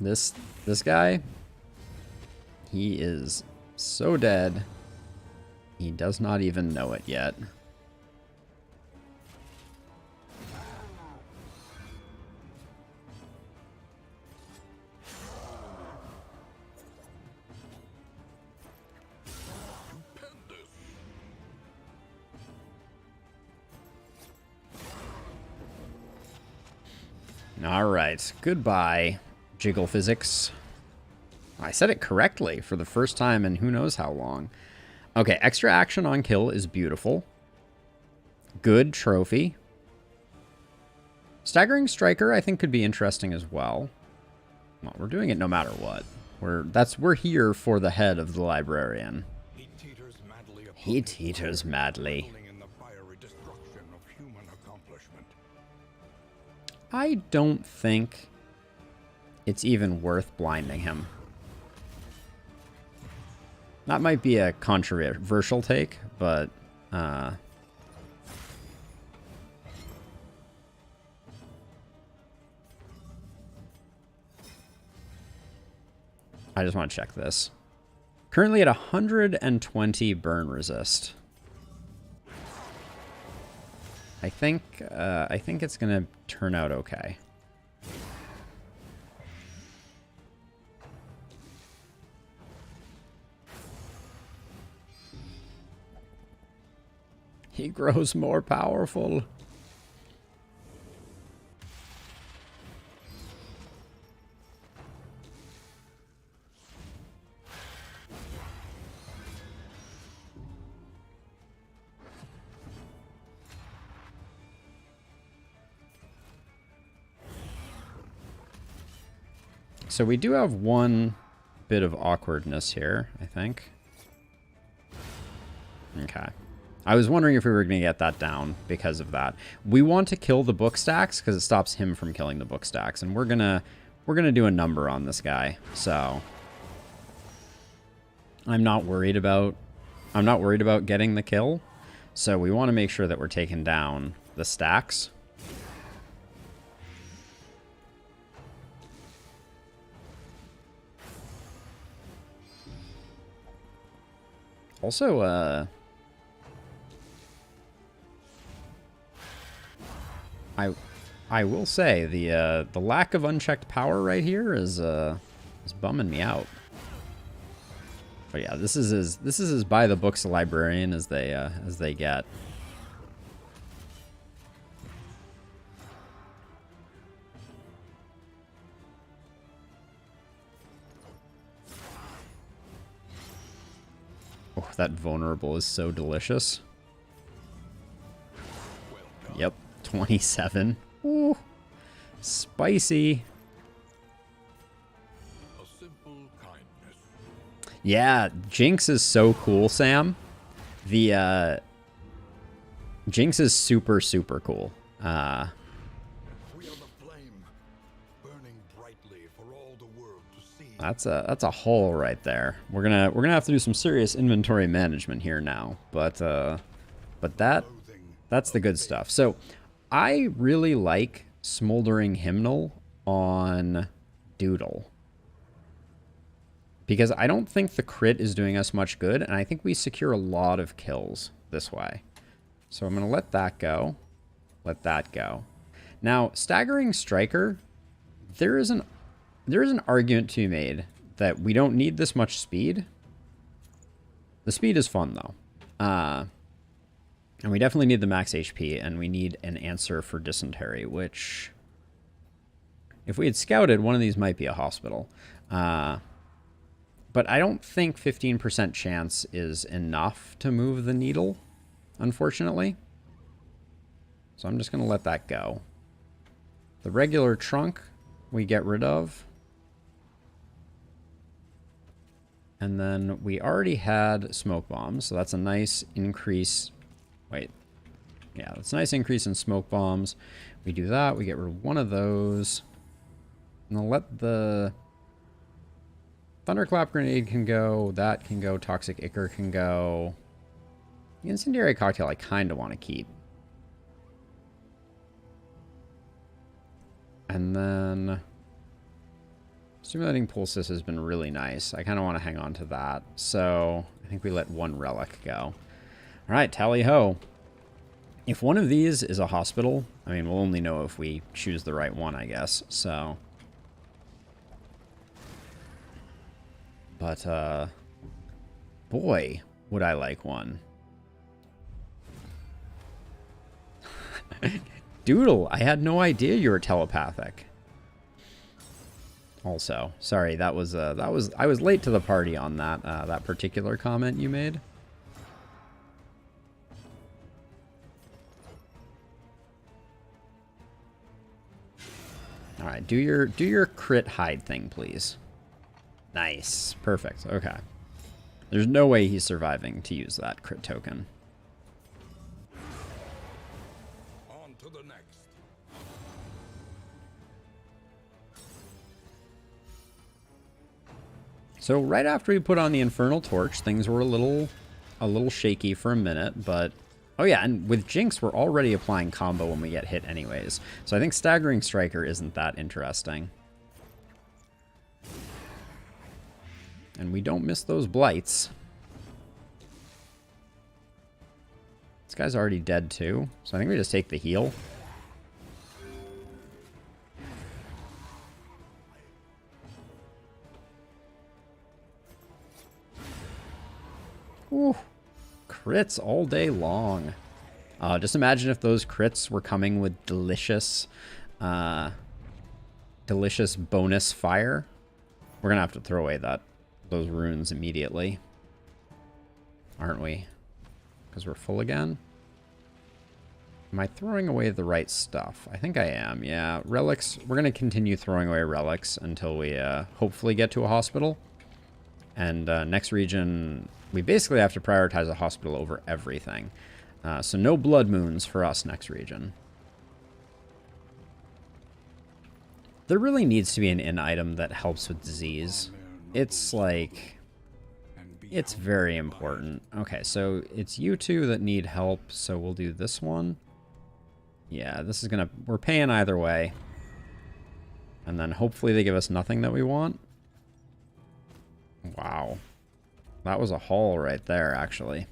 This guy, he is so dead, he does not even know it yet. All right, goodbye, Jiggle Physics. I said it correctly for the first time in who knows how long. Okay, extra action on kill is beautiful. Good trophy. Staggering Striker, I think, could be interesting as well. Well, we're doing it no matter what. We're here for the head of the librarian. A team He teeters madly. In the fiery destruction of human accomplishment. I don't think it's even worth blinding him. That might be a controversial take, but I just want to check this. Currently at 120 burn resist. I think it's gonna turn out okay. He grows more powerful. So we do have one bit of awkwardness here, I think. Okay. I was wondering if we were going to get that down because of that. We want to kill the book stacks because it stops him from killing the book stacks, and we're gonna do a number on this guy. So I'm not worried about getting the kill. So we want to make sure that we're taking down the stacks. Also, I will say the lack of unchecked power right here is bumming me out. But yeah, this is as by the books librarian as they get. Oh, that vulnerable is so delicious. Yep, 27. Ooh, spicy. A simple kindness. Yeah, Jinx is so cool, Sam. The Jinx is super, super cool. We are the flame, burning brightly for all the world to see. That's a hole right there. We're gonna have to do some serious inventory management here now. But that's the good stuff. So I really like Smoldering Hymnal on Doodle, because I don't think the crit is doing us much good, and I think we secure a lot of kills this way. So I'm going to let that go. Let that go. Now, Staggering Striker, there is an argument to be made that we don't need this much speed. The speed is fun, though. And we definitely need the max HP, and we need an answer for dysentery, which, if we had scouted, one of these might be a hospital. But I don't think 15% chance is enough to move the needle, unfortunately. So I'm just going to let that go. The regular trunk we get rid of. And then we already had smoke bombs, so that's a nice increase. Wait. Yeah, that's a nice increase in smoke bombs. We do that, we get rid of one of those. And I'll let the Thunderclap Grenade can go, that can go, Toxic Ichor can go. The Incendiary Cocktail I kind of want to keep. And then Stimulating Pulses has been really nice. I kind of want to hang on to that. So I think we let one relic go. All right, tally-ho. If one of these is a hospital, I mean, we'll only know if we choose the right one, I guess. So, but boy, would I like one. Doodle, I had no idea you were telepathic. Also, sorry, I was late to the party on that that particular comment you made. All right, do your crit hide thing, please. Nice, perfect. Okay. There's no way he's surviving to use that crit token. On to the next. So right after we put on the Infernal Torch, things were a little shaky for a minute, but oh yeah, and with Jinx, we're already applying combo when we get hit anyways. So I think Staggering Striker isn't that interesting. And we don't miss those blights. This guy's already dead too, so I think we just take the heal. Ooh, crits all day long. Just imagine if those crits were coming with delicious bonus fire. We're gonna have to throw away those runes immediately, aren't we? Because we're full again. Am I throwing away the right stuff? I think I am, yeah. Relics, we're gonna continue throwing away relics until we hopefully get to a hospital. And next region, we basically have to prioritize a hospital over everything. So no blood moons for us next region. There really needs to be an in item that helps with disease. It's like, it's very important. Okay, so it's you two that need help, so we'll do this one. Yeah, this is gonna, we're paying either way. And then hopefully they give us nothing that we want. Wow. That was a haul right there, actually.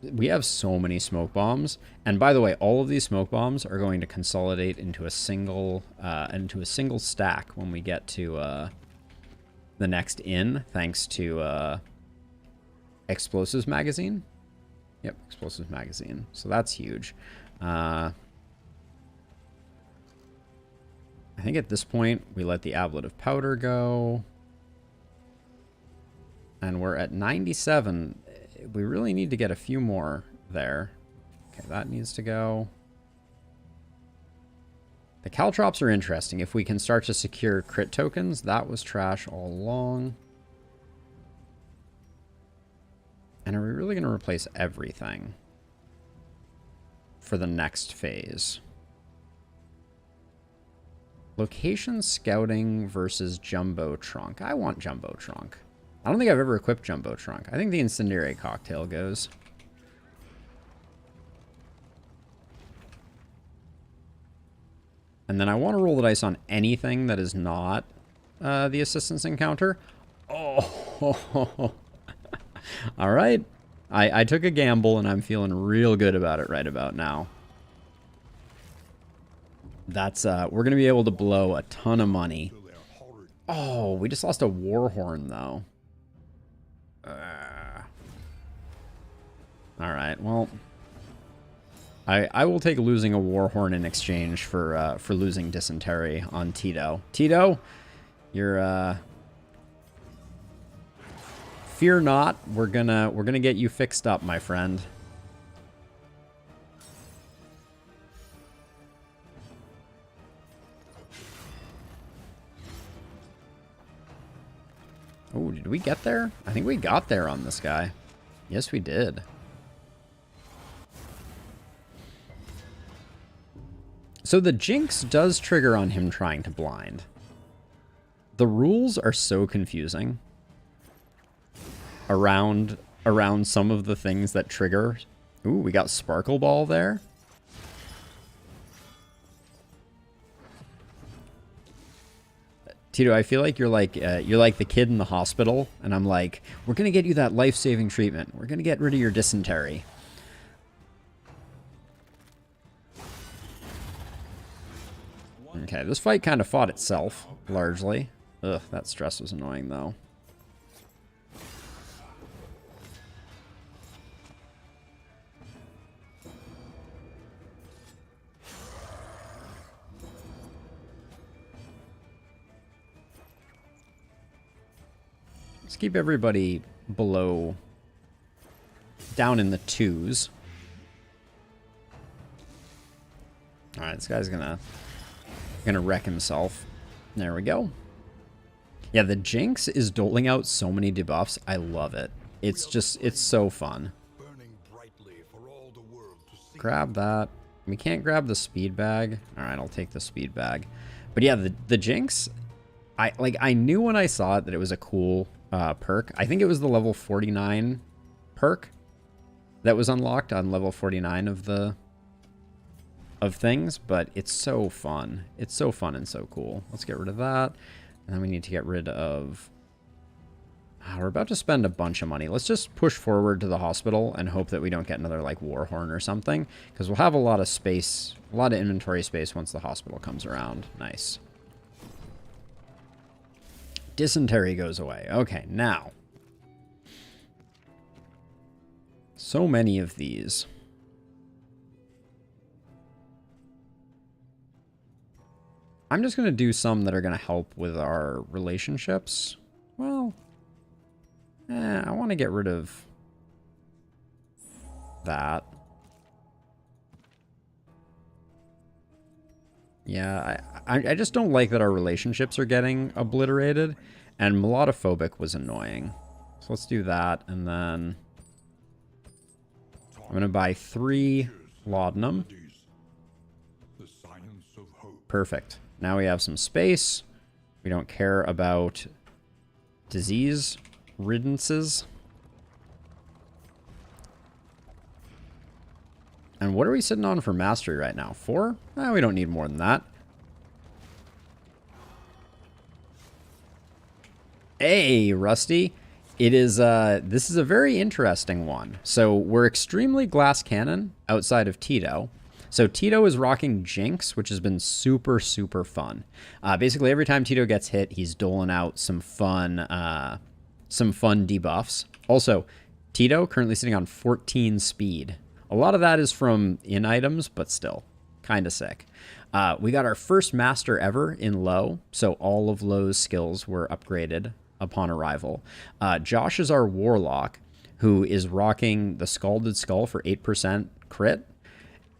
We have so many smoke bombs, and by the way, all of these smoke bombs are going to consolidate into a single stack when we get to the next inn, thanks to explosives magazine. Yep, explosives magazine. So that's huge. I think at this point we let the ablative powder go, and we're at 97. We really need to get a few more there. Okay, that needs to go. The caltrops are interesting. If we can start to secure crit tokens, that was trash all along. And are we really going to replace everything for the next phase? Location scouting versus Jumbo Trunk. I want Jumbo Trunk. I don't think I've ever equipped Jumbo Trunk. I think the Incendiary Cocktail goes. And then I want to roll the dice on anything that is not the assistance encounter. Oh, all right. I took a gamble and I'm feeling real good about it right about now. That's we're gonna be able to blow a ton of money. Oh, we just lost a Warhorn though. All right, well, I will take losing a Warhorn in exchange for losing Dysentery on Tito. Tito, you're fear not. We're gonna get you fixed up, my friend. Oh, did we get there? I think we got there on this guy. Yes, we did. So the Jinx does trigger on him trying to blind. The rules are so confusing around some of the things that trigger. Ooh, we got Sparkle Ball there. Tito, I feel like you're like the kid in the hospital, and I'm like, we're gonna get you that life-saving treatment. We're gonna get rid of your dysentery. Okay, this fight kind of fought itself, largely. Ugh, that stress was annoying, though. Let's keep everybody below, down in the 2s. All right, this guy's gonna wreck himself. There we go. Yeah, the Jinx is doling out so many debuffs. I love it. It's just, it's so fun. Burning brightly for all the world to see. Grab that. We can't grab the speed bag. All right, I'll take the speed bag. But yeah, the Jinx, I knew when I saw it that it was a cool perk. I think it was the level 49 perk that was unlocked on level 49 of things, but it's so fun. It's so fun and so cool. Let's get rid of that. And then we need to get rid of... we're about to spend a bunch of money. Let's just push forward to the hospital and hope that we don't get another, like, war horn or something. Because we'll have a lot of space, a lot of inventory space once the hospital comes around. Nice. Dysentery goes away. Okay, now. So many of these. I'm just going to do some that are going to help with our relationships. Well, I want to get rid of that. Yeah, I just don't like that our relationships are getting obliterated, and melodophobic was annoying. So let's do that, and then I'm going to buy 3 laudanum. The science of hope. Perfect. Now we have some space. We don't care about disease riddances. And what are we sitting on for mastery right now? 4? We don't need more than that. Hey, Rusty. It is, this is a very interesting one. So we're extremely glass cannon outside of Tito. So Tito is rocking Jinx, which has been super, super fun. Basically, every time Tito gets hit, he's doling out some fun debuffs. Also, Tito currently sitting on 14 speed. A lot of that is from in items, but still, kind of sick. We got our first master ever in Low, so all of Low's skills were upgraded upon arrival. Josh is our warlock, who is rocking the Scalded Skull for 8% crit.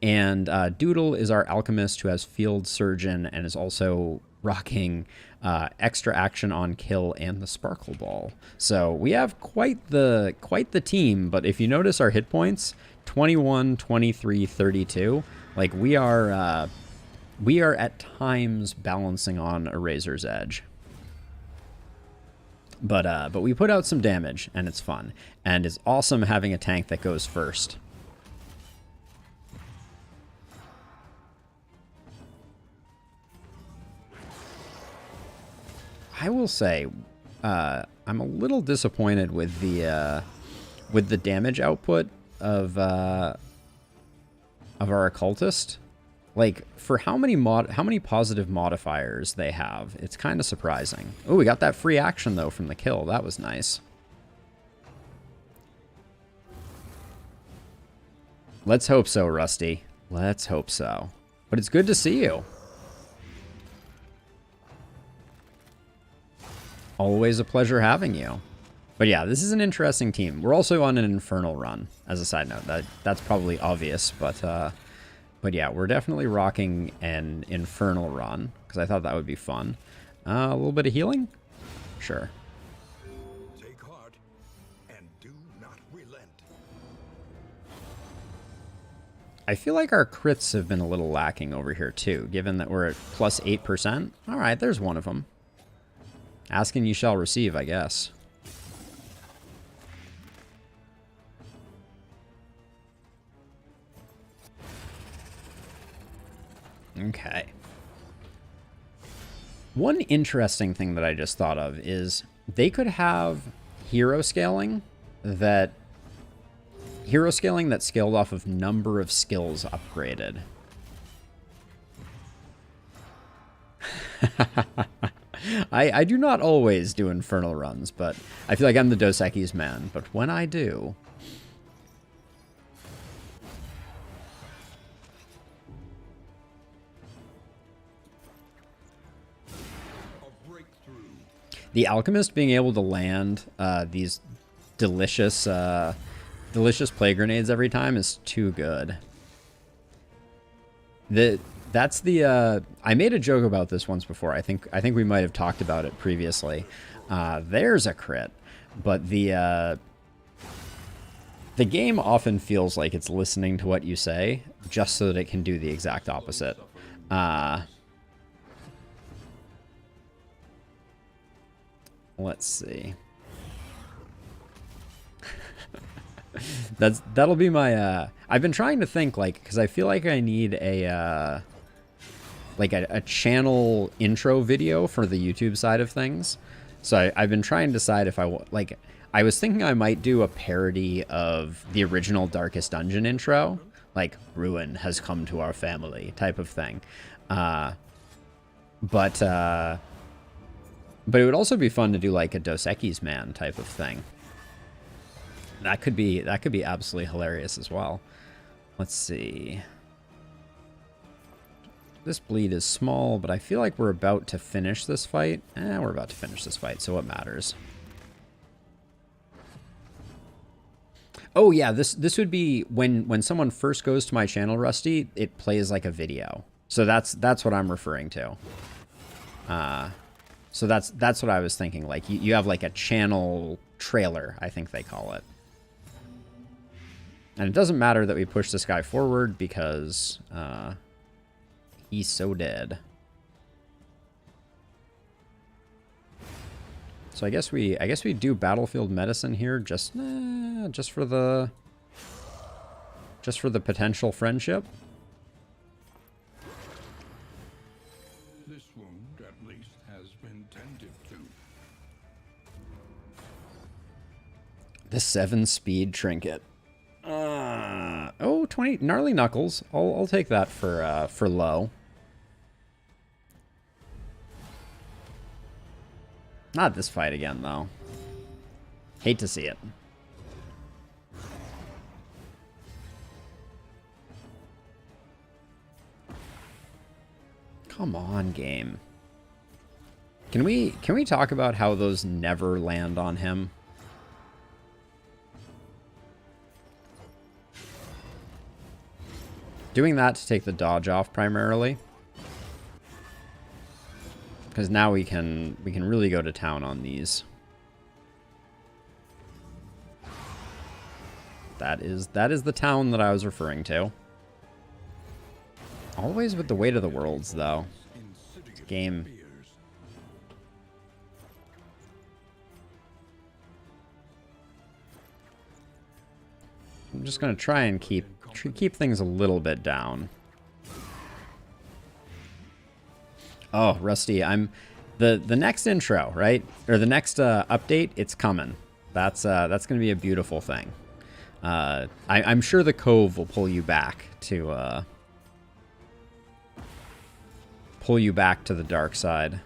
And Doodle is our alchemist, who has Field Surgeon and is also rocking extra action on kill and the Sparkle Ball. So we have quite the team. But if you notice our hit points, 21, 23, 32. Like we are at times balancing on a razor's edge. But we put out some damage and it's fun, and it's awesome having a tank that goes first. I will say, I'm a little disappointed with the damage output of our occultist. Like, for how many positive modifiers they have, it's kind of surprising. Oh, we got that free action though from the kill. That was nice. Let's hope so, Rusty. Let's hope so. But it's good to see you. Always a pleasure having you. But yeah, this is an interesting team. We're also on an Infernal run, as a side note. That's probably obvious, but yeah, we're definitely rocking an Infernal run, because I thought that would be fun. A little bit of healing? Sure. Take heart and do not relent. I feel like our crits have been a little lacking over here too, given that we're at plus 8%. All right, there's one of them. Asking you shall receive, I guess. Okay. One interesting thing that I just thought of is they could have hero scaling that scaled off of number of skills upgraded. I do not always do Infernal runs, but I feel like I'm the Dos Equis man. But when I do... The Alchemist being able to land these delicious plague grenades every time is too good. That's the I made a joke about this once before. I think we might have talked about it previously. There's a crit, but the game often feels like it's listening to what you say just so that it can do the exact opposite. Let's see. That'll be my I've been trying to think, like, because I feel like I need a like a channel intro video for the YouTube side of things. So I've been trying to decide if I was thinking I might do a parody of the original Darkest Dungeon intro, like "Ruin has come to our family" type of thing. But it would also be fun to do like a Dos Equis Man type of thing. That could be absolutely hilarious as well. Let's see. This bleed is small, but I feel like we're about to finish this fight. We're about to finish this fight, so what matters? Oh yeah, this would be when someone first goes to my channel, Rusty, it plays like a video. So that's what I'm referring to. So that's what I was thinking. Like you have like a channel trailer, I think they call it. And it doesn't matter that we push this guy forward because he's so dead. So I guess we do battlefield medicine here just for the potential friendship. This wound at least has been tended to. The 7-speed trinket. 20 gnarly knuckles. I'll take that for low. Not this fight again, though. Hate to see it. Come on, game. Can we talk about how those never land on him? Doing that to take the dodge off primarily. Because now we can really go to town on these. That is the town that I was referring to. Always with the weight of the worlds, though. Game. I'm just gonna try and keep things a little bit down. Oh, Rusty, the next intro, right? Or the next update, it's coming. That's gonna be a beautiful thing. I'm sure the Cove will pull you back to the dark side.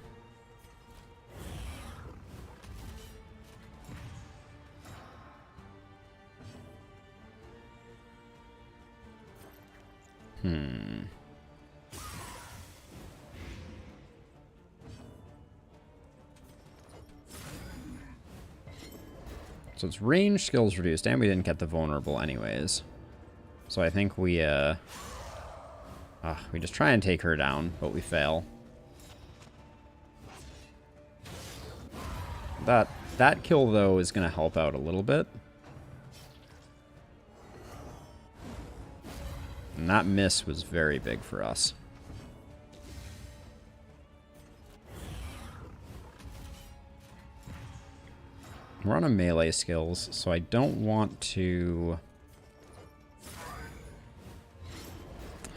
So it's range, skills reduced, and we didn't get the vulnerable anyways. So I think we just try and take her down, but we fail. That kill, though, is going to help out a little bit. And that miss was very big for us. We're on a melee skills, so I don't want to...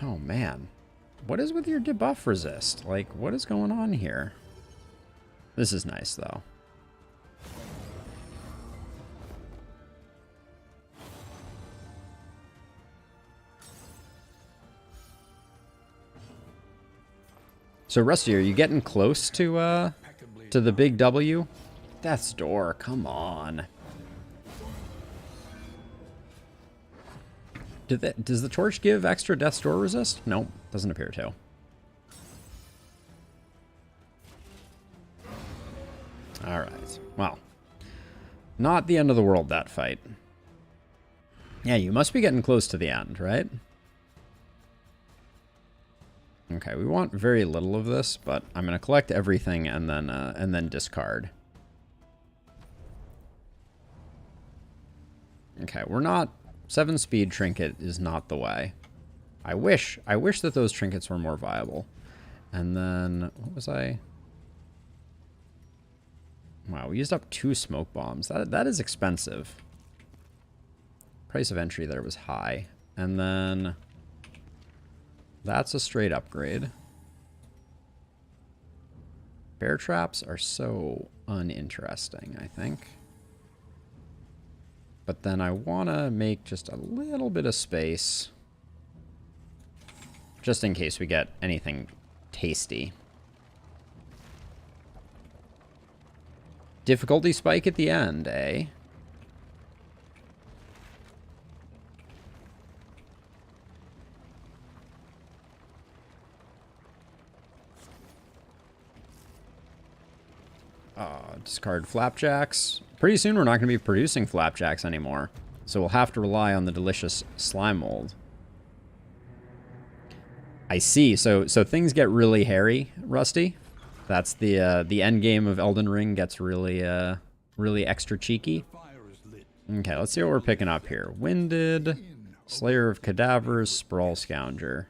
Oh, man. What is with your debuff resist? Like, what is going on here? This is nice, though. So, Rusty, are you getting close to the big W? Death's Door, come on. Does the torch give extra Death's Door resist? Nope, doesn't appear to. Alright, well. Not the end of the world, that fight. Yeah, you must be getting close to the end, right? Okay, we want very little of this, but I'm going to collect everything and then discard. Okay, we're not... 7 speed trinket is not the way. I wish that those trinkets were more viable. And then, what was I... Wow, we used up 2 smoke bombs. That is expensive. Price of entry there was high. And then... That's a straight upgrade. Bear traps are so uninteresting, I think. But then I want to make just a little bit of space. Just in case we get anything tasty. Difficulty spike at the end, eh? Discard flapjacks. Pretty soon we're not going to be producing flapjacks anymore. So we'll have to rely on the delicious slime mold. I see. So things get really hairy, Rusty. That's the end game of Elden Ring gets really really extra cheeky. Okay, let's see what we're picking up here. Winded, Slayer of Cadavers, Sprawl Scounger.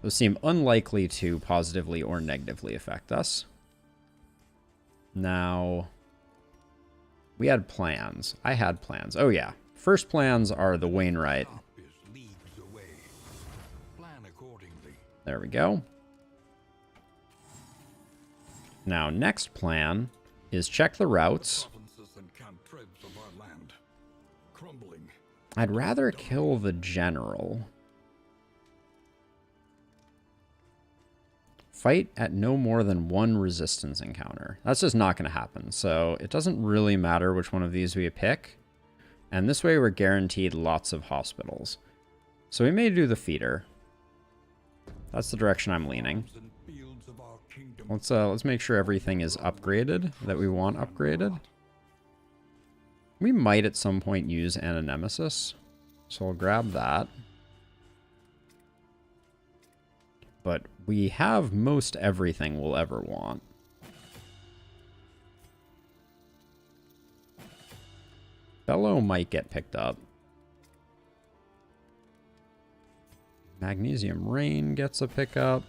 Those seem unlikely to positively or negatively affect us. Now, we had plans. I had plans. Oh, yeah. First plans are the Wainwright. There we go. Now, next plan is check the routes. I'd rather kill the general. Fight at no more than 1 resistance encounter. That's just not going to happen. So it doesn't really matter which one of these we pick. And this way we're guaranteed lots of hospitals. So we may do the feeder. That's the direction I'm leaning. Let's make sure everything is upgraded that we want upgraded. We might at some point use Ananemesis. So I'll grab that. But we have most everything we'll ever want. Bellow might get picked up. Magnesium Rain gets a pickup.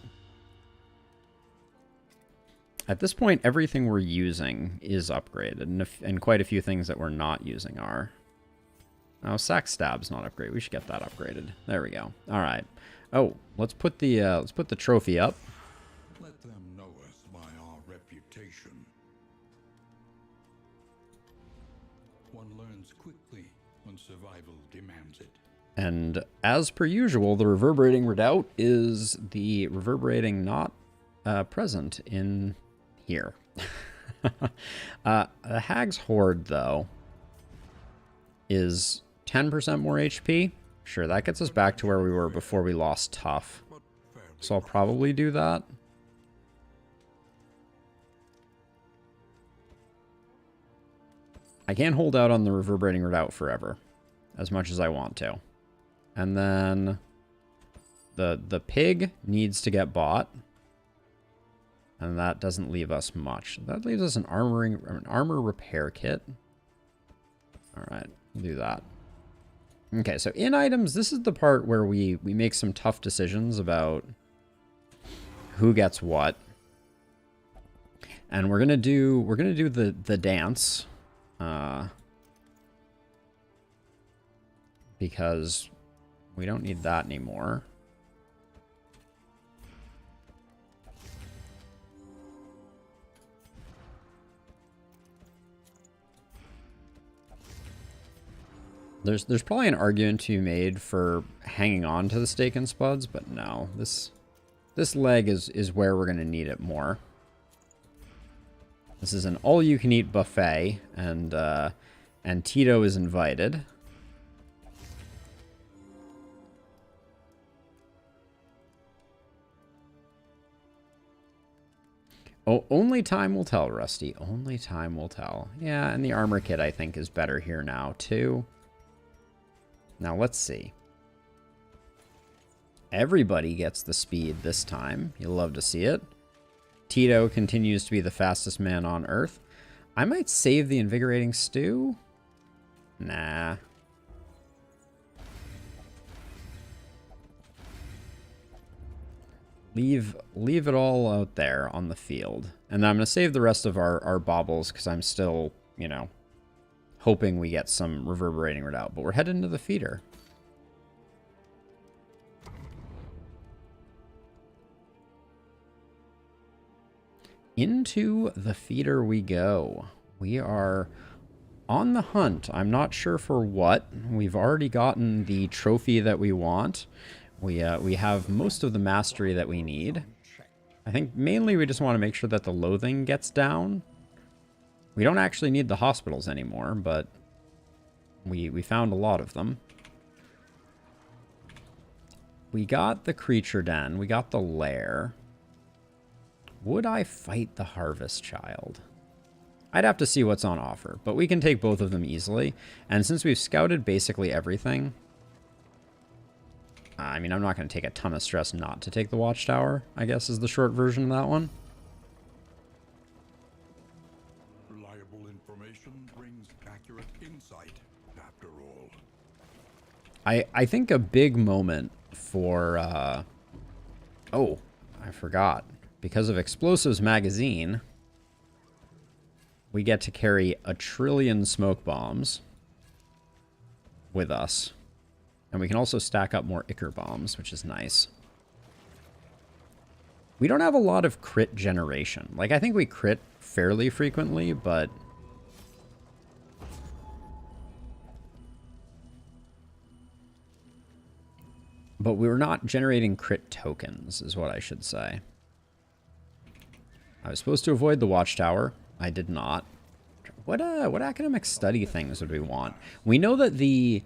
At this point, everything we're using is upgraded, and quite a few things that we're not using are. Oh, Sack Stab's not upgraded. We should get that upgraded. There we go. All right. Oh, let's put the trophy up. Let them know us by our reputation. One learns quickly when survival demands it. And as per usual, the reverberating redoubt is the reverberating not present in here. The Hag's Horde, though, is 10% more HP. Sure, that gets us back to where we were before we lost Tough. So I'll probably do that. I can't hold out on the reverberating redoubt forever, as much as I want to. And then the pig needs to get bought. And that doesn't leave us much. That leaves us an armor repair kit. Alright, we'll do that. Okay, so in items, this is the part where we make some tough decisions about who gets what. And we're gonna do the dance. Because we don't need that anymore. There's probably an argument to be made for hanging on to the steak and spuds, but no. This leg is where we're gonna need it more. This is an all-you-can-eat buffet, and Tito is invited. Oh, only time will tell, Rusty. Only time will tell. Yeah, and the armor kit, I think, is better here now, too. Now, let's see. Everybody gets the speed this time. You'll love to see it. Tito continues to be the fastest man on Earth. I might save the invigorating stew. Nah. Leave it all out there on the field. And then I'm going to save the rest of our baubles because I'm still, you know, hoping we get some reverberating redoubt. But we're heading to the feeder. Into the feeder we go. We are on the hunt. I'm not sure for what. We've already gotten the trophy that we want. We have most of the mastery that we need. I think mainly we just want to make sure that the loathing gets down. We don't actually need the hospitals anymore, but we found a lot of them. We got the creature den. We got the lair. Would I fight the harvest child? I'd have to see what's on offer, but we can take both of them easily. And since we've scouted basically everything, I mean, I'm not going to take a ton of stress not to take the watchtower, I guess is the short version of that one. Reliable information brings accurate insight, after all. I think a big moment for, oh, I forgot. Because of Explosives Magazine, we get to carry 1 trillion smoke bombs with us. And we can also stack up more Ichor bombs, which is nice. We don't have a lot of crit generation. Like, I think we crit fairly frequently, but we're not generating crit tokens, is what I should say. I was supposed to avoid the watchtower. I did not. What academic study things would we want? We know that the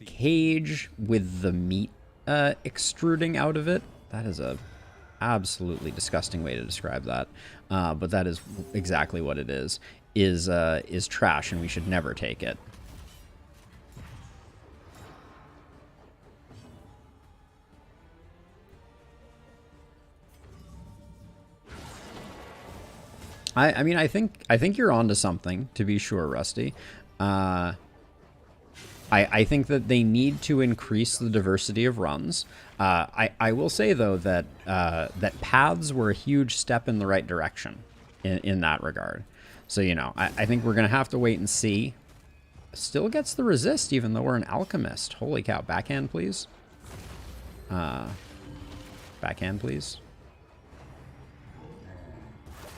cage with the meat extruding out of it, that is a absolutely disgusting way to describe that. But that is exactly what it is trash, and we should never take it. I mean, I think you're onto something, to be sure, Rusty. I think that they need to increase the diversity of runs. I will say, though, that that paths were a huge step in the right direction in that regard. So, you know, I think we're going to have to wait and see. Still gets the resist, even though we're an alchemist. Holy cow. Backhand, please. Backhand, please.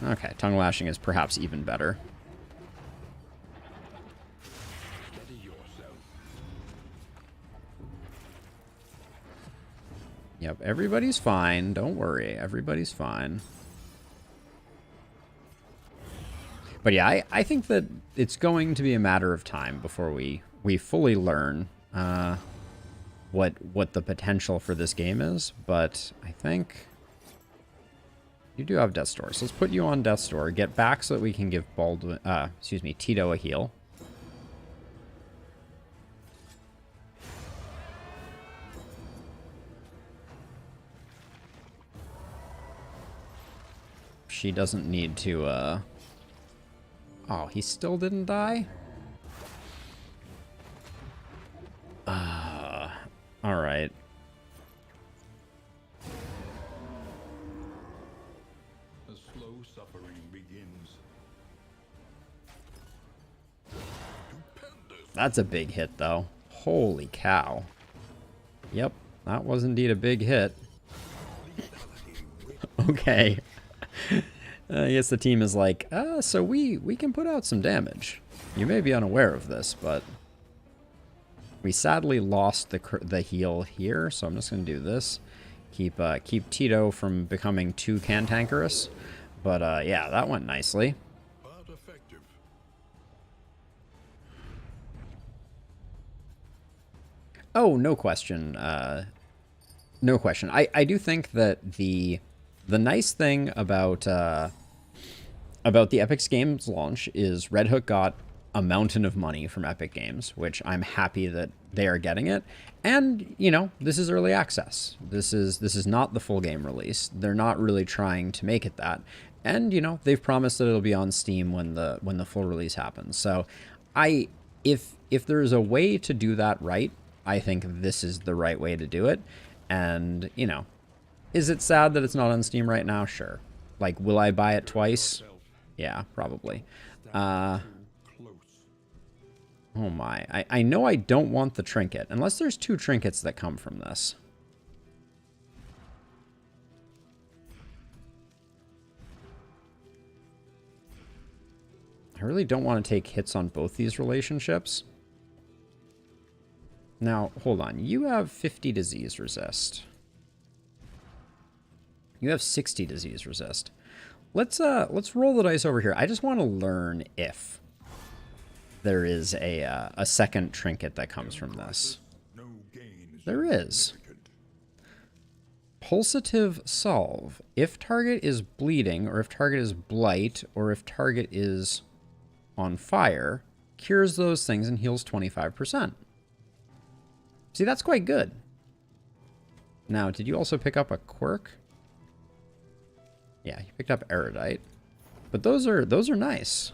Okay, tongue lashing is perhaps even better. Yep, everybody's fine. Don't worry. Everybody's fine. But yeah, I think that it's going to be a matter of time before we fully learn what the potential for this game is. But I think you do have Death's Door. So let's put you on Death's Door. Get back so that we can give Tito a heal. She doesn't need to, Oh, he still didn't die? Alright. The slow suffering begins. That's a big hit, though. Holy cow. Yep, that was indeed a big hit. Okay. I guess the team is like, so we can put out some damage. You may be unaware of this, but we sadly lost the heal here, so I'm just going to do this. Keep Tito from becoming too cantankerous. But yeah, that went nicely. But effective. Oh, no question. No question. I do think that the nice thing about the Epic's Games launch is Red Hook got a mountain of money from Epic Games, which I'm happy that they are getting it. And, you know, this is early access. This is not the full game release. They're not really trying to make it that. And, you know, they've promised that it'll be on Steam when the full release happens. So if there's a way to do that right, I think this is the right way to do it. And, you know, is it sad that it's not on Steam right now? Sure. Like, will I buy it twice? Yeah, probably. Oh my. I know I don't want the trinket, unless there's 2 trinkets that come from this. I really don't want to take hits on both these relationships. Now, hold on. You have 50 disease resist. You have 60 disease resist. Let's roll the dice over here. I just want to learn if there is a second trinket that comes from this. There is. Pulsative Salve. If target is bleeding, or if target is blight, or if target is on fire, cures those things and heals 25%. See, that's quite good. Now, did you also pick up a quirk? Yeah, you picked up Erudite. But those are nice.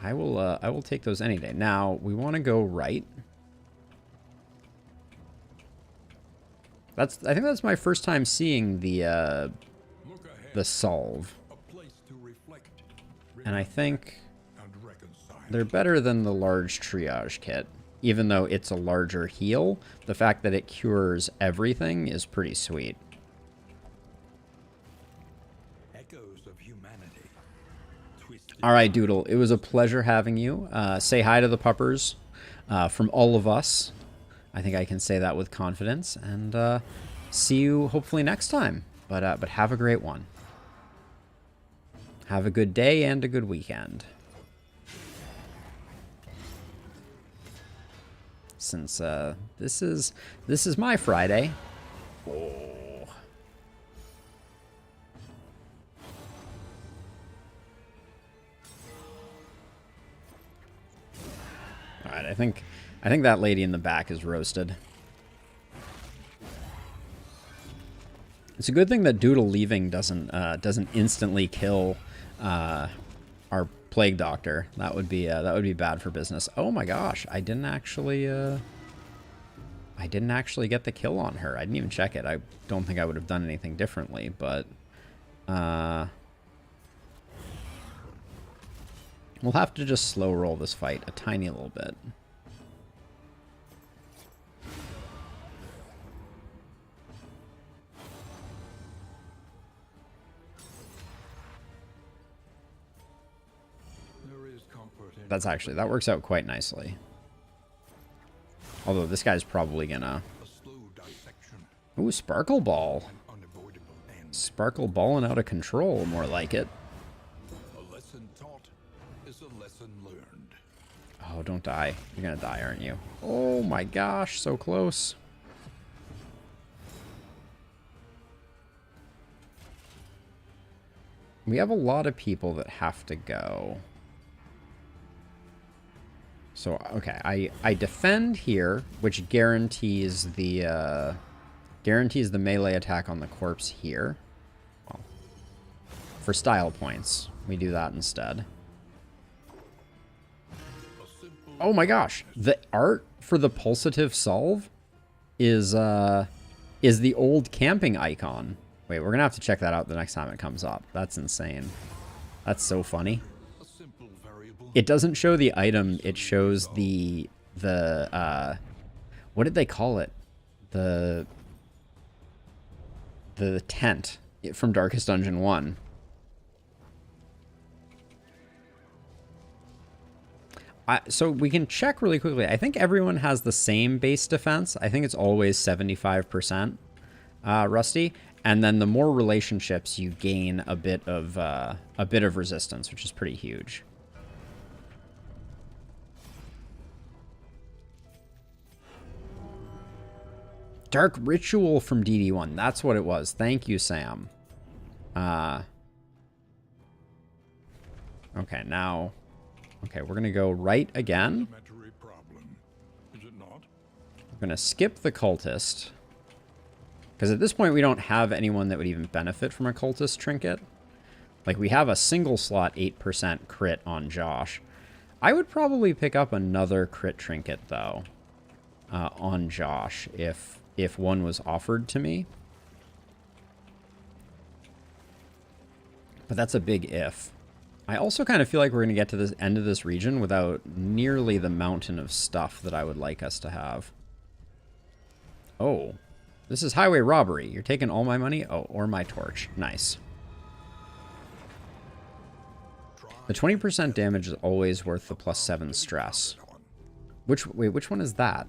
I will take those any day. Now, we want to go right. I think that's my first time seeing the Salve. And I think they're better than the large triage kit. Even though it's a larger heal, the fact that it cures everything is pretty sweet. All right, Doodle. It was a pleasure having you. Say hi to the puppers from all of us. I think I can say that with confidence. And see you hopefully next time. But have a great one. Have a good day and a good weekend. Since this is my Friday. Oh. All right, I think that lady in the back is roasted. It's a good thing that Doodle leaving doesn't instantly kill our Plague Doctor. That would be bad for business. Oh my gosh, I didn't actually get the kill on her. I didn't even check it. I don't think I would have done anything differently, but we'll have to just slow roll this fight a tiny little bit. That works out quite nicely. Although this guy's probably gonna... Ooh, Sparkle Ball. Sparkle balling out of control, more like it. A lesson taught is a lesson learned. Oh, don't die. You're gonna die, aren't you? Oh my gosh, so close. We have a lot of people that have to go. So, okay, I defend here, which guarantees the melee attack on the corpse here. Well, for style points, we do that instead. Oh my gosh, the art for the Pulsative Salve is the old camping icon. Wait, we're gonna have to check that out the next time it comes up. That's insane. That's so funny. It doesn't show the item, it shows the what did they call it? The tent from Darkest Dungeon 1. So we can check really quickly. I think everyone has the same base defense. I think it's always 75%, Rusty. And then the more relationships, you gain a bit of resistance, which is pretty huge. Dark Ritual from DD1. That's what it was. Thank you, Sam. Okay, now Okay, we're going to go right again. Elementary problem, is it not? We're going to skip the cultist. Because at this point, we don't have anyone that would even benefit from a cultist trinket. Like, we have a single slot 8% crit on Josh. I would probably pick up another crit trinket, though, on Josh, if one was offered to me. But that's a big if. I also kind of feel like we're going to get to this end of this region without nearly the mountain of stuff that I would like us to have. Oh, this is highway robbery. You're taking all my money? Oh, or my torch. Nice. The 20% damage is always worth the +7 stress. Wait, which one is that?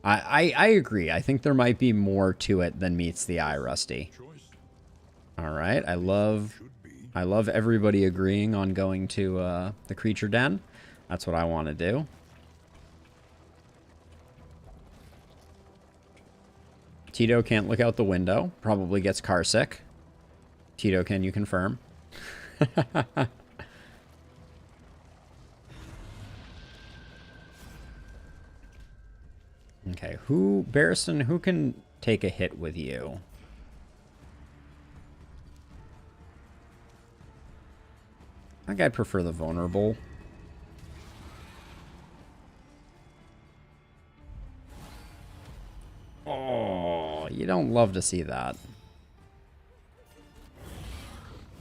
I agree. I think there might be more to it than meets the eye, Rusty. All right, I love everybody agreeing on going to the creature den. That's what I want to do. Tito can't look out the window. Probably gets car sick. Tito, can you confirm? Okay, Barristan, who can take a hit with you? I think I'd prefer the vulnerable. Oh, you don't love to see that.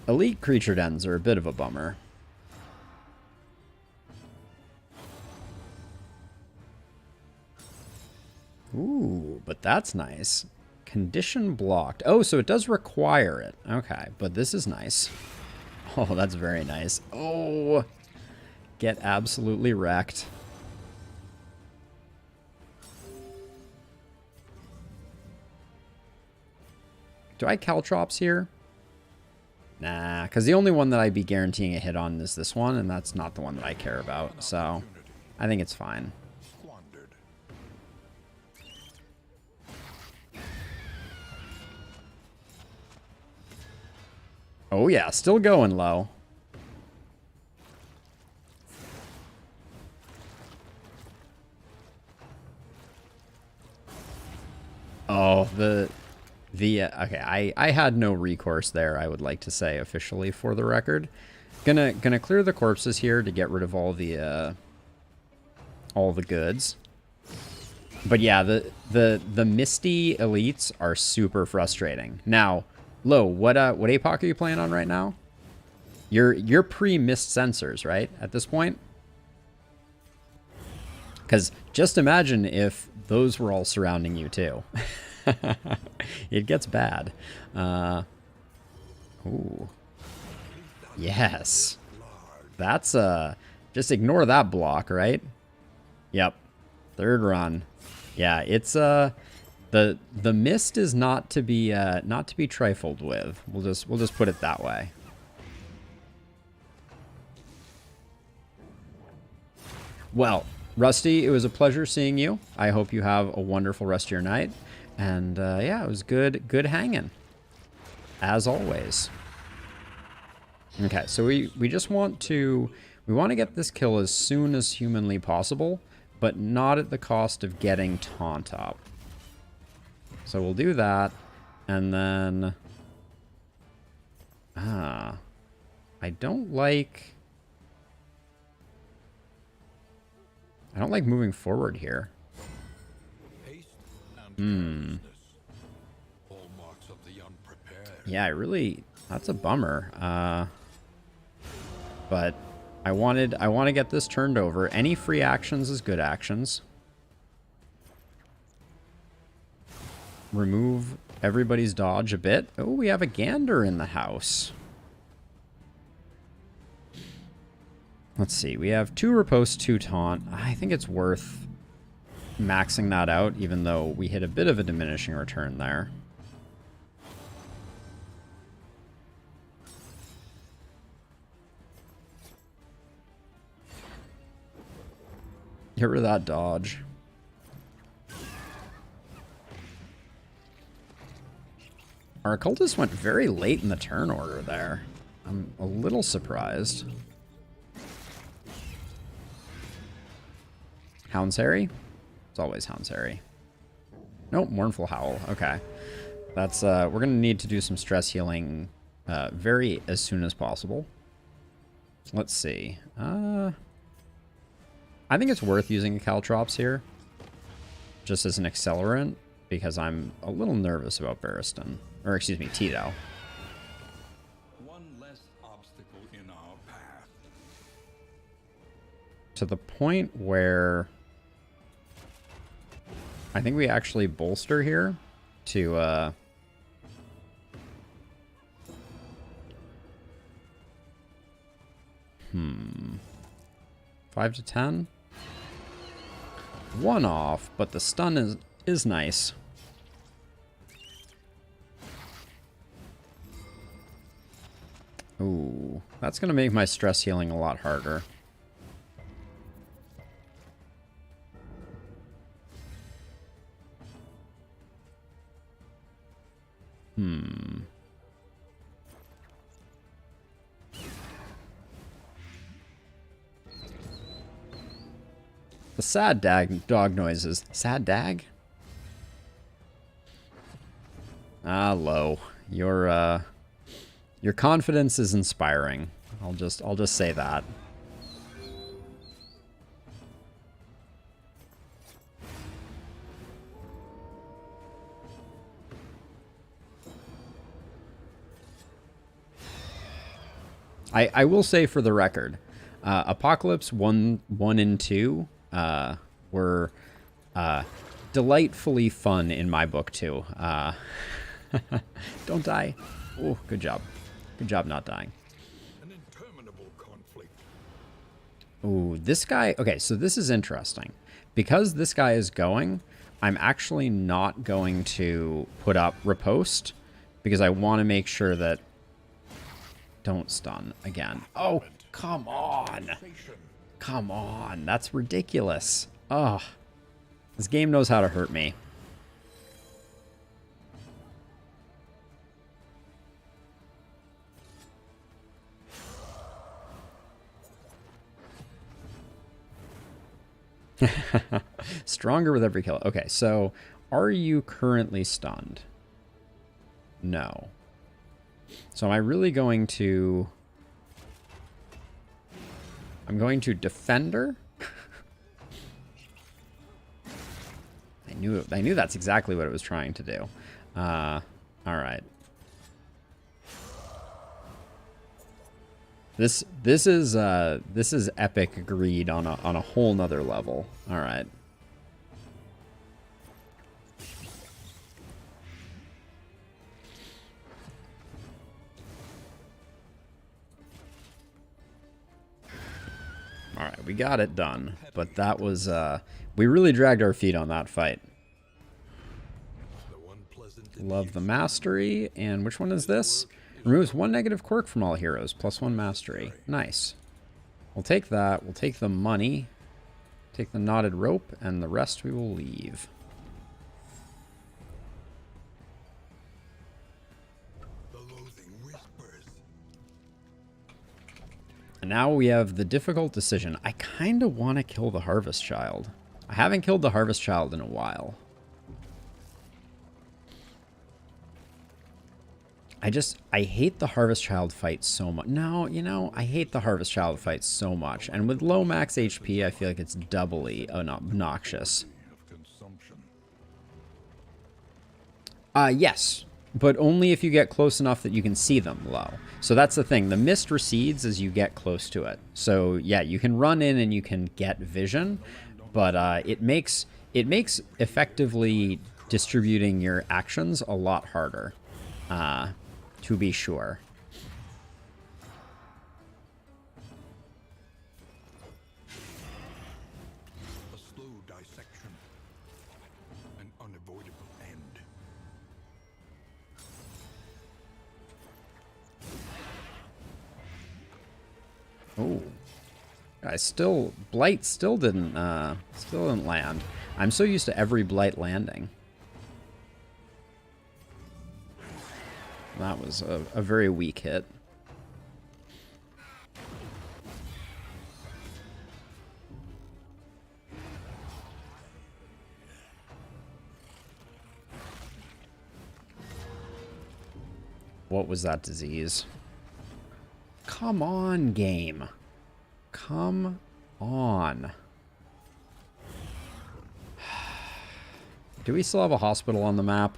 Elite creature dens are a bit of a bummer. Ooh, but that's nice. Condition blocked. Oh, so it does require it. Okay, but this is nice. Oh, that's very nice. Oh, get absolutely wrecked. Do I Caltrops here? Nah, because the only one that I'd be guaranteeing a hit on is this one, and that's not the one that I care about. So I think it's fine. Oh yeah, still going low. Oh, okay, I had no recourse there, I would like to say officially for the record. Gonna clear the corpses here to get rid of all the goods. But yeah, the Misty elites are super frustrating. Now, Lo, what APOC are you playing on right now? You're pre-mist sensors, right? At this point? Because just imagine if those were all surrounding you too. It gets bad. Ooh. Yes. That's just ignore that block, right? Yep. Third run. Yeah, it's the mist is not to be trifled with. We'll just put it that way. Well, Rusty, it was a pleasure seeing you. I hope you have a wonderful rest of your night. And yeah, it was good hanging, as always. Okay, so we just want to get this kill as soon as humanly possible, but not at the cost of getting taunt up. So we'll do that, and then I don't like moving forward here. Yeah, that's a bummer. But I want to get this turned over. Any free actions is good actions. Remove everybody's dodge a bit. Oh, we have a gander in the house. Let's see. We have 2 riposte, 2 taunt. I think it's worth maxing that out, even though we hit a bit of a diminishing return there. Get rid of that dodge. Our occultist went very late in the turn order there. I'm a little surprised. Houndsary? It's always Houndsary. Nope, Mournful Howl. Okay. That's, we're gonna need to do some stress healing as soon as possible. Let's see. I think it's worth using a Caltrops here. Just as an accelerant, because I'm a little nervous about Barristan. Or, excuse me, Tito. One less obstacle in our path. To the point where I think we actually bolster here to 5 to 10. One off, but the stun is nice. Ooh, that's gonna make my stress healing a lot harder. The sad dog noises. Sad dag? Ah, low. Your confidence is inspiring. I'll just say that. I will say for the record, Apocalypse 1 and 2 were delightfully fun in my book too. Don't die. Oh, good job. Good job not dying. An interminable conflict. Ooh, this guy... Okay, so this is interesting. Because this guy is going, I'm actually not going to put up Riposte, because I want to make sure that... Don't stun again. Oh, come on. Come on. That's ridiculous. Ugh. This game knows how to hurt me. Stronger with every kill. Okay, so are you currently stunned? No. So am I really going to... I'm going to Defender? I knew that's exactly what it was trying to do. Alright. This is epic greed on a whole nother level. Alright. Alright, we got it done. But that was, we really dragged our feet on that fight. Love the mastery. And which one is this? Removes 1 negative quirk from all heroes, +1 mastery. Nice. We'll take that. We'll take the money. Take the knotted rope, and the rest we will leave. And now we have the difficult decision. I kind of want to kill the Harvest Child. I haven't killed the Harvest Child in a while. I hate the Harvest Child fight so much. No, you know, I hate the Harvest Child fight so much. And with low max HP, I feel like it's doubly obnoxious. Yes. But only if you get close enough that you can see them low. So that's the thing. The mist recedes as you get close to it. So yeah, you can run in and you can get vision, but it makes effectively distributing your actions a lot harder, to be sure. A slow dissection, an unavoidable end. Oh, Blight still didn't land. I'm so used to every Blight landing. That was a very weak hit. What was that disease? Come on, game. Come on. Do we still have a hospital on the map?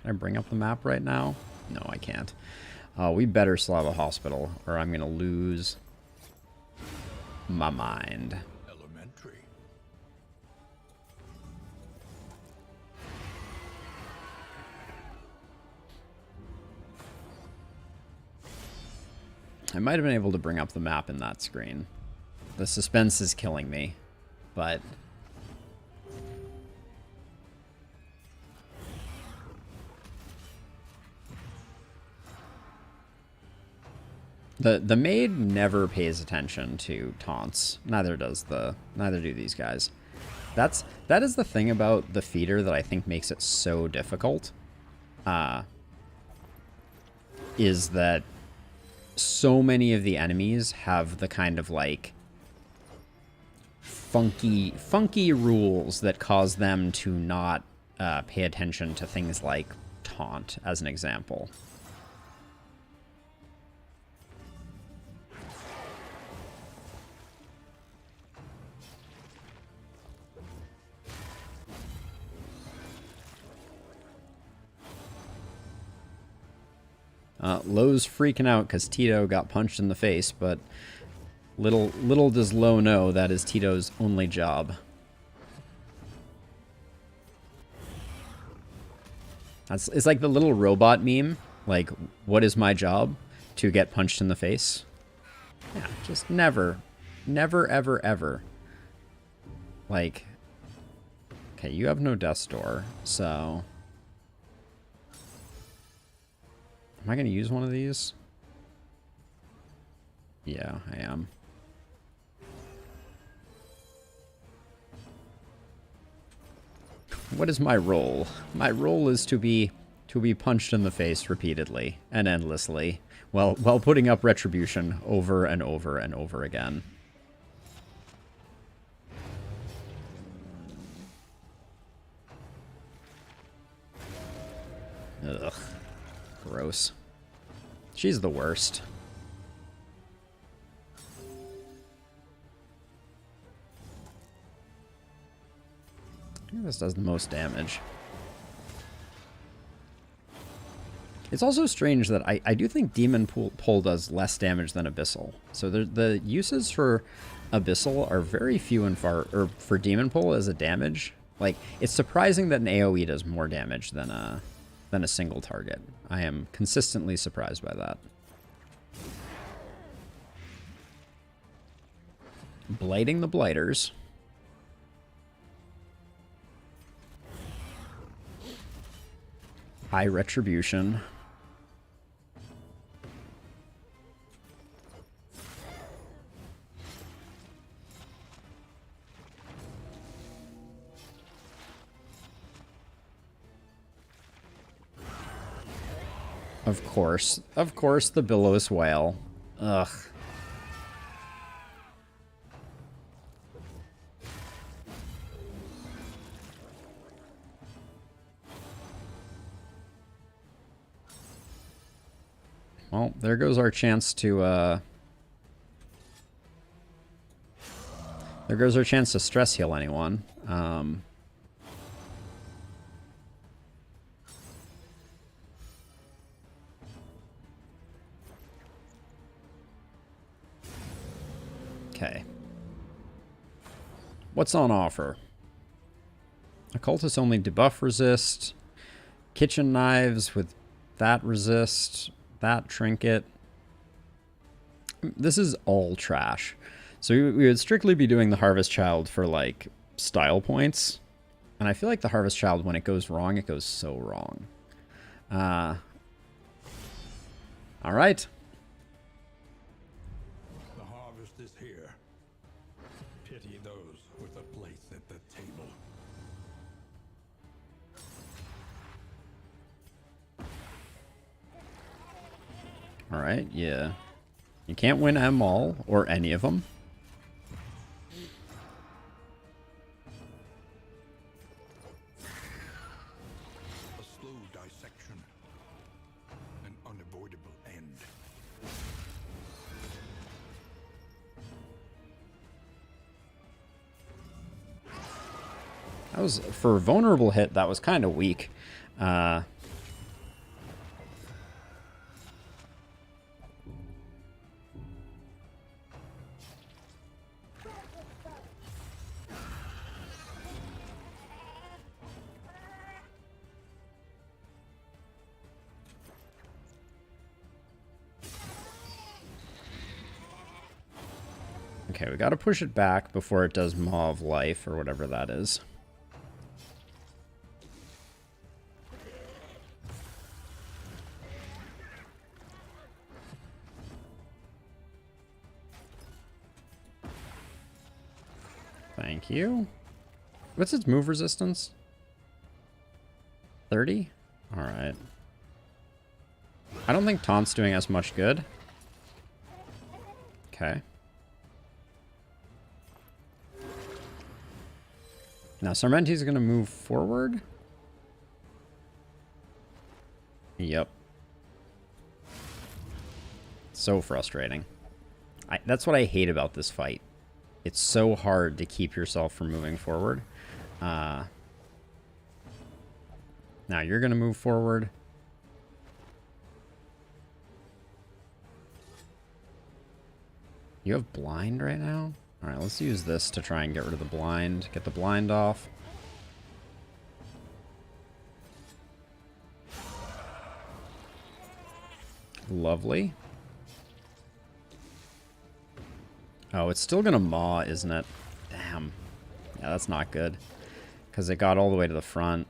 Can I bring up the map right now? No, I can't. We better still have a hospital, or I'm going to lose my mind. Elementary. I might have been able to bring up the map in that screen. The suspense is killing me, but... The maid never pays attention to taunts. Neither do these guys. That is the thing about the feeder that I think makes it so difficult. Is that so many of the enemies have the kind of like funky rules that cause them to not pay attention to things like taunt, as an example. Lowe's freaking out because Tito got punched in the face, but little does Lowe know that is Tito's only job. It's like the little robot meme, like, what is my job? To get punched in the face? Yeah, just never, ever, ever. Like, okay, you have no death's door, so... Am I going to use one of these? Yeah, I am. What is my role? My role is to be punched in the face repeatedly and endlessly while putting up retribution over and over and over again. Ugh. Gross. She's the worst. I think this does the most damage. It's also strange that I do think Demon Pull does less damage than Abyssal. So the uses for Abyssal are very few and far, or for Demon Pull as a damage. Like, it's surprising that an AoE does more damage than a single target. I am consistently surprised by that. Blighting the Blighters. High retribution. Of course, the Billows Whale. Ugh. Well, there goes our chance to, there goes our chance to stress heal anyone. Okay. What's on offer? Occultist only debuff resist. Kitchen knives with that resist. That trinket. This is all trash. So we would strictly be doing the Harvest Child for, like, style points. And I feel like the Harvest Child, when it goes wrong, it goes so wrong. Alright. The harvest is here. Pity those with a place at the table. Alright, yeah. You can't win them all, or any of them. A slow dissection. An unavoidable That was, for a vulnerable hit, that was kind of weak. Okay, we got to push it back before it does Maw of Life, or whatever that is. Thank you. What's its move resistance? 30? Alright. I don't think Taunt's doing us much good. Okay. Now, Sarmenti's going to move forward. Yep. So frustrating. That's what I hate about this fight. It's so hard to keep yourself from moving forward. Now, you're going to move forward. You have blind right now? Alright, let's use this to try and get rid of the blind. Get the blind off. Lovely. Oh, it's still gonna maw, isn't it? Damn. Yeah, that's not good. Because it got all the way to the front.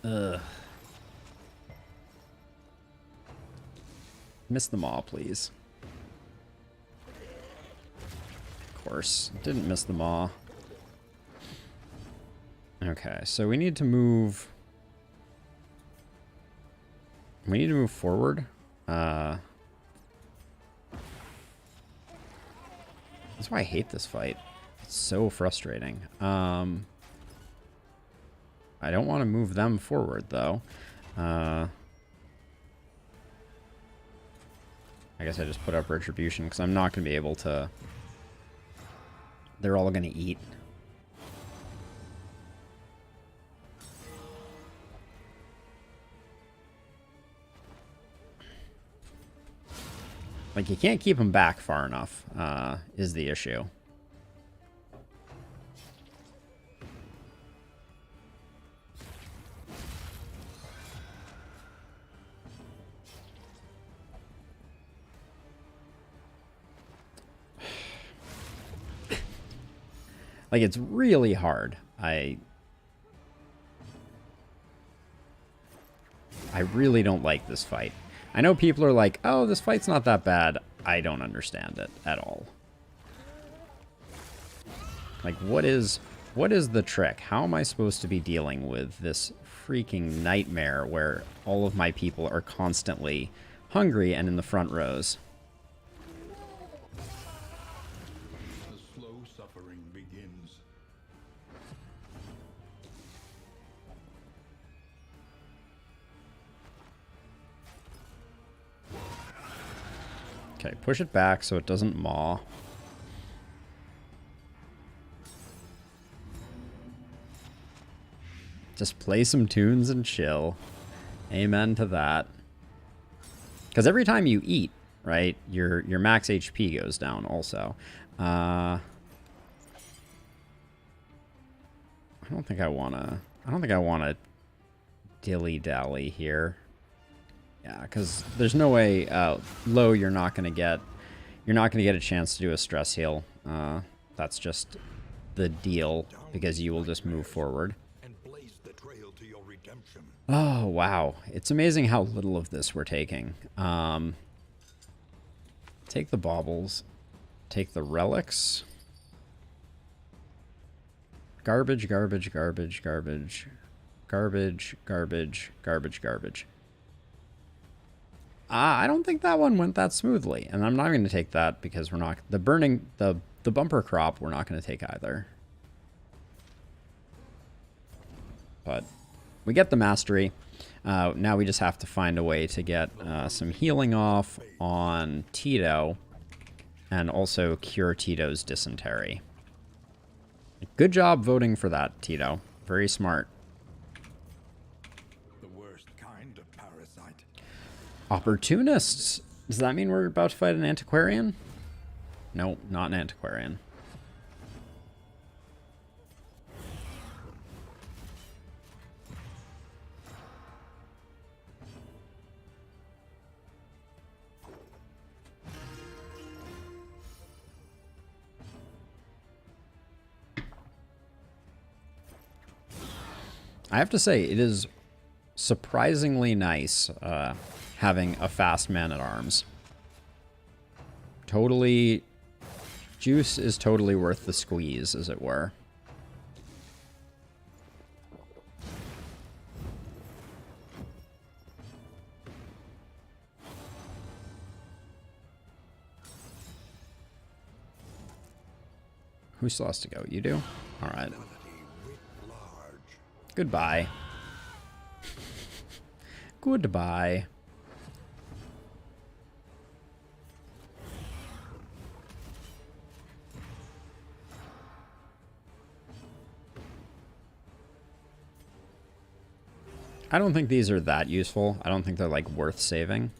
Ugh. Miss the maw, please. Course. Didn't miss the maw. Okay, so we need to move. We need to move forward. That's why I hate this fight. It's so frustrating. I don't want to move them forward, though. I guess I just put up Retribution, because I'm not going to be able to... They're all going to eat. Like, you can't keep them back far enough, is the issue. Like, it's really hard. I really don't like this fight. I know people are like, oh, this fight's not that bad. I don't understand it at all. Like, what is the trick? How am I supposed to be dealing with this freaking nightmare where all of my people are constantly hungry and in the front rows? Okay, push it back so it doesn't maw. Just play some tunes and chill. Amen to that. Because every time you eat, right, your max HP goes down also. I don't think I wanna dilly-dally here. Yeah, because there's no way low you're not gonna get a chance to do a stress heal. That's just the deal, because you will just move forward. Oh wow, it's amazing how little of this we're taking. Take the baubles, take the relics. Garbage, garbage, garbage, garbage, garbage, garbage, garbage, garbage. I don't think that one went that smoothly, and I'm not going to take that because we're not... The bumper crop, we're not going to take either. But we get the mastery. Now we just have to find a way to get some healing off on Tito, and also cure Tito's dysentery. Good job voting for that, Tito. Very smart. The worst kind of parasite. Opportunists. Does that mean we're about to fight an antiquarian? No, not an antiquarian. I have to say, it is surprisingly nice having a fast man-at-arms. Totally... Juice is totally worth the squeeze, as it were. Who still has to go? You do? Alright. Goodbye. Goodbye. I don't think these are that useful. I don't think they're, like, worth saving.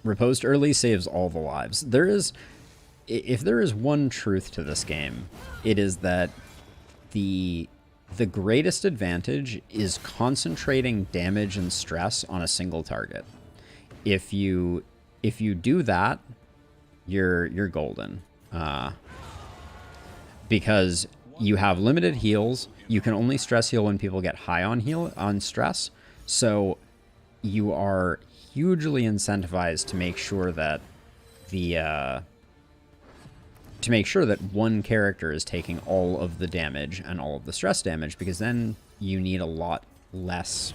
Riposte early saves all the lives. There is... If there is one truth to this game, it is that the greatest advantage is concentrating damage and stress on a single target. If you do that, you're golden. Because you have limited heals, you can only stress heal when people get high on stress, so you are hugely incentivized to make sure that one character is taking all of the damage and all of the stress damage, because then you need a lot less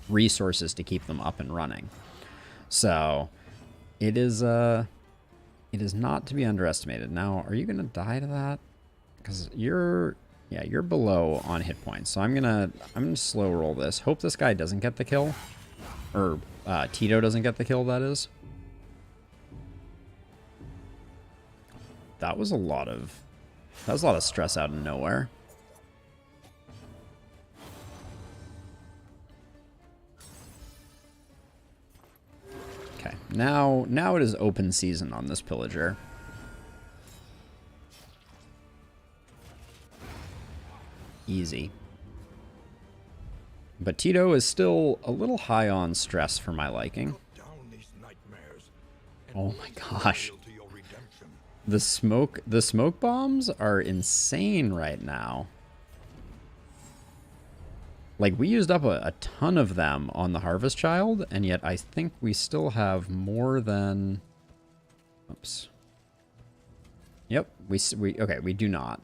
resources to keep them up and running. So it is not to be underestimated. Now, are you gonna die to that? Because you're below on hit points. So I'm gonna slow roll this. Hope this guy doesn't get the kill, or Tito doesn't get the kill. That is. That was a lot of stress out of nowhere. Okay, now it is open season on this pillager. Easy. But Tito is still a little high on stress for my liking. Oh my gosh. The smoke bombs are insane right now. Like, we used up a ton of them on the Harvest Child, and yet I think we still have more than... Oops. Yep, okay, we do not.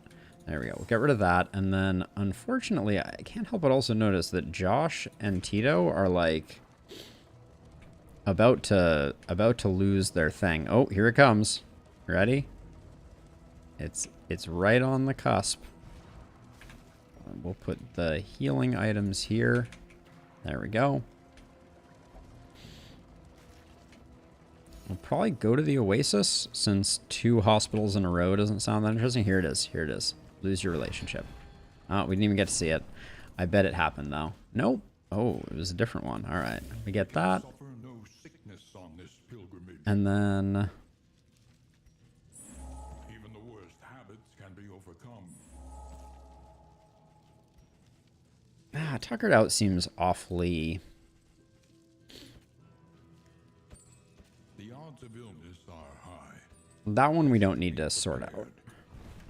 There we go. We'll get rid of that, and then, unfortunately, I can't help but also notice that Josh and Tito are, like, about to lose their thing. Oh, here it comes. Ready? It's right on the cusp. We'll put the healing items here. There we go. We'll probably go to the Oasis, since 2 hospitals in a row doesn't sound that interesting. Here it is. Here it is. Lose your relationship. Oh, we didn't even get to see it. I bet it happened, though. Nope. Oh, it was a different one. All right. We get that. And then... Even the worst habits can be overcome. Tuckered out seems awfully... The odds of illness are high. That one we don't need to sort out.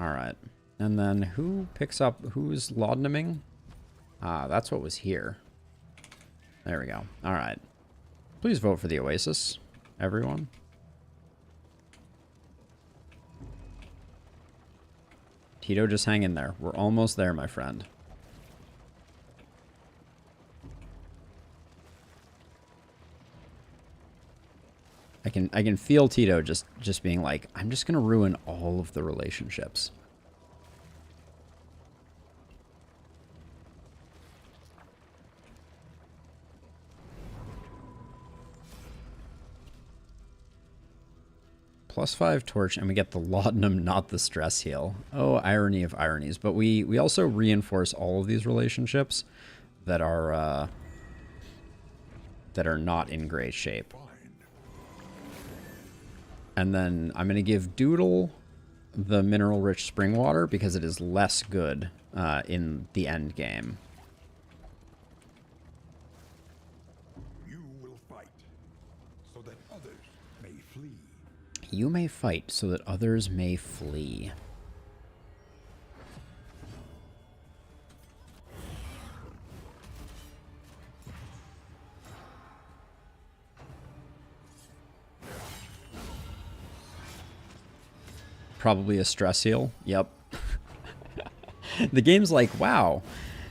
Alright. And then who picks up... Who's laudanuming? That's what was here. There we go. Alright. Please vote for the Oasis, everyone. Tito, just hang in there. We're almost there, my friend. I can feel Tito just being like, I'm just gonna ruin all of the relationships. +5 torch, and we get the laudanum, not the stress heal. Oh, irony of ironies. But we also reinforce all of these relationships that are not in great shape. And then I'm going to give Doodle the mineral-rich spring water because it is less good in the end game. You will fight so that others may flee. You may fight so that others may flee. Probably a stress heal. Yep. The game's like, wow,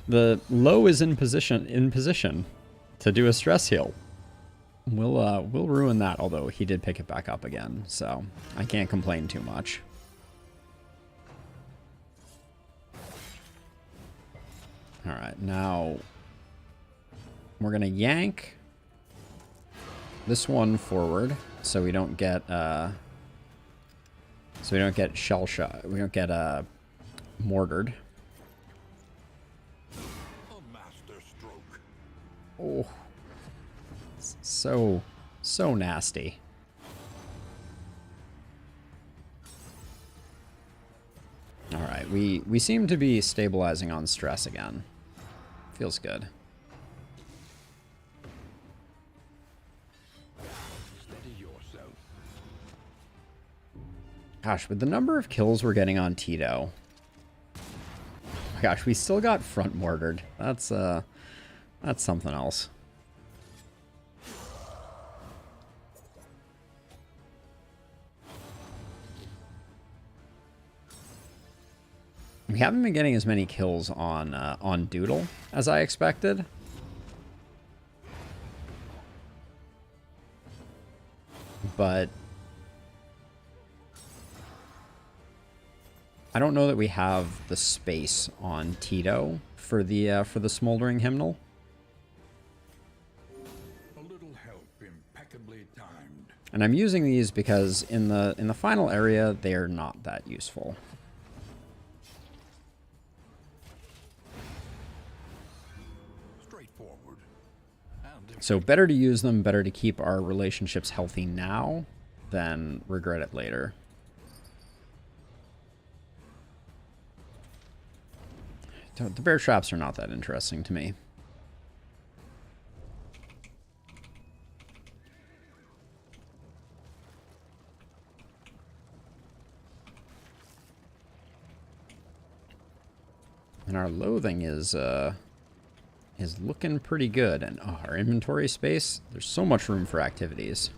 the low is in position to do a stress heal. We'll ruin that, although he did pick it back up again, so I can't complain too much. All right, now we're gonna yank this one forward so we don't get shell shot. We don't get mortared. A master stroke. Oh, so nasty. All right, we seem to be stabilizing on stress again. Feels good. Steady yourself. Gosh, with the number of kills we're getting on Tito. Oh my gosh, we still got front mortared. That's something else. We haven't been getting as many kills on Doodle as I expected. But I don't know that we have the space on Tito for the smoldering hymnal. A little help impeccably timed. And I'm using these because in the final area they are not that useful. Straightforward. So better to use them, better to keep our relationships healthy now than regret it later. The bear traps are not that interesting to me. And our loathing is looking pretty good. And oh, our inventory space, there's so much room for activities.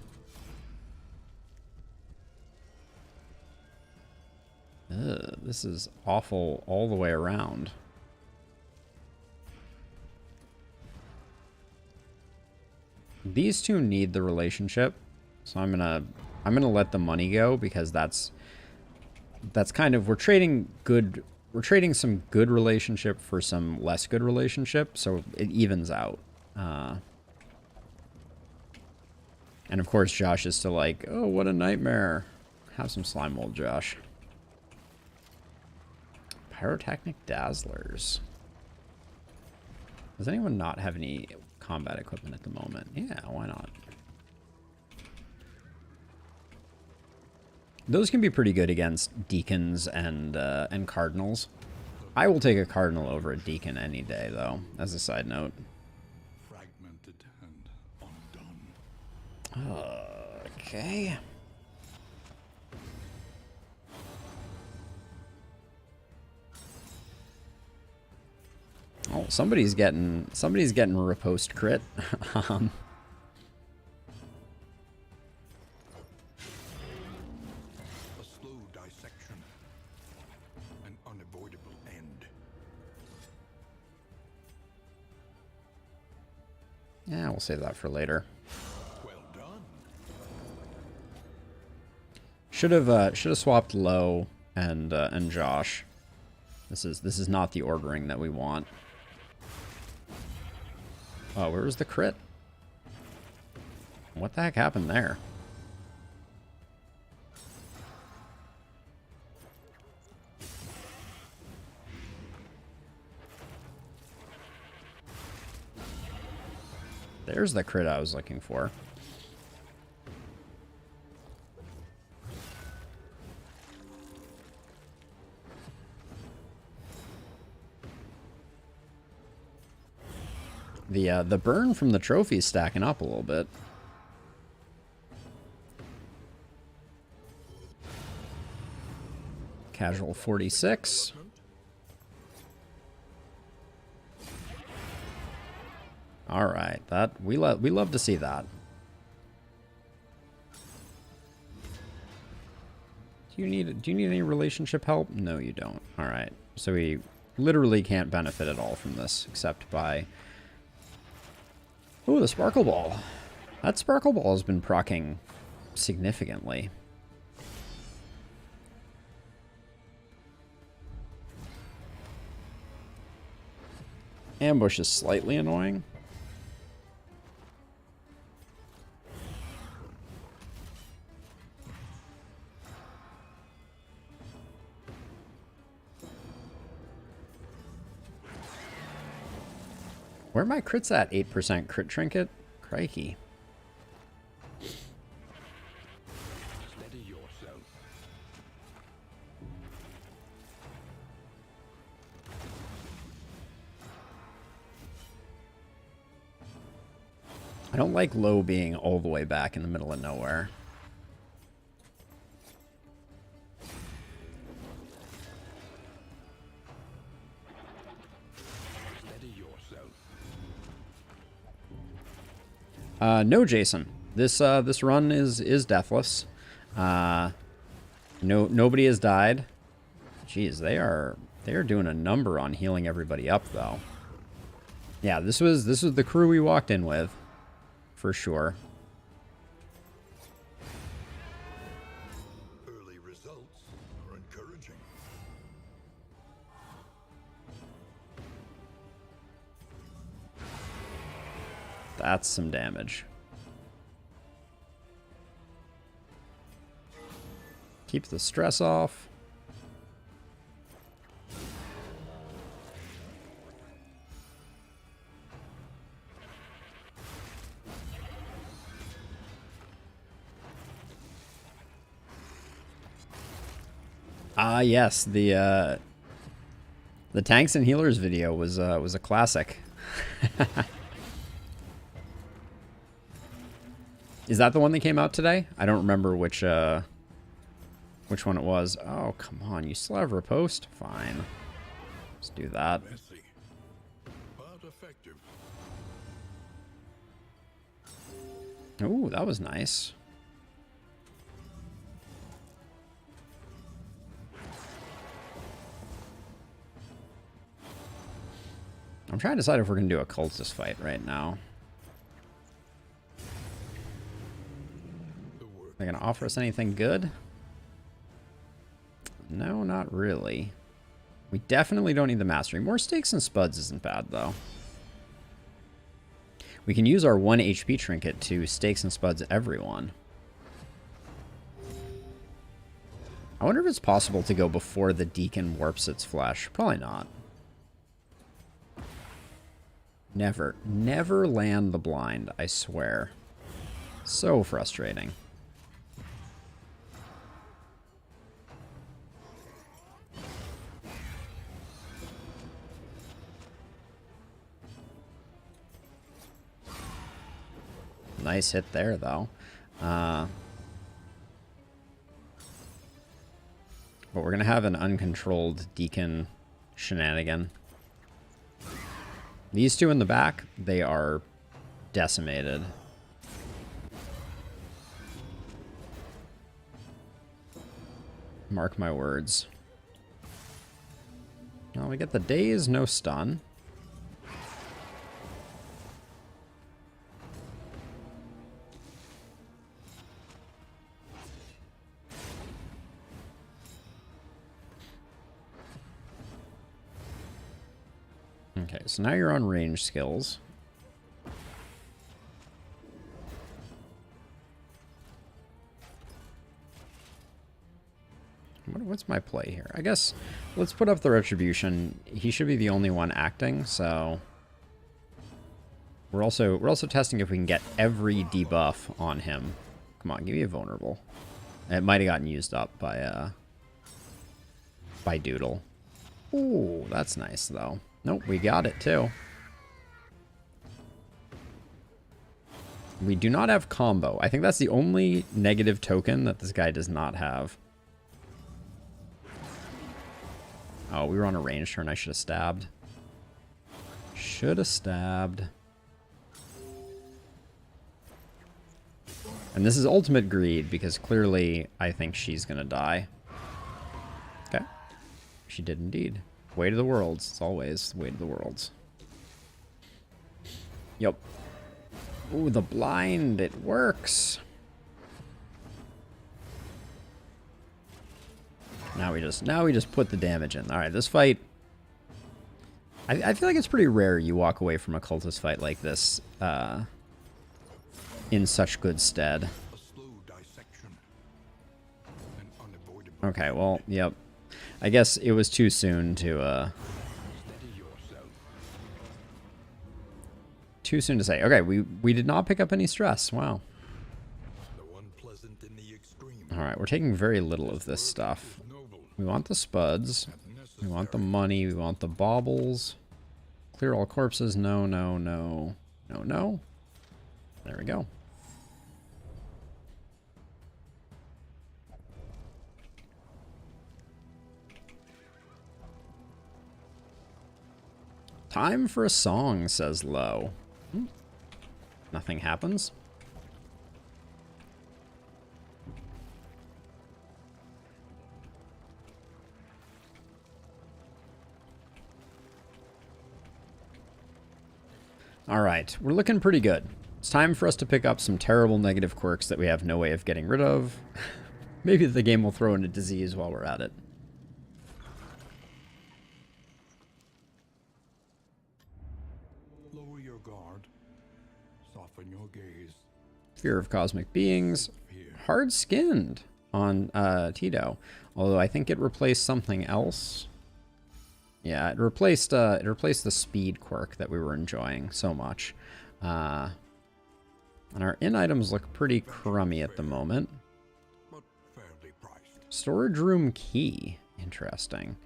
Ugh, this is awful all the way around. These two need the relationship, so I'm gonna let the money go because that's kind of we're trading some good relationship for some less good relationship, so it evens out. And of course, Josh is still like, oh, what a nightmare. Have some slime mold, Josh. Pyrotechnic Dazzlers. Does anyone not have any combat equipment at the moment? Yeah, why not? Those can be pretty good against deacons and cardinals. I will take a cardinal over a deacon any day, though, as a side note. Fragmented and undone. Okay. Oh, somebody's getting riposte crit. A slow dissection. An unavoidable end. Yeah, we'll save that for later. Well done. Should have swapped Low and Josh. This is not the ordering that we want. Oh, where was the crit? What the heck happened there? There's the crit I was looking for. The burn from the trophy is stacking up a little bit. Casual 46. All right, that we love to see that. Do you need any relationship help? No, you don't. All right, so we literally can't benefit at all from this except by. Ooh, the Sparkle Ball. That Sparkle Ball has been proccing significantly. Ambush is slightly annoying. Where are my crits at? 8% crit trinket? Crikey. Steady yourself. I don't like low being all the way back in the middle of nowhere. Steady yourself. No, Jason. This run is deathless. Nobody has died. Jeez, they are doing a number on healing everybody up though. Yeah, this was the crew we walked in with, for sure. Early results are encouraging. That's some damage. Keep the stress off. Ah, yes, the tanks and healers video was a classic. Is that the one that came out today? I don't remember which one it was. Oh, come on, you still have riposte? Fine. Let's do that. Messy, but effective. Ooh, that was nice. I'm trying to decide if we're going to do a cultist fight right now. They're going to offer us anything good? No, not really. We definitely don't need the mastery. More stakes and spuds isn't bad, though. We can use our 1 HP trinket to stakes and spuds everyone. I wonder if it's possible to go before the Deacon warps its flesh. Probably not. Never land the blind, I swear. So frustrating. Nice hit there, though. But we're going to have an uncontrolled Deacon shenanigan. These two in the back, they are decimated. Mark my words. Well, we get the daze, no stun. Okay, so now you're on range skills. What's my play here? I guess let's put up the retribution. He should be the only one acting, so We're also testing if we can get every debuff on him. Come on, give me a vulnerable. It might have gotten used up by Doodle. Ooh, that's nice though. Nope, we got it too. We do not have combo. I think that's the only negative token that this guy does not have. Oh, we were on a range turn. I should have stabbed. Should have stabbed. And this is ultimate greed because clearly I think she's going to die. Okay. She did indeed. Way to the worlds. It's always the way to the worlds. Yep. Ooh, the blind. It works. Now we just put the damage in. All right, this fight. I feel like it's pretty rare you walk away from a cultist fight like this in such good stead. Okay, well, yep. I guess it was too soon to say. Okay, we did not pick up any stress. Wow. All right, we're taking very little of this stuff. We want the spuds. We want the money. We want the baubles. Clear all corpses. No, no, no. No, no. There we go. Time for a song, says Lo. Nothing happens. All right, we're looking pretty good. It's time for us to pick up some terrible negative quirks that we have no way of getting rid of. Maybe the game will throw in a disease while we're at it. Lower your guard. Soften your gaze. Fear of cosmic beings. Hard-skinned on Tito. Although I think it replaced something else. Yeah, it replaced the speed quirk that we were enjoying so much. And our in items look pretty crummy at the moment. Storage room key. Interesting.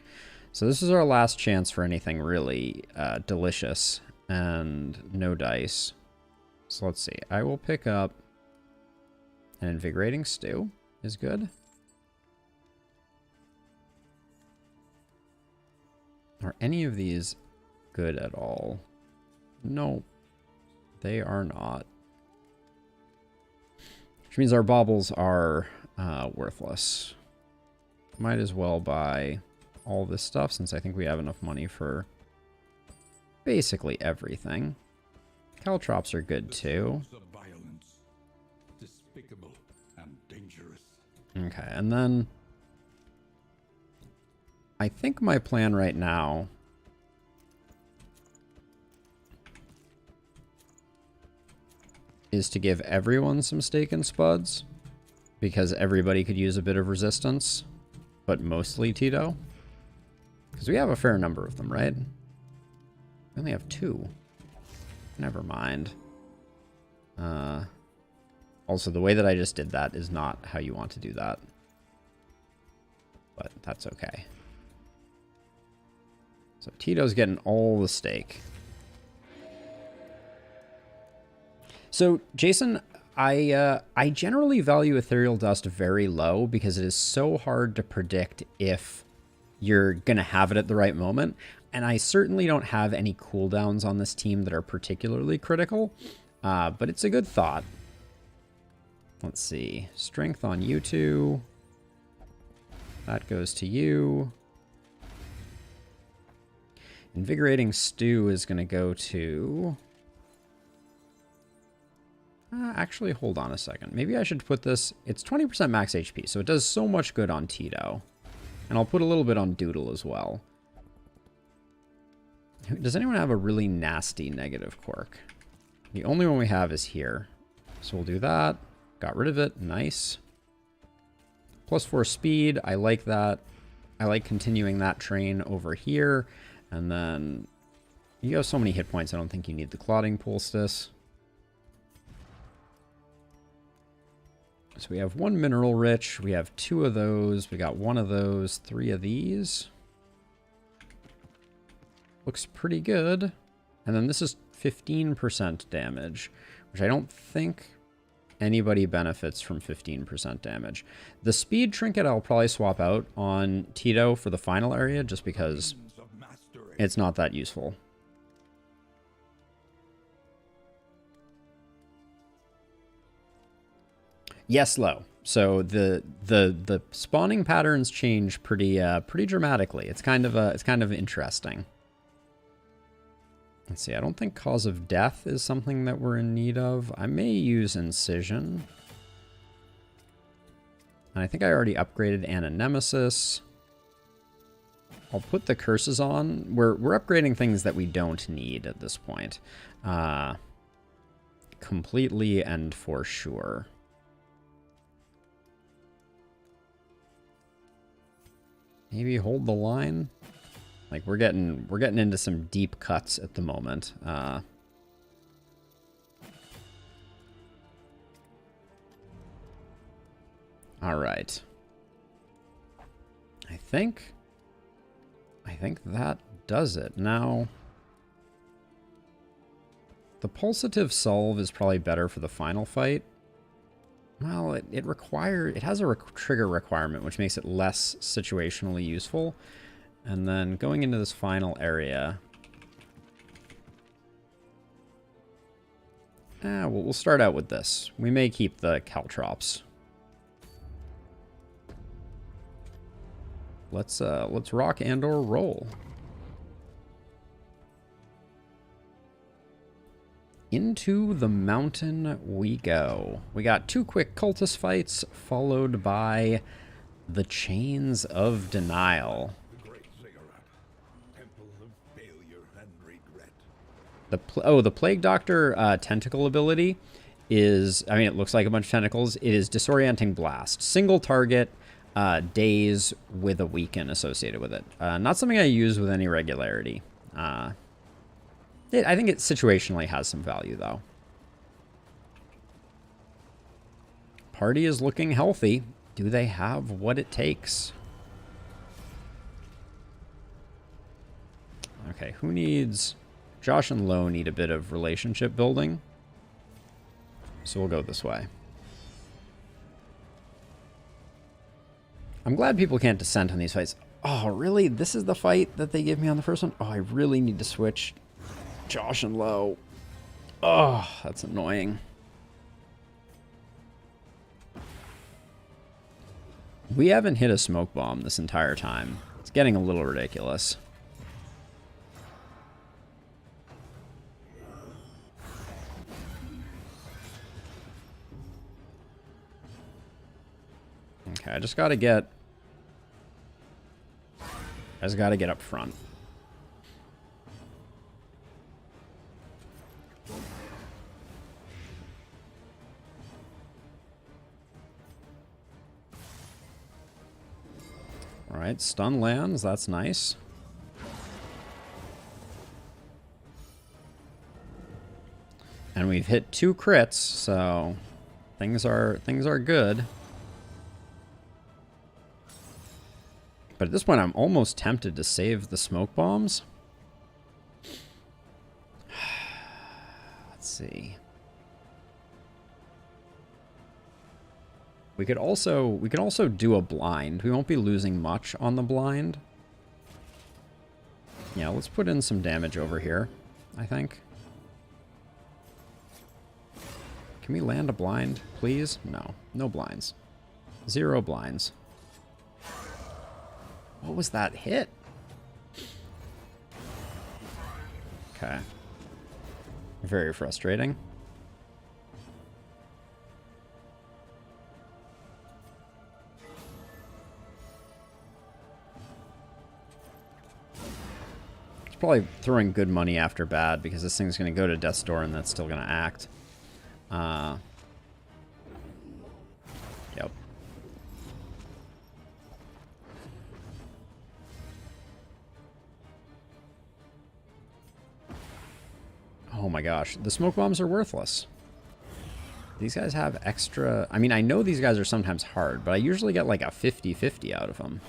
So this is our last chance for anything really delicious and no dice. So let's see. I will pick up an invigorating stew. Is good. Are any of these good at all? No, they are not. Which means our baubles are worthless. Might as well buy all this stuff since I think we have enough money for basically everything. Caltrops are good too. Okay, and then I think my plan right now is to give everyone some steak and spuds because everybody could use a bit of resistance, but mostly Tito. Because we have a fair number of them, right? We only have 2. Never mind. Also, the way that I just did that is not how you want to do that. But that's okay. So Tito's getting all the steak. So, Jason, I generally value Ethereal Dust very low because it is so hard to predict if you're going to have it at the right moment. And I certainly don't have any cooldowns on this team that are particularly critical, but it's a good thought. Let's see. Strength on you two. That goes to you. Invigorating Stew is going to go to... actually, hold on a second. Maybe I should put this... It's 20% max HP, so it does so much good on Tito. And I'll put a little bit on Doodle as well. Does anyone have a really nasty negative quirk? The only one we have is here. So we'll do that. Got rid of it. Nice. +4 speed. I like that. I like continuing that train over here. And then You have so many hit points, I don't think you need the Clotting Poultice. So we have 1 Mineral Rich, we have 2 of those, we got 1 of those, 3 of these. Looks pretty good. And then this is 15% damage, which I don't think anybody benefits from 15% damage. The Speed Trinket I'll probably swap out on Tito for the final area, just because it's not that useful. Yes, low. So the spawning patterns change pretty dramatically. It's kind of interesting. Let's see. I don't think Cause of Death is something that we're in need of. I may use Incision. And I think I already upgraded Ananemesis. I'll put the curses on. We're upgrading things that we don't need at this point. Completely and for sure. Maybe hold the line. Like we're getting into some deep cuts at the moment. All right. I think that does it. Now, the Pulsative Solve is probably better for the final fight. Well, it has a trigger requirement, which makes it less situationally useful. And then going into this final area, we'll start out with this. We may keep the Caltrops. Let's rock and or roll. Into the mountain we go. We got 2 quick cultist fights, followed by the Chains of Denial. The Plague Doctor tentacle ability is, I mean, it looks like a bunch of tentacles. It is Disorienting Blast. Single target, daze with a weaken associated with it. Not something I use with any regularity. I think it situationally has some value, though. Party is looking healthy. Do they have what it takes? Okay, who needs... Josh and Lo need a bit of relationship building. So we'll go this way. I'm glad people can't dissent on these fights. Oh, really? This is the fight that they give me on the first one? Oh, I really need to switch Josh and Lo. Oh, that's annoying. We haven't hit a smoke bomb this entire time. It's getting a little ridiculous. Okay, I just gotta get up front. All right, stun lands, that's nice. And we've hit 2 crits, so things are good. But at this point, I'm almost tempted to save the smoke bombs. Let's see. We could also do a blind. We won't be losing much on the blind. Yeah, let's put in some damage over here, I think. Can we land a blind, please? No, no blinds. 0 blinds. What was that hit? Okay. Very frustrating. It's probably throwing good money after bad because this thing's going to go to Death's Door and that's still going to act. Yep. my gosh. The smoke bombs are worthless. These guys have extra... I mean, I know these guys are sometimes hard, but I usually get like a 50-50 out of them.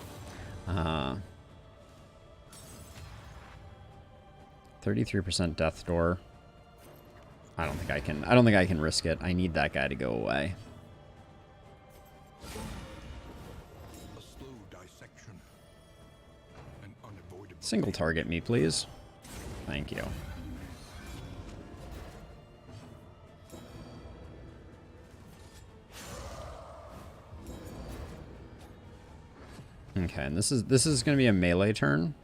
33% death door. I don't think I can risk it. I need that guy to go away. A slow dissection. An unavoidable Single target me, please. Thank you. Okay, and this is going to be a melee turn.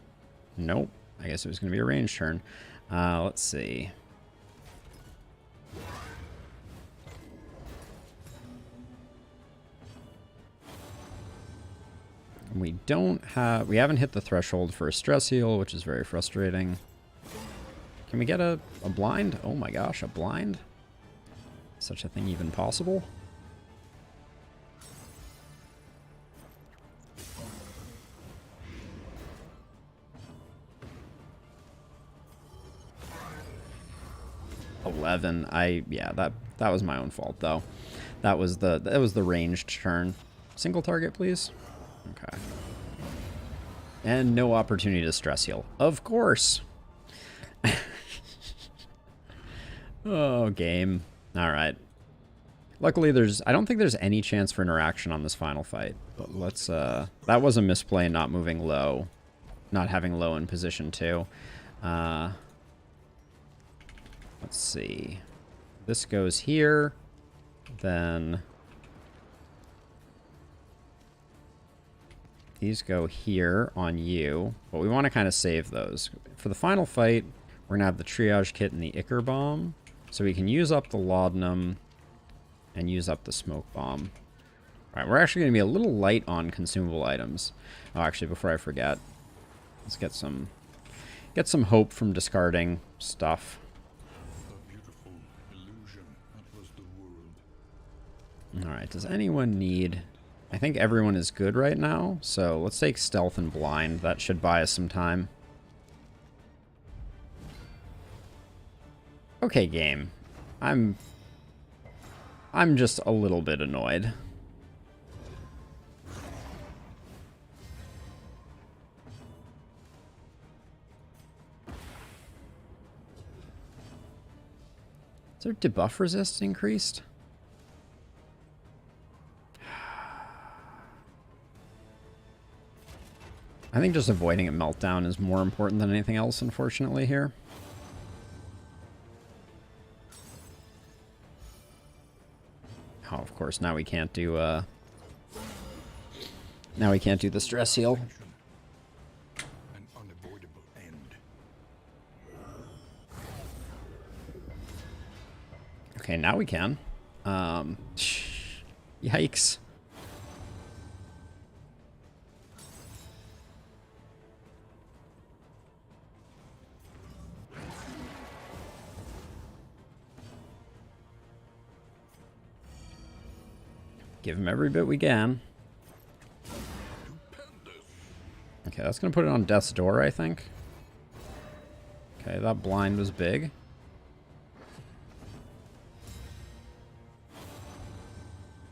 Nope. I guess it was going to be a range turn. Let's see. We haven't hit the threshold for a stress heal, which is very frustrating. Can we get a blind? Oh my gosh, a blind? Such a thing even possible? Yeah, that was my own fault though. That was the ranged turn. Single target, please. Okay. And no opportunity to stress heal. Of course. Oh, game. All right. Luckily, I don't think there's any chance for interaction on this final fight. But let's, that was a misplay not moving low. Not having low in position too. Let's see. This goes here. Then these go here on you. But we want to kind of save those. For the final fight, we're going to have the triage kit and the Ichor bomb. So we can use up the laudanum and use up the smoke bomb. All right, we're actually going to be a little light on consumable items. Oh, actually, before I forget, let's get some hope from discarding stuff. Alright, does anyone need... I think everyone is good right now, so let's take stealth and blind. That should buy us some time. Okay, game. I'm just a little bit annoyed. Is their debuff resist increased? I think just avoiding a meltdown is more important than anything else, unfortunately, here. Oh, of course, now we can't do, now we can't do the stress heal. An unavoidable end. Okay, now we can. Yikes. Give him every bit we can. Okay, that's going to put it on death's door, I think. Okay, that blind was big.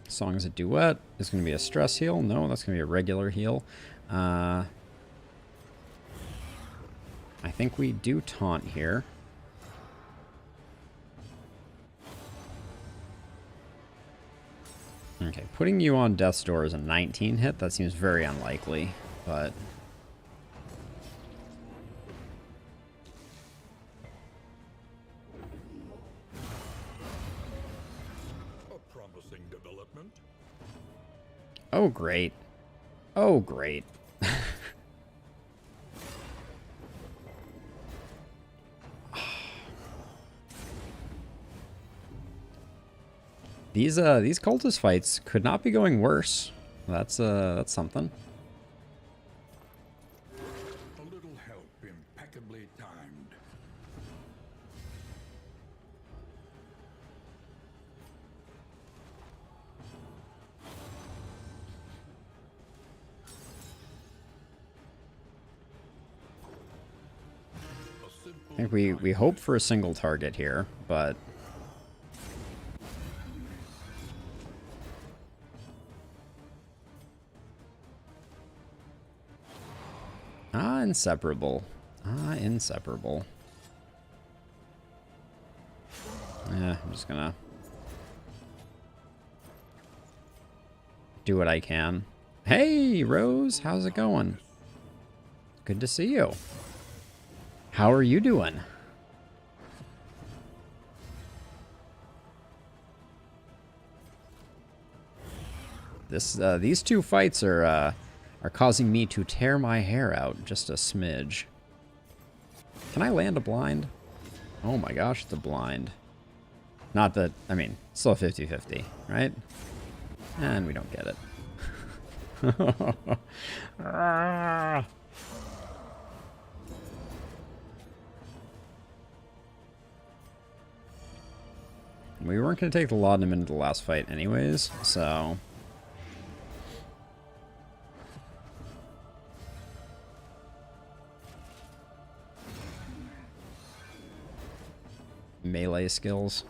Song's a duet. Is going to be a stress heal. No, that's going to be a regular heal. I think we do taunt here. Okay, putting you on death's door is a 19 hit. That seems very unlikely, but... A promising development. Oh, great. Oh, great. These cultist fights could not be going worse. That's something. A little help impeccably timed. A simple think we hope for a single target here, but... Ah, inseparable. Ah, inseparable. Yeah, I'm just gonna do what I can. Hey, Rose, how's it going? Good to see you. How are you doing? These two fights are causing me to tear my hair out just a smidge. Can I land a blind? Oh my gosh, it's a blind. Not that, I mean, still 50-50, right? And we don't get it. We weren't going to take the laudanum into the last fight anyways, so... Melee skills.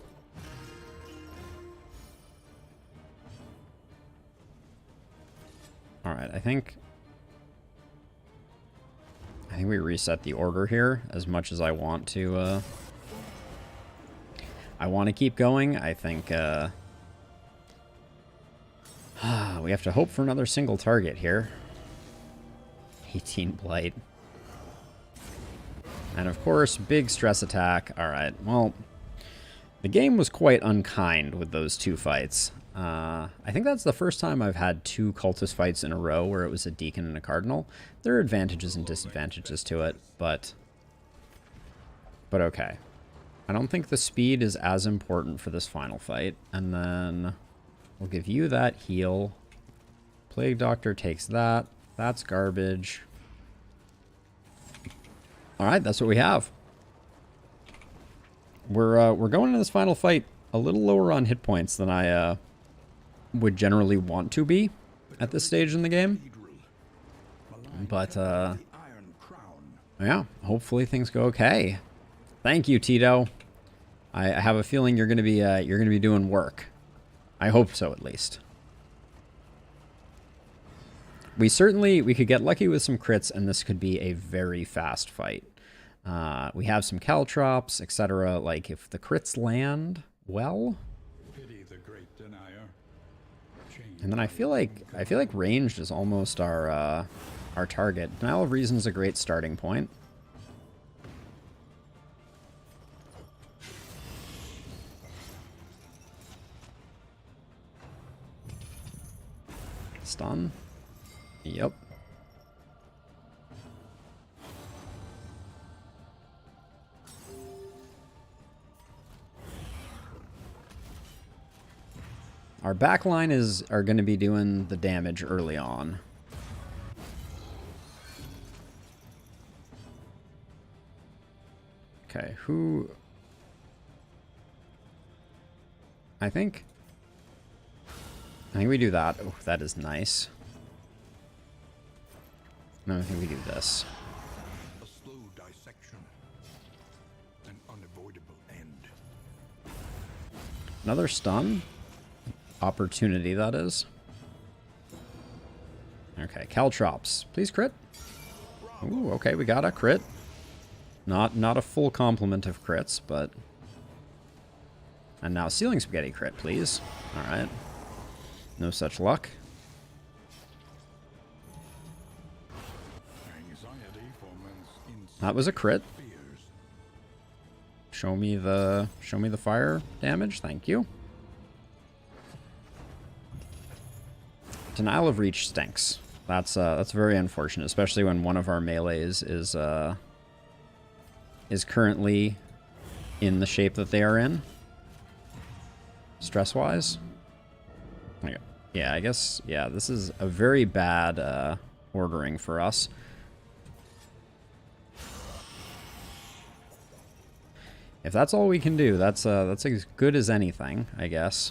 Alright, I think we reset the order here as much as I want to, I want to keep going. I think, we have to hope for another single target here. 18 blight. And of course, big stress attack. Alright, well, the game was quite unkind with those two fights. I think that's the first time I've had two cultist fights in a row where it was a deacon and a cardinal. There are advantages and disadvantages to it, but okay. I don't think the speed is as important for this final fight. And then we'll give you that heal. Plague Doctor takes that. That's garbage. Alright, that's what we have. We're going into this final fight a little lower on hit points than I would generally want to be at this stage in the game. But yeah, hopefully things go okay. Thank you, Tito. I have a feeling you're gonna be doing work. I hope so, at least. We could get lucky with some crits, and this could be a very fast fight. We have some caltrops, etc. Like, if the crits land well... And then I feel like ranged is almost our target. Denial of Reason is a great starting point. Stun. Yep. Our backline are going to be doing the damage early on. Okay, who... I think we do that. Oh, that is nice. No, I think we do this. A slow dissection. An unavoidable end. Another stun. Opportunity, that is. Okay, caltrops. Please crit. Ooh, okay, we got a crit. Not a full complement of crits, but... And now Sealing Spaghetti crit, please. Alright. No such luck. That was a crit. Show me the fire damage, thank you. Denial of Reach stinks. That's very unfortunate, especially when one of our melees is currently in the shape that they are in. Stress-wise. Okay. Yeah, I guess, yeah, this is a very bad ordering for us. If that's all we can do, that's as good as anything, I guess.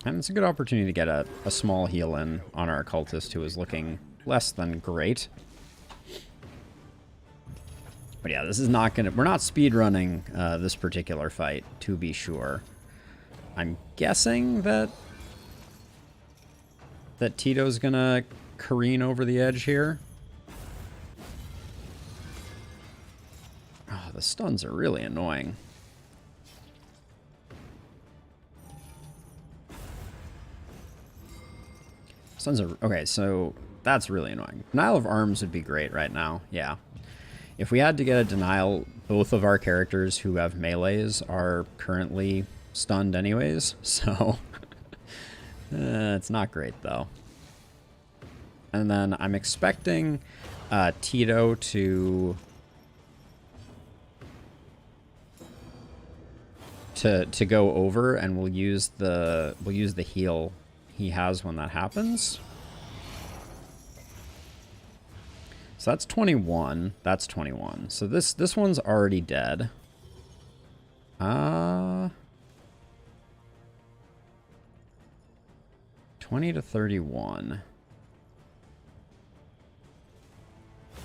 And it's a good opportunity to get a small heal in on our occultist, who is looking less than great. But yeah, this is not gonna... We're not speedrunning this particular fight, to be sure. I'm guessing that Tito's gonna careen over the edge here. Oh, the stuns are really annoying. Stuns are... Okay, so that's really annoying. Denial of arms would be great right now. Yeah. If we had to get a denial, both of our characters who have melees are currently stunned anyways, so it's not great though. And then I'm expecting Tito to go over, and we'll use the heal he has when that happens. So that's 21. That's 21. So this one's already dead. 20 to 31. I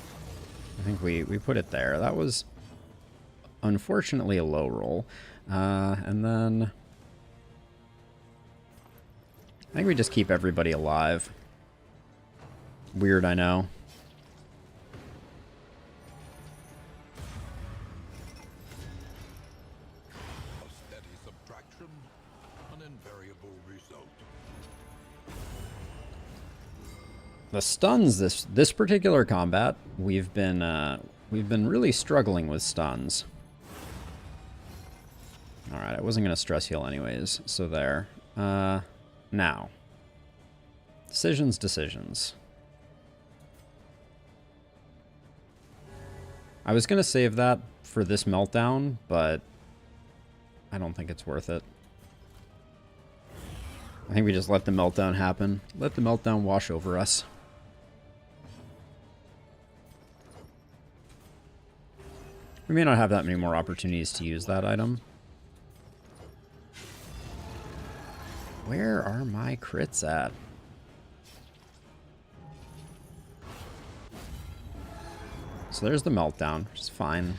think we put it there. That was unfortunately a low roll. And then I think we just keep everybody alive. Weird, I know. A steady subtraction, an invariable result. The stuns this particular combat, we've been really struggling with stuns. All right, I wasn't gonna stress heal anyways, so there. Now, decisions. I was gonna save that for this meltdown, but I don't think it's worth it. I think we just let the meltdown happen. Let the meltdown wash over us. We may not have that many more opportunities to use that item. Where are my crits at? So there's the meltdown, which is fine.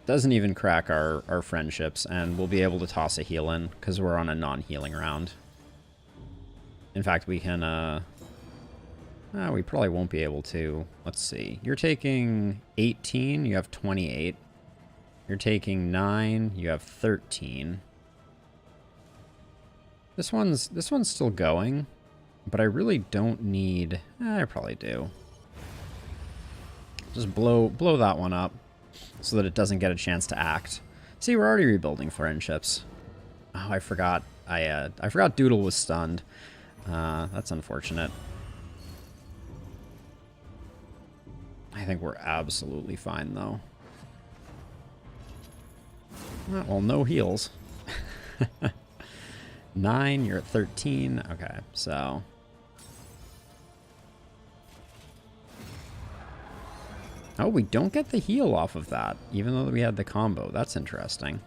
Doesn't even crack our friendships, and we'll be able to toss a heal in because we're on a non-healing round. In fact, we can... we probably won't be able to. Let's see. You're taking 18, you have 28. You're taking 9, you have 13. This one's still going, but I really don't need... I probably do. Just blow that one up so that it doesn't get a chance to act. See, we're already rebuilding friendships. Oh, I forgot. I forgot Doodle was stunned. That's unfortunate. I think we're absolutely fine, though. Well, no heals. 9, you're at 13. Okay, so... Oh, we don't get the heal off of that, even though we had the combo. That's interesting.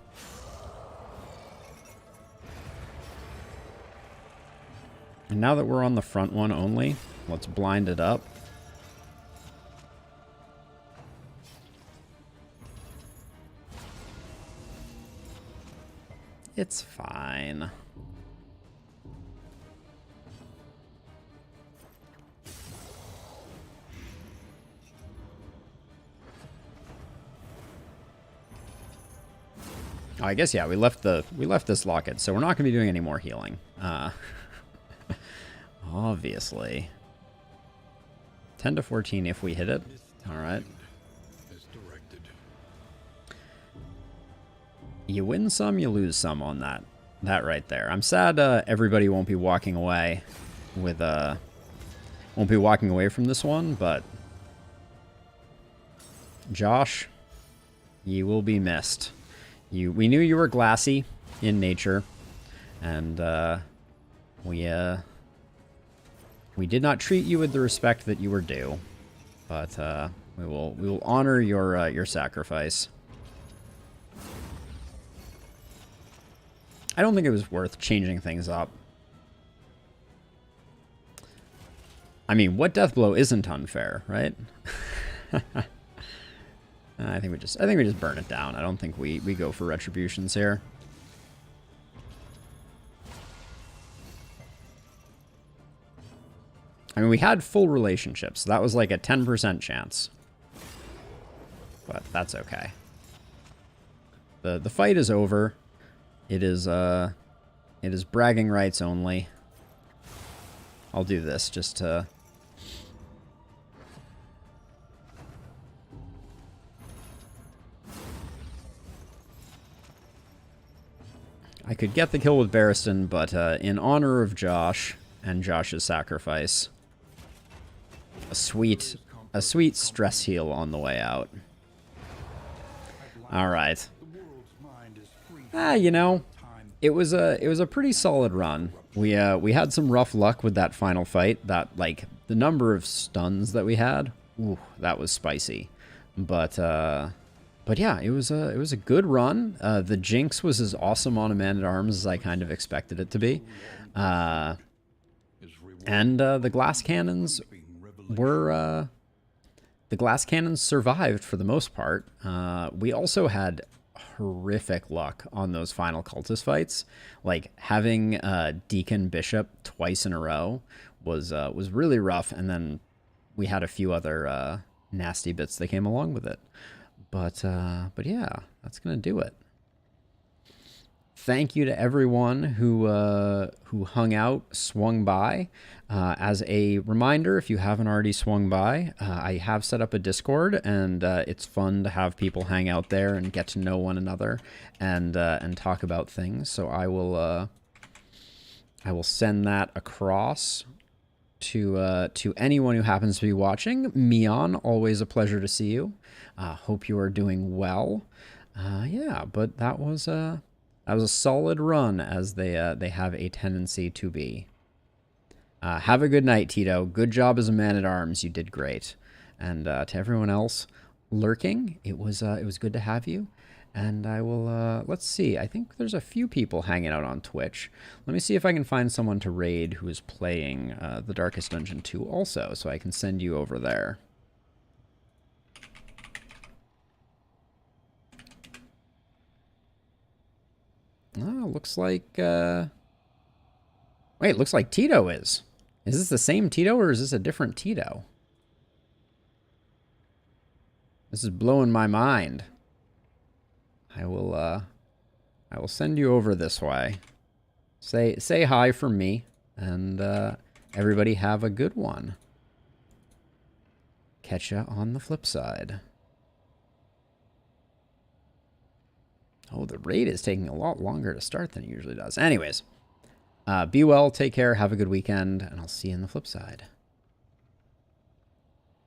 And now that we're on the front one only, let's blind it up. It's fine. Oh, I guess, yeah, we left this locket, so we're not going to be doing any more healing. Obviously. 10 to 14 if we hit it. All right. You win some, you lose some on that right there. I'm sad everybody won't be walking away with won't be walking away from this one, but Josh, you will be missed. We knew you were glassy in nature, and we did not treat you with the respect that you were due, but we will honor your sacrifice. I don't think it was worth changing things up. I mean, what death blow isn't unfair, right? I think we just burn it down. I don't think we go for retributions here. I mean, we had full relationships. So that was like a 10% chance. But that's okay. The fight is over. It is bragging rights only. I'll do this just to... I could get the kill with Barristan, but in honor of Josh and Josh's sacrifice, a sweet stress heal on the way out. All right. You know, it was a pretty solid run. We had some rough luck with that final fight. That, like, the number of stuns that we had, ooh, that was spicy. But yeah, it was a good run. The Jinx was as awesome on a Man-at-Arms as I kind of expected it to be. And the glass cannons were... the glass cannons survived for the most part. We also had horrific luck on those final cultist fights. Like, having Deacon Bishop twice in a row was really rough, and then we had a few other nasty bits that came along with it. But yeah, that's gonna do it. Thank you to everyone who hung out, swung by. As a reminder, if you haven't already swung by, I have set up a Discord, and it's fun to have people hang out there and get to know one another and talk about things. So I will send that across to anyone who happens to be watching. Mion, always a pleasure to see you. Hope you are doing well. Yeah, but that was a solid run, as they have a tendency to be. Have a good night, Tito. Good job as a man-at-arms. You did great. And to everyone else lurking, it was good to have you. And I will, let's see. I think there's a few people hanging out on Twitch. Let me see if I can find someone to raid who is playing The Darkest Dungeon 2 also, so I can send you over there. Oh, looks like, wait, looks like Tito is. Is this the same Tito, or is this a different Tito? This is blowing my mind. I will send you over this way. Say hi from me, and everybody have a good one. Catch ya on the flip side. Oh, the raid is taking a lot longer to start than it usually does. Anyways, be well, take care, have a good weekend, and I'll see you on the flip side.